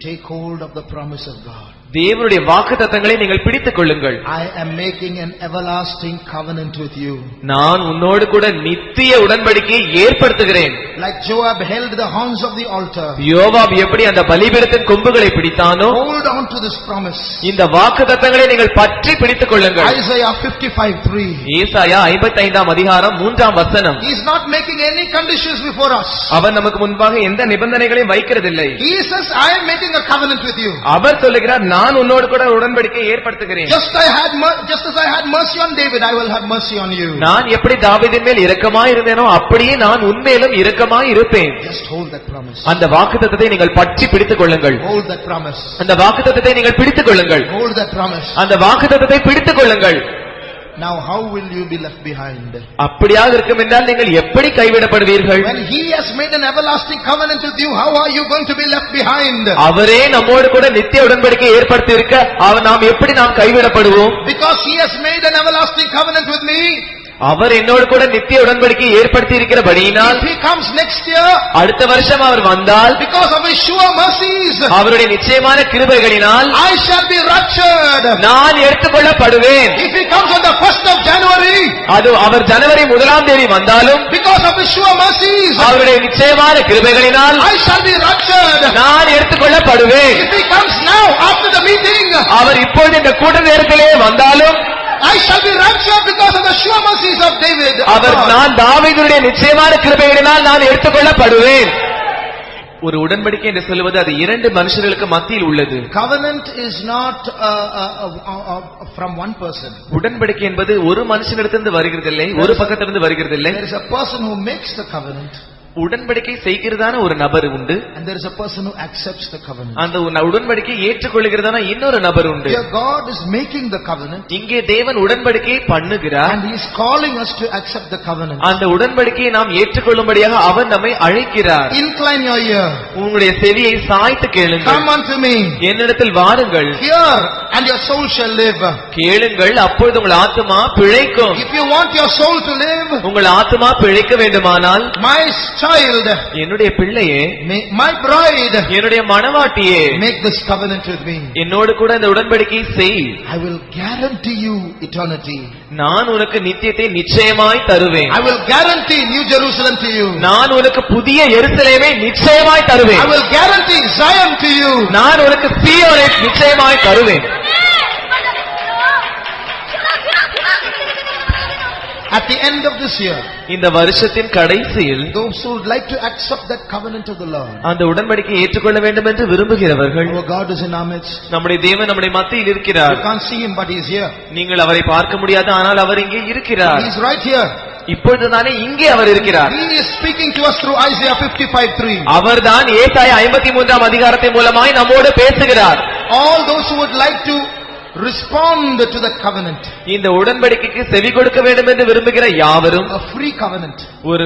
Take hold of the promise of God. தேவனுடைய வாக்குத்தத்தங்களை நீங்கள் பிடித்துக் கொள்ளுங்கள். I am making an everlasting covenant with you. நான் உன்னோடு கூட நித்திய உடன்படிக்கையை ஏற்படுத்துகிறேன். Like Joab held the horns of the altar. யோவாப் எப்படி அந்த பலிபீடத்தின் கொம்புகளை பிடித்தானோ, Hold on to this promise. இந்த வாக்குத்தத்தங்களை நீங்கள் பற்றி பிடித்துக் கொள்ளுங்கள். Isaiah 55:3. ஏசாயா 55ஆம் அதிகாரம் 3ஆம் வசனம். He is not making any conditions before us. அவர் நமக்கு முன்பாக எந்த நிபந்தனைகளையும் வைக்கிறதில்லை. He says, I am making a covenant with you. அவர் சொல்லுகிறார், நான் உன்னோடு கூட உடன்படிக்கை ஏற்படுத்துகிறேன். Just as I had mercy on David, I will have mercy on you. நான் எப்படி தாவீதின் மேல் இரக்கமாய் இருந்தேனோ அப்படியே நான் உன்மேலும் இரக்கமாய் இருப்பேன். Just hold that promise. அந்த வாக்குத்தத்தத்தை நீங்கள் பற்றி பிடித்துக் கொள்ளுங்கள். Hold that promise. அந்த வாக்குத்தத்தத்தை நீங்கள் பிடித்துக் கொள்ளுங்கள். Hold that promise. அந்த வாக்குத்தத்தத்தை பிடித்துக் கொள்ளுங்கள். Now how will you be left behind? அப்படியாக இருக்கும் என்றால் நீங்கள் எப்படி கைவிடப்படுவீர்கள்? When he has made an everlasting covenant with you, how are you going to be left behind? அவரே நம்மோடு கூட நித்திய உடன்படிக்கை ஏற்படுத்தி இருக்க நாம் எப்படி கைவிடப்படுவோம்? Because he has made an everlasting covenant with me. அவர் என்னோடு கூட நித்திய உடன்படிக்கை ஏற்படுத்தி இருக்கிறபடியினால் If he comes next year, அடுத்த வருஷம் அவர் வந்தால் because of his sure mercies, அவருடைய நிச்சயமான கிருபைகளினால் I shall be raptured. நான் எடுத்துக்கொள்ளப்படுவேன். If he comes on the 1st of January, அது அவர் ஜனவரி 1ஆம் தேதி வந்தாலும் because of his sure mercies, அவருடைய நிச்சயமான கிருபைகளினால் I shall be raptured. நான் எடுத்துக்கொள்ளப்படுவேன். If he comes now after the meeting, அவர் இப்பொழுது இந்த கூட்ட நேரத்திலே வந்தாலும் I shall be raptured because of the sure mercies of David. நான் தாவீதுடைய நிச்சயமான கிருபைகளினால் நான் எடுத்துக்கொள்ளப்படுவேன். ஒரு உடன்படிக்கை என்று சொல்வது அது இரண்டு மனுஷர்களுக்கு மத்தியில் உள்ளது. Covenant is not from one person. உடன்படிக்கை என்பது ஒரு மனுஷனிடத்திலிருந்து வருகிறதில்லை, ஒரு பக்கத்திலிருந்து வருகிறதில்லை. There is a person who makes the covenant. உடன்படிக்கை செய்கிறதான ஒரு நபர் உண்டு. And there is a person who accepts the covenant. அந்த உடன்படிக்கை ஏற்றுக்கொள்கிறதான இன்னொரு நபர் உண்டு. Here God is making the covenant. இங்கே தேவன் உடன்படிக்கையை பண்ணுகிறார். And he is calling us to accept the covenant. அந்த உடன்படிக்கையை நாம் ஏற்றுக்கொள்ளும்படியாக அவர் நம்மை அழைக்கிறார். Incline your ear. உங்களுடைய செவியை சாய்த்து கேளுங்கள். Come unto me. என்னிடத்தில் வாருங்கள். Hear and your soul shall live. கேளுங்கள், அப்பொழுது உங்கள் ஆத்துமா பிழைக்கும். If you want your soul to live, உங்கள் ஆத்துமா பிழைக்க வேண்டுமானால், my child, என்னுடைய பிள்ளையே, my bride, என்னுடைய மணவாட்டியே, make this covenant with me. என்னோடு கூட இந்த உடன்படிக்கை செய். I will guarantee you eternity. நான் உனக்கு நித்தியத்தை நிச்சயமாய் தருவேன். I will guarantee New Jerusalem to you. நான் உனக்கு புதிய எருசலேமை நிச்சயமாய் தருவேன். I will guarantee Zion to you. நான் உனக்கு சீயோனை நிச்சயமாய் தருவேன். At the end of this year, இந்த வருஷத்தின் கடைசியில் those who would like to accept that covenant of the Lord, அந்த உடன்படிக்கையை ஏற்றுக்கொள்ள வேண்டும் என்று விரும்புகிறவர்கள், our God is in our midst. நம்முடைய தேவன் நம்முடைய மத்தியில் இருக்கிறார். You can't see him, but he is here. நீங்கள் அவரை பார்க்க முடியாது, ஆனால் அவர் இங்கே இருக்கிறார். He is right here. இப்பொழுதுதானே இங்கே அவர் இருக்கிறார். He is speaking to us through Isaiah 55:3. அவர்தான் ஏசாயா 53ஆம் அதிகாரத்தின் மூலமாய் நம்மோடு பேசுகிறார். All those who would like to respond to that covenant, இந்த உடன்படிக்கைக்கு செவி கொடுக்க வேண்டும் என்று விரும்புகிற யாவரும், a free covenant, ஒரு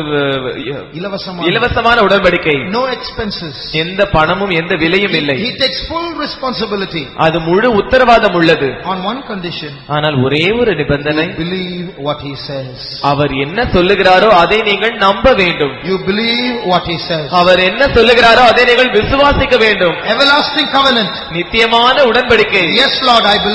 இலவசமான உடன்படிக்கை, no expenses, எந்த பணமும் எந்த விலையும் இல்லை. he takes full responsibility. அது முழு உத்தரவாதம் உள்ளது. On one condition, ஆனால் ஒரே ஒரு நிபந்தனை, believe what he says. அவர் என்ன சொல்லுகிறாரோ அதை நீங்கள் நம்ப வேண்டும். You believe what he says. அவர் என்ன சொல்லுகிறாரோ அதை நீங்கள் விசுவாசிக்க வேண்டும். Everlasting covenant, நித்தியமான உடன்படிக்கை. yes Lord, I believe.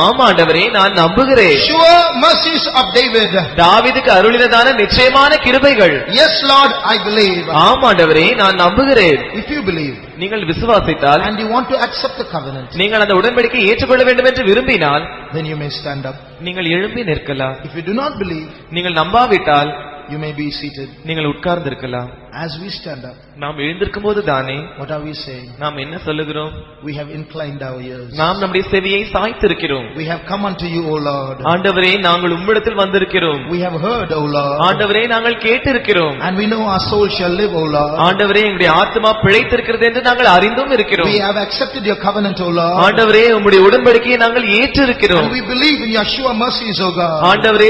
ஆமா ஆண்டவரே, நான் நம்புகிறேன். Sure mercies of David, தாவீதுக்கு அருளினதான நிச்சயமான கிருபைகள். yes Lord, I believe. ஆமா ஆண்டவரே, நான் நம்புகிறேன். If you believe நீங்கள் விசுவாசித்தால், and you want to accept the covenant, நீங்கள் அந்த உடன்படிக்கையை ஏற்றுக்கொள்ள வேண்டும் என்று விரும்பினால், then you may stand up. நீங்கள் எழும்பி நிற்கலாம். If you do not believe, நீங்கள் நம்பாவிட்டால் you may be seated. நீங்கள் உட்கார்ந்திருக்கலாம். As we stand up, நாம் எழுந்திருக்கும் போது தானே what are we saying? நாம் என்ன சொல்லுகிறோம்? We have inclined our ears. நாம் நம்முடைய செவியை சாய்த்திருக்கிறோம். We have come unto you, O Lord. ஆண்டவரே, நாங்கள் உம்மிடத்தில் வந்திருக்கிறோம். We have heard, O Lord. ஆண்டவரே, நாங்கள் கேட்டிருக்கிறோம். And we know our soul shall live, O Lord. ஆண்டவரே, எங்களுடைய ஆத்மா பிழைத்திருக்கிறது என்று நாங்கள் அறிந்தும் இருக்கிறோம். We have accepted your covenant, O Lord. ஆண்டவரே, உம்முடைய உடன்படிக்கையை நாங்கள் ஏற்றிருக்கிறோம். And we believe in your sure mercies, O God. ஆண்டவரே,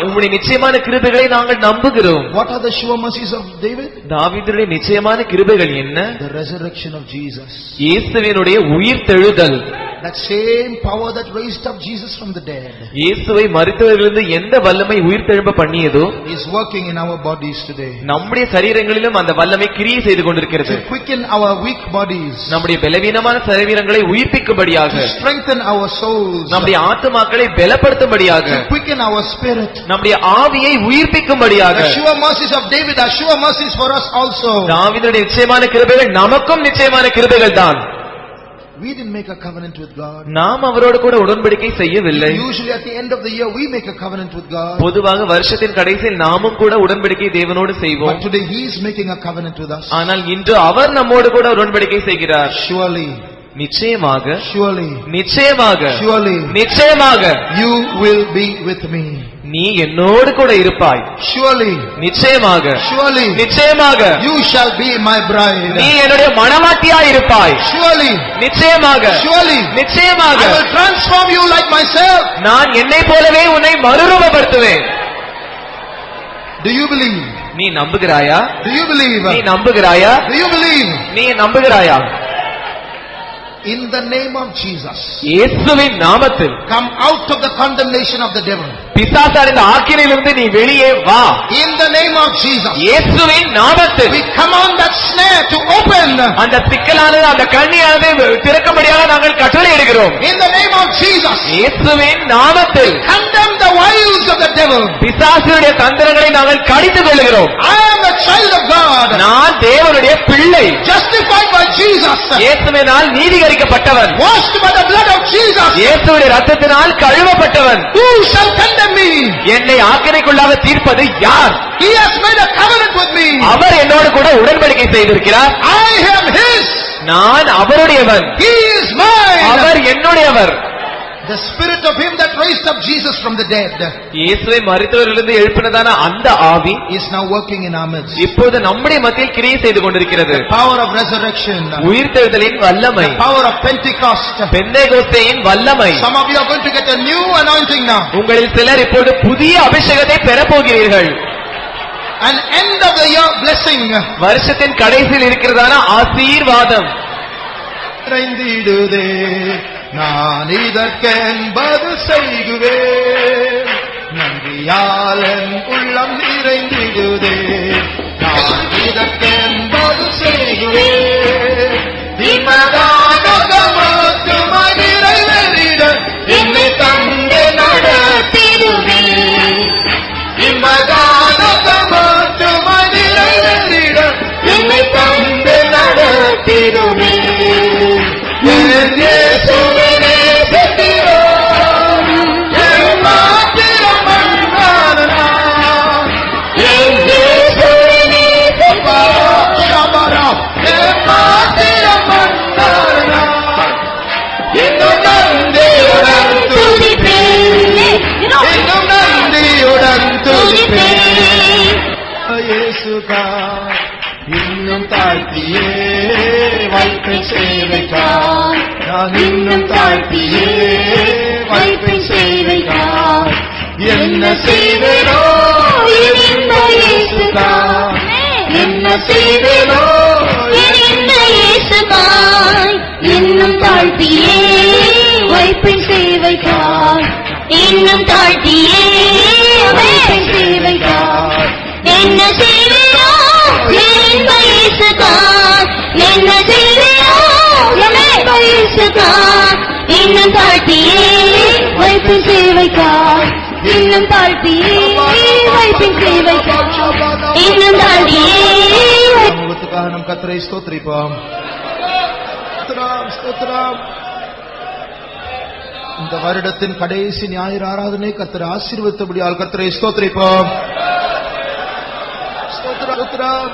உம்முடைய நிச்சயமான கிருபைகளை நாங்கள் நம்புகிறோம். What are the sure mercies of David? தாவீதுடைய நிச்சயமான கிருபைகள் என்ன? The resurrection of Jesus. இயேசுவினுடைய உயிர்த்தெழுதல். That same power that raised up Jesus from the dead, இயேசுவை மரித்தவர்களிலிருந்து எந்த வல்லமை உயிர்த்தெழும்ப பண்ணியதோ is working in our bodies today. நம்முடைய சரீரங்களிலும் அந்த வல்லமை கிரியை செய்து கொண்டிருக்கிறது. To quicken our weak bodies, நம்முடைய பலவீனமான சரீரங்களை உயிர்ப்பிக்கும்படியாக, to strengthen our souls, நம்முடைய ஆத்துமாக்களை பலப்படுத்தும்படியாக, to quicken our spirit. நம்முடைய ஆவியை உயிர்ப்பிக்கும்படியாக. The sure mercies of David are sure mercies for us also. தாவீதுடைய நிச்சயமான கிருபைகள் நமக்கும் நிச்சயமான கிருபைகள் தான். We didn't make a covenant with God. நாம் அவரோடு கூட உடன்படிக்கை செய்யவில்லை. Usually at the end of the year we make a covenant with God. பொதுவாக வருஷத்தின் கடைசியில் நாமும் கூட உடன்படிக்கை தேவனோடு செய்வோம். But today he is making a covenant with us. ஆனால் இன்று அவர் நம்மோடு கூட உடன்படிக்கை செய்கிறார். Surely, நிச்சயமாக, surely, நிச்சயமாக, surely, நிச்சயமாக you will be with me. நீ என்னோடு கூட இருப்பாய். Surely, நிச்சயமாக, surely, நிச்சயமாக you shall be my bride. நீ என்னுடைய மணவாட்டியாய் இருப்பாய். Surely, நிச்சயமாக, surely, நிச்சயமாக I will transform you like myself. நான் என்னை போலவே உன்னை மறுரூபப்படுத்துவேன். Do you believe? நீ நம்புகிறாயா? Do you believe? நீ நம்புகிறாயா? Do you believe? நீ நம்புகிறாயா? In the name of Jesus, இயேசுவின் நாமத்தில் come out of the condemnation of the devil. பிசாசாரின் ஆக்கினையிலிருந்து நீ வெளியே வா. In the name of Jesus, இயேசுவின் நாமத்தில் we command that snare to open. அந்த சிக்கலானது, அந்த கண்ணியானது திறக்கும்படியாக நாங்கள் கட்டளையிடுகிறோம். In the name of Jesus, இயேசுவின் நாமத்தில் condemn the wiles of the devil. பிசாசுடைய தந்திரங்களை நாங்கள் கடித்து கொள்கிறோம். I am the child of God, நான் தேவனுடைய பிள்ளை, justified by Jesus, இயேசுவினால் நீதிகரிக்கப்பட்டவன், washed by the blood of Jesus. இயேசுவின் இரத்தத்தினால் கழுவப்பட்டவன். Who shall condemn me? என்னை ஆக்கினைக்குள்ளாக தீர்ப்பது யார்? He has made a covenant with me. அவர் என்னோடு கூட உடன்படிக்கை செய்திருக்கிறார். I am his. நான் அவருடையவன், He is mine. Our என்னுடையவர். The spirit of him that raised up Jesus from the dead இயேசுவை மரித்தவரிலிருந்து எழுப்பினதான அந்த ஆவி is now working in our midst. இப்போது நம்முடைய மத்தியில் கிரியை செய்து கொண்டிருக்கிறது. Power of resurrection, உயிர்த்தெழுதலின் வல்லமை, power of Pentecost. பெந்தேகோஸ்தேயின் வல்லமை. Some of you are going to get a new anointing now. உங்களில் சிலர் இப்போது புதிய அபிஷேகத்தை பெறப்போகிறீர்கள். An end of the year blessing. வருஷத்தின் கடைசியில் இருக்கிறதான ஆசீர்வாதம். நிறைந்திடுதே நான் இதற்கென்பது செய்குவேன், நன்றியாளன் உள்ளம் நிறைந்திடுதே நான் இதற்கென்பது செய்குவேன், இம்மதானகமத்துமாய் நிறைவேறிட என்னை தந்து நடத்திடுவேன், இம்மதானகமத்துமாய் நிறைவேறிட என்னை தந்து நடத்திடுவேன். இன்னும் தாழ்த்தியே வைப்பேன் சேவைக்காய், நான் இன்னும் தாழ்த்தியே வைப்பேன் சேவைக்காய், என்ன செய்வேனோ இந்த இயேசுக்காய், என்ன செய்வேனோ இந்த இயேசுக்காய், இன்னும் தாழ்த்தியே வைப்பேன் சேவைக்காய், இன்னும் தாழ்த்தியே வைப்பேன் சேவைக்காய், என்ன செய்வேனோ இந்த இயேசுக்காய், என்ன செய்வேனோ இந்த இயேசுக்காய், இன்னும் தாழ்த்தியே வைப்பேன் சேவைக்காய், இன்னும் தாழ்த்தியே வைப்பேன் சேவைக்காய், இன்னும் தாழ்த்தியே. நம் கர்த்தரை ஸ்தோத்திரிப்போம். ஸ்தோத்திரம். இந்த வருடத்தின் கடைசி ஞாயிறு ஆராதனை கர்த்தரை ஆசீர்வதித்தபடியால் கர்த்தரை ஸ்தோத்திரிப்போம்.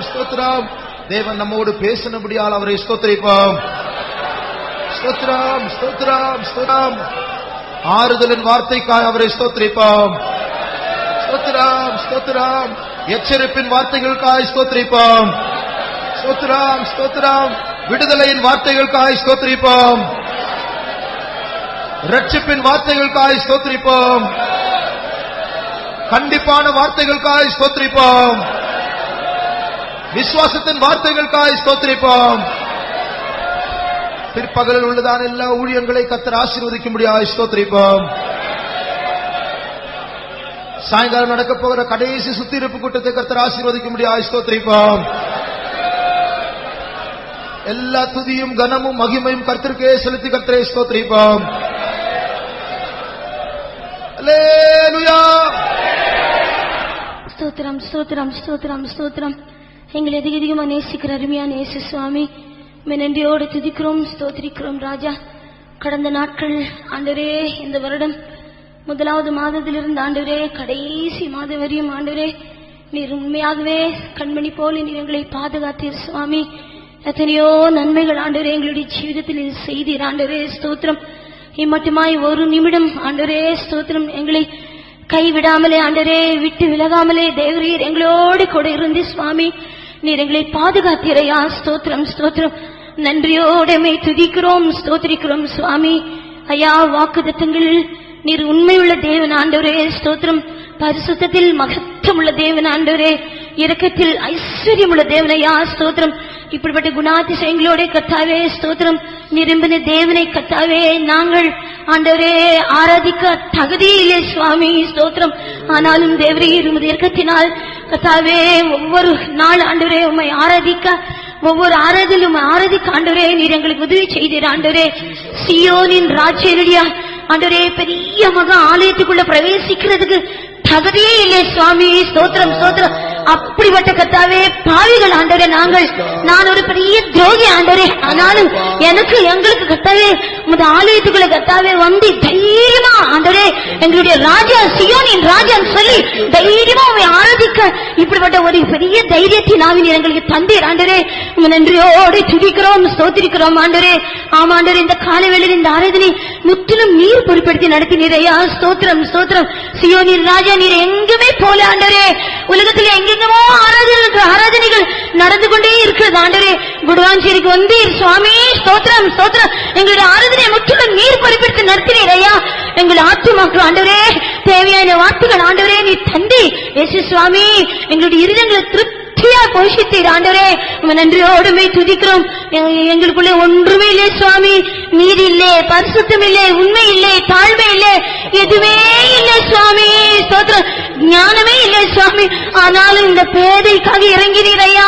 ஸ்தோத்திரம். தேவன் நம்மோடு பேசினபடியால் அவரை ஸ்தோத்திரிப்போம். ஸ்தோத்திரம். ஆறுதலின் வார்த்தைக்காய் அவரை ஸ்தோத்திரிப்போம். ஸ்தோத்திரம். எச்சரிப்பின் வார்த்தைகளுக்காய் ஸ்தோத்திரிப்போம். ஸ்தோத்திரம். விடுதலையின் வார்த்தைகளுக்காய் ஸ்தோத்திரிப்போம். ரட்சிப்பின் வார்த்தைகளுக்காய் ஸ்தோத்திரிப்போம். கண்டிப்பான வார்த்தைகளுக்காய் ஸ்தோத்திரிப்போம். விசுவாசத்தின் வார்த்தைகளுக்காய் ஸ்தோத்திரிப்போம். பிற்பகலில் உள்ளதான எல்லா ஊழியங்களை கர்த்தர் ஆசீர்வதிக்கும்படியாய் ஸ்தோத்திரிப்போம். சாயங்காலம் நடக்க போகிற கடைசி சுத்திருப்பு கூட்டத்தை கர்த்தர் ஆசீர்வதிக்கும்படியாய் ஸ்தோத்திரிப்போம். எல்லா துதியும் கனமும் மகிமையும் கர்த்தருக்கே செலுத்தி கர்த்தரை ஸ்தோத்திரிப்போம். அல்லேலூயா. ஸ்தோத்திரம். எங்களை அதிகமாக நேசிக்கிற அருமையான இயேசு சுவாமி, நன்றியோடு துதிக்கிறோம், ஸ்தோத்திரிக்கிறோம் ராஜா. கடந்த நாட்கள் ஆண்டவரே, இந்த வருடம் முதலாவது மாதத்திலிருந்து ஆண்டவரே கடைசி மாதம் வரையும் ஆண்டவரே நீர் உண்மையாகவே கண்மணி போல நீர் எங்களை பாதுகாத்தீர் சுவாமி. எத்தனையோ நன்மைகள் ஆண்டவரே எங்களுடைய ஜீவிதத்தில் செய்தீர் ஆண்டவரே. ஸ்தோத்திரம். இம்மட்டுமாய் ஒரு நிமிடம் ஆண்டவரே ஸ்தோத்திரம் எங்களை கைவிடாமலே ஆண்டரே, விட்டு விலகாமலே தேவரீர் எங்களோடு கூட இருந்து சுவாமி நீர் எங்களை பாதுகாத்தீரையா. ஸ்தோத்திரம் ஸ்தோத்திரம். நன்றியோடு மே துதிக்கிறோம், ஸ்தோத்திரிக்கிறோம் சுவாமி. ஐயா, வாக்குத்தத்தங்கள் நீர் உண்மையுள்ள தேவன் ஆண்டவரே. ஸ்தோத்திரம். பரிசுத்தத்தில் மகத்துவம் உள்ள தேவன் ஆண்டவரே. இரக்கத்தில் ஐஸ்வர்யம் உள்ள தேவனையா. ஸ்தோத்திரம். இப்படிப்பட்ட குணாதிசயங்களோட கர்த்தாவே ஸ்தோத்திரம் நிரம்பின தேவனை கர்த்தாவே நாங்கள் ஆண்டவரே ஆராதிக்க தகுதியிலே சுவாமி. ஸ்தோத்திரம். ஆனாலும் தேவரீர் உமது இரக்கத்தினால் கர்த்தாவே ஒவ்வொரு நாள் ஆண்டவரே உம்மை ஆராதிக்க, ஒவ்வொரு ஆராதலும் ஆராதிக்க ஆண்டவரே நீர் எங்களுக்கு உதவி செய்தீர் ஆண்டவரே. சியோனின் ராஜ்யனுடைய ஆண்டவரே பெரிய மகா ஆலயத்துக்குள்ள பிரவேசிக்கிறதுக்கு தகுதியே இல்லை சுவாமி. ஸ்தோத்திரம் ஸ்தோத்திரம். அப்படிப்பட்ட கர்த்தாவே பாவிகள் ஆண்டவரே நாங்கள். நான் ஒரு பெரிய துரோகி ஆண்டவரே. ஆனாலும் எங்களுக்கு கர்த்தாவே உமது ஆலயத்துக்குள்ள கர்த்தாவே வந்து தைரியமா ஆண்டவரே எங்களுடைய ராஜா சியோனின் ராஜான்னு சொல்லி தைரியமா உம்மை ஆராதிக்க இப்படிப்பட்ட ஒரு பெரிய தைரியத்தை நாவின் எங்களுக்கு தந்தீர் ஆண்டவரே. உங்க நன்றியோடு துதிக்கிறோம், ஸ்தோத்திரிக்கிறோம் ஆண்டவரே. ஆமாண்டவரே, இந்த காலவேளையில் இந்த ஆராதனை முற்றிலும் நீர் பொறுப்படுத்தி நடத்தினீரையா. ஸ்தோத்திரம் ஸ்தோத்திரம். சியோனின் ராஜா நீர் எங்குமே போல ஆண்டவரே. உலகத்தில் எங்கெங்கமோ ஆராதனைகள் நடந்து கொண்டே இருக்கிறது ஆண்டவரே. குடுவாஞ்சேரிக்கு வந்தீர் சுவாமி. ஸ்தோத்திரம் ஸ்தோத்திரம். எங்களுடைய ஆராதனை முற்றிலும் நீர் பொறுப்படுத்தி நடத்தினீர் ஐயா. எங்கள் ஆத்துமாக்கள் ஆண்டவரே தேவையான வார்த்தைகள் ஆண்டவரே நீ தந்தி இயேசு சுவாமி எங்களுடைய இருதயங்களை திருப்தியா போஷித்தீர் ஆண்டவரே. நன்றியோடுமே துதிக்கிறோம். எங்களுக்குள்ளே ஒன்றுமே இல்லை சுவாமி. நீதி இல்லை, பரிசுத்தம் இல்லை, உண்மை இல்லை, தாழ்மை இல்லை, எதுவே இல்லை சுவாமி. ஸ்தோத்திரம். ஞானமே இல்லை சுவாமி. ஆனாலும் இந்த பேதைக்காக இறங்கினீர் ஐயா.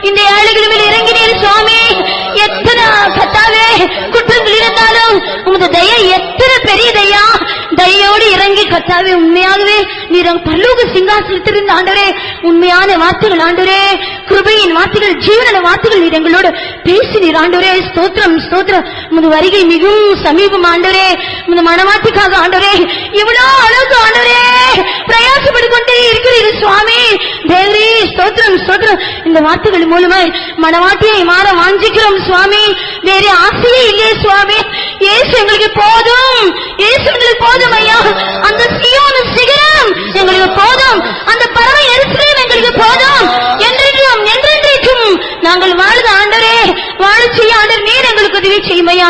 இந்த ஏழைகள் மேல் இறங்கினீர் சுவாமி. எத்தனை கத்தாவே குற்றங்கள் இருந்தாலும் உமது தயை எத்தனை பெரியதையா. தயையோடு இறங்கி கத்தாவே உண்மையாகவே நீர் பரலோக சிங்காசனத்திலிருந்து ஆண்டவரே உண்மையான வார்த்தைகள் ஆண்டவரே, கிருபையின் வார்த்தைகள், ஜீவன வார்த்தைகள் நீர் எங்களோடு பேசினீர் ஆண்டவரே. ஸ்தோத்திரம் ஸ்தோத்திரம். உமது வருகை மிகவும் சமீபம் ஆண்டவரே. உமது மனவாட்டிக்காக ஆண்டவரே இவ்வளவு அளவுக்கு ஆண்டவரே பிரயாசப்பட்டு கொண்டே இருக்கிறீர் சுவாமி. தேவரே ஸ்தோத்திரம் ஸ்தோத்திரம். இந்த வார்த்தைகள் மூலமாய் மனவாட்டியை மாற வாஞ்சிக்கிறோம் சுவாமி. வேற ஆசையே இல்லையே சுவாமி. இயேசு எங்களுக்கு போதும், இயேசு எங்களுக்கு போதும் ஐயா. அந்த சியோன் சிகரம் எங்களுக்கு போதும், அந்த பறவை எருசலேம் எங்களுக்கு போதும். என்றென்றும் என்றென்றைக்கும் நாங்கள் வாழுத ஆண்டவரே வாழ செய்ய ஆண்டவர் நீர் எங்களுக்கு உதவி செய்யும் ஐயா.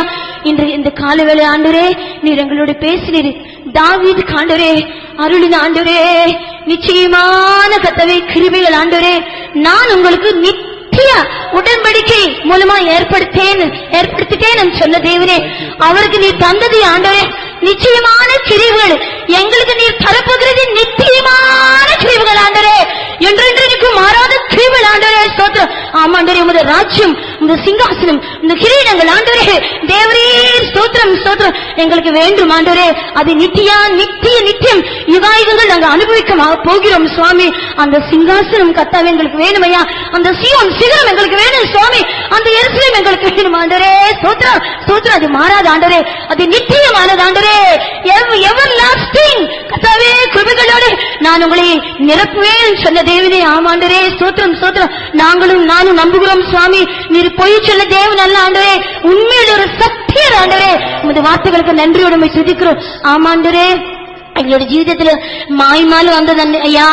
இன்று இந்த காலவேளை ஆண்டவரே நீர் எங்களோடு பேசினீர். தாவீது ஆண்டவரே அருளின ஆண்டவரே நிச்சயமான கர்த்தாவே கிருபைகள் ஆண்டவரே நான் உங்களுக்கு நித்திய உடன்படிக்கை மூலமா ஏற்படுத்திட்டேன் சொன்ன தேவனே, அவருக்கு நீர் தந்தது ஆண்டவரே நிச்சயமான கிரிவுகள். எங்களுக்கு நீர் தரப்போகிறது நிச்சயமான கிரிவுகள் ஆண்டவரே. என்றென்றைக்கும் மாறாத கிரிவுகள் ஆண்டவரே. ஸ்தோத்திரம். ஆமாண்டவரே உமது ராஜ்யம், உமது சிங்காசனம், இந்த கிரீடங்கள் ஆண்டவரே தேவரீர் ஸ்தோத்திரம் ஸ்தோத்திரம் எங்களுக்கு வேண்டும் ஆண்டவரே. அது நித்தியம் யுகாயுகங்கள் நாங்கள் அனுபவிக்க போகிறோம் சுவாமி. அந்த சிங்காசனம் கர்த்தாவே எங்களுக்கு வேணுமையா. அந்த சியோன் சிகரம் எங்களுக்கு வேணும் சுவாமி. அந்த எருசலேம் எங்களுக்கு வேணும் ஆண்டவரே. ஸ்தோத்திரம் ஸ்தோத்திரம். அது மாறாத ஆண்டவரே, அது நித்தியமானது ஆண்டவரே. எவர் லாஸ்டிங் கர்த்தாவே கிருபைகளோடு நான் உங்களை நிரப்புவேன் சொன்ன தேவனே. ஆமாண்டவரே ஸ்தோத்திரம் ஸ்தோத்திரம். நானும் நம்புகிறோம் சுவாமி. நீர் பொய் சொல்ல தேவன் அல்ல ஆண்டவரே, உண்மையில் ஒரு சத்தியர் ஆண்டவரே. உமது வார்த்தைகளுக்கு நன்றியோடு துதிக்கிறோம். ஆமாண்டவரே எங்களுடைய ஜீவிதத்துல மாய்மால் வந்தது ஐயா,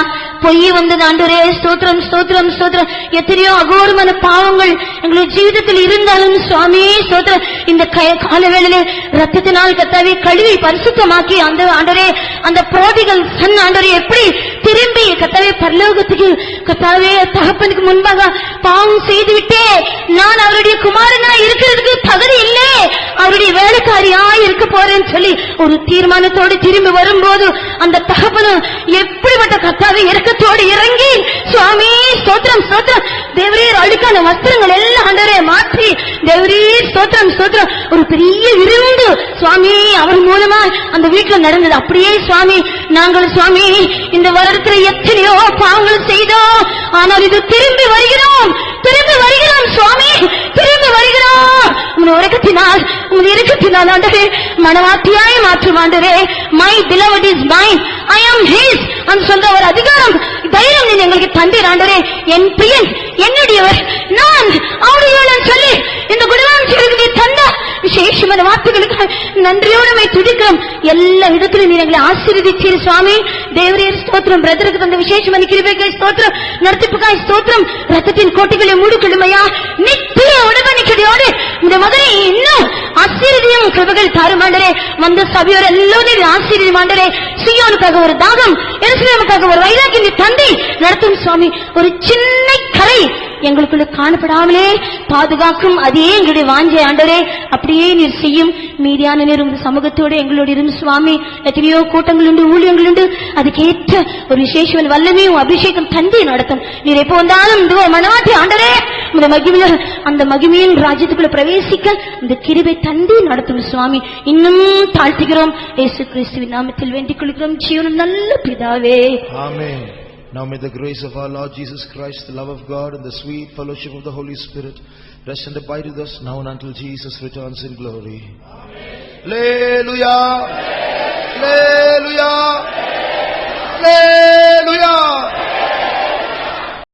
பொய் வந்தது ஆண்டவரே. ஸ்தோத்திரம் ஸ்தோத்திரம் ஸ்தோத்திரம். எத்தனையோ அகோரமான பாவங்கள் எங்களுடைய ஜீவிதத்தில் இருந்தாலும் சுவாமி ஸ்தோத்திரம் இந்த காலவேளையிலே ரத்தத்தினால் கர்த்தாவே கழுவி பரிசுத்தமாக்கி அந்த ஆண்டவரே அந்த புரோதிகள் சன் ஆண்டவரே எப்படி திரும்பி கர்த்தாவே பரலோகத்துக்கு கர்த்தாவே தகப்பனுக்கு முன்பாக பாவம் செய்துவிட்டே நான் அவருடைய குமாரனா இருக்கிறதுக்கு தகுதி இல்லை, அவருடைய வேலைக்காரியா இருக்க போறேன்னு சொல்லி ஒரு தீர்மானத்தோடு திரும்பி வரும்போது அந்த தகப்பனும் எப்படிப்பட்ட கர்த்தாவே இரக்கத்தோடு இறங்கி சுவாமி ஸ்தோத்திரம் ஸ்தோத்திரம் தேவரீர் அழுக்கான வஸ்திரங்கள் எல்லாம் ஆண்டவரே மாற்றி தேவரீர் ஸ்தோத்திரம் ஸ்தோத்திரம் ஒரு பெரிய விருந்து சுவாமி அவர் மூலமா அந்த வீட்டுல நடந்தது. அப்படியே சுவாமி நாங்கள் சுவாமி இந்த வருடத்தில் எத்தனையோ பாவங்கள் செய்தோம், ஆனால் இது திரும்பி வருகிறோம் சுவாமி, திரும்பி வருகிறோம். உன் இரக்கத்தினால் ஆண்டவரே மனவாட்டியாய் மாற்றும் ஆண்டவரே. My beloved is mine, I am his அந்த சொல்ற ஒரு அதிகாரம் தைரியம் நீ எங்களுக்கு தந்தீர் ஆண்டவரே. என் பிரியன் என்னுடையவர், நான் அவருடையவன் சொல்லி இந்த குடும்பம் நீ தந்த விசேஷமான விசேஷமான வார்த்தைகளுக்கு நன்றியோடு உம்மை துதிக்கிறோம். எல்லா இடத்திலும் நீர் எங்களை ஆசீர்வதிச்சீர் சுவாமி. தேவரே ஸ்தோத்திரம். பிரதருக்கு தந்த விசேஷமான கிருபைக்கு ஸ்தோத்திரம். நடத்திப்புக்காய் ஸ்தோத்திரம். ரத்தத்தின் கோட்டைகளை மூடிக்கொள்ளுமையா. நித்திய உடன்படிக்கையோடு இந்த மகனை இன்னும் ஆசீர்வதியும் கிருபைகள் தாருமாண்டரே. வந்த சபையோர் எல்லோரும் ஆசீர்வதிமாண்டரே. சீயோனுக்காக ஒரு தாகம், எருசலேமுக்காக ஒரு வைராக்கியம் நீர் தந்தை நடத்தும் சுவாமி. ஒரு சின்ன கரை எங்களுக்குள்ள காணப்படாமலே பாதுகாக்கும். அதே எங்களுடைய வாஞ்சை ஆண்டவரே. அப்படியே நீர் செய்யும். மீதியான நேரம் உங்க சமூகத்தோடு எங்களோடு இருந்து சுவாமி. எத்தனையோ கூட்டங்கள் உண்டு, ஊழியங்கள் உண்டு. அதுக்கேற்ற ஒரு விசேஷமான வல்லமையும் அபிஷேகம் தந்தை நடத்தும். நீர் எப்போ வந்தாலும் இந்த மனவாட்டி ஆண்டவரே இந்த மகிமையில அந்த மகிமையின் ராஜ்யத்துக்குள்ள பிரவேசிக்க இந்த கிருபை தந்தை நடத்தும் சுவாமி. இன்னும் தாழ்த்துகிறோம். இயேசு கிறிஸ்துவின் நாமத்தில் வேண்டிக் கொள்கிறோம் ஜீவனும் நல்ல பிதாவே. Amen. Now may the grace of our Lord Jesus Christ, the love of God, and the sweet fellowship of the Holy Spirit rest and abide with us now and until Jesus returns in glory. Amen. Hallelujah! Hallelujah! Hallelujah!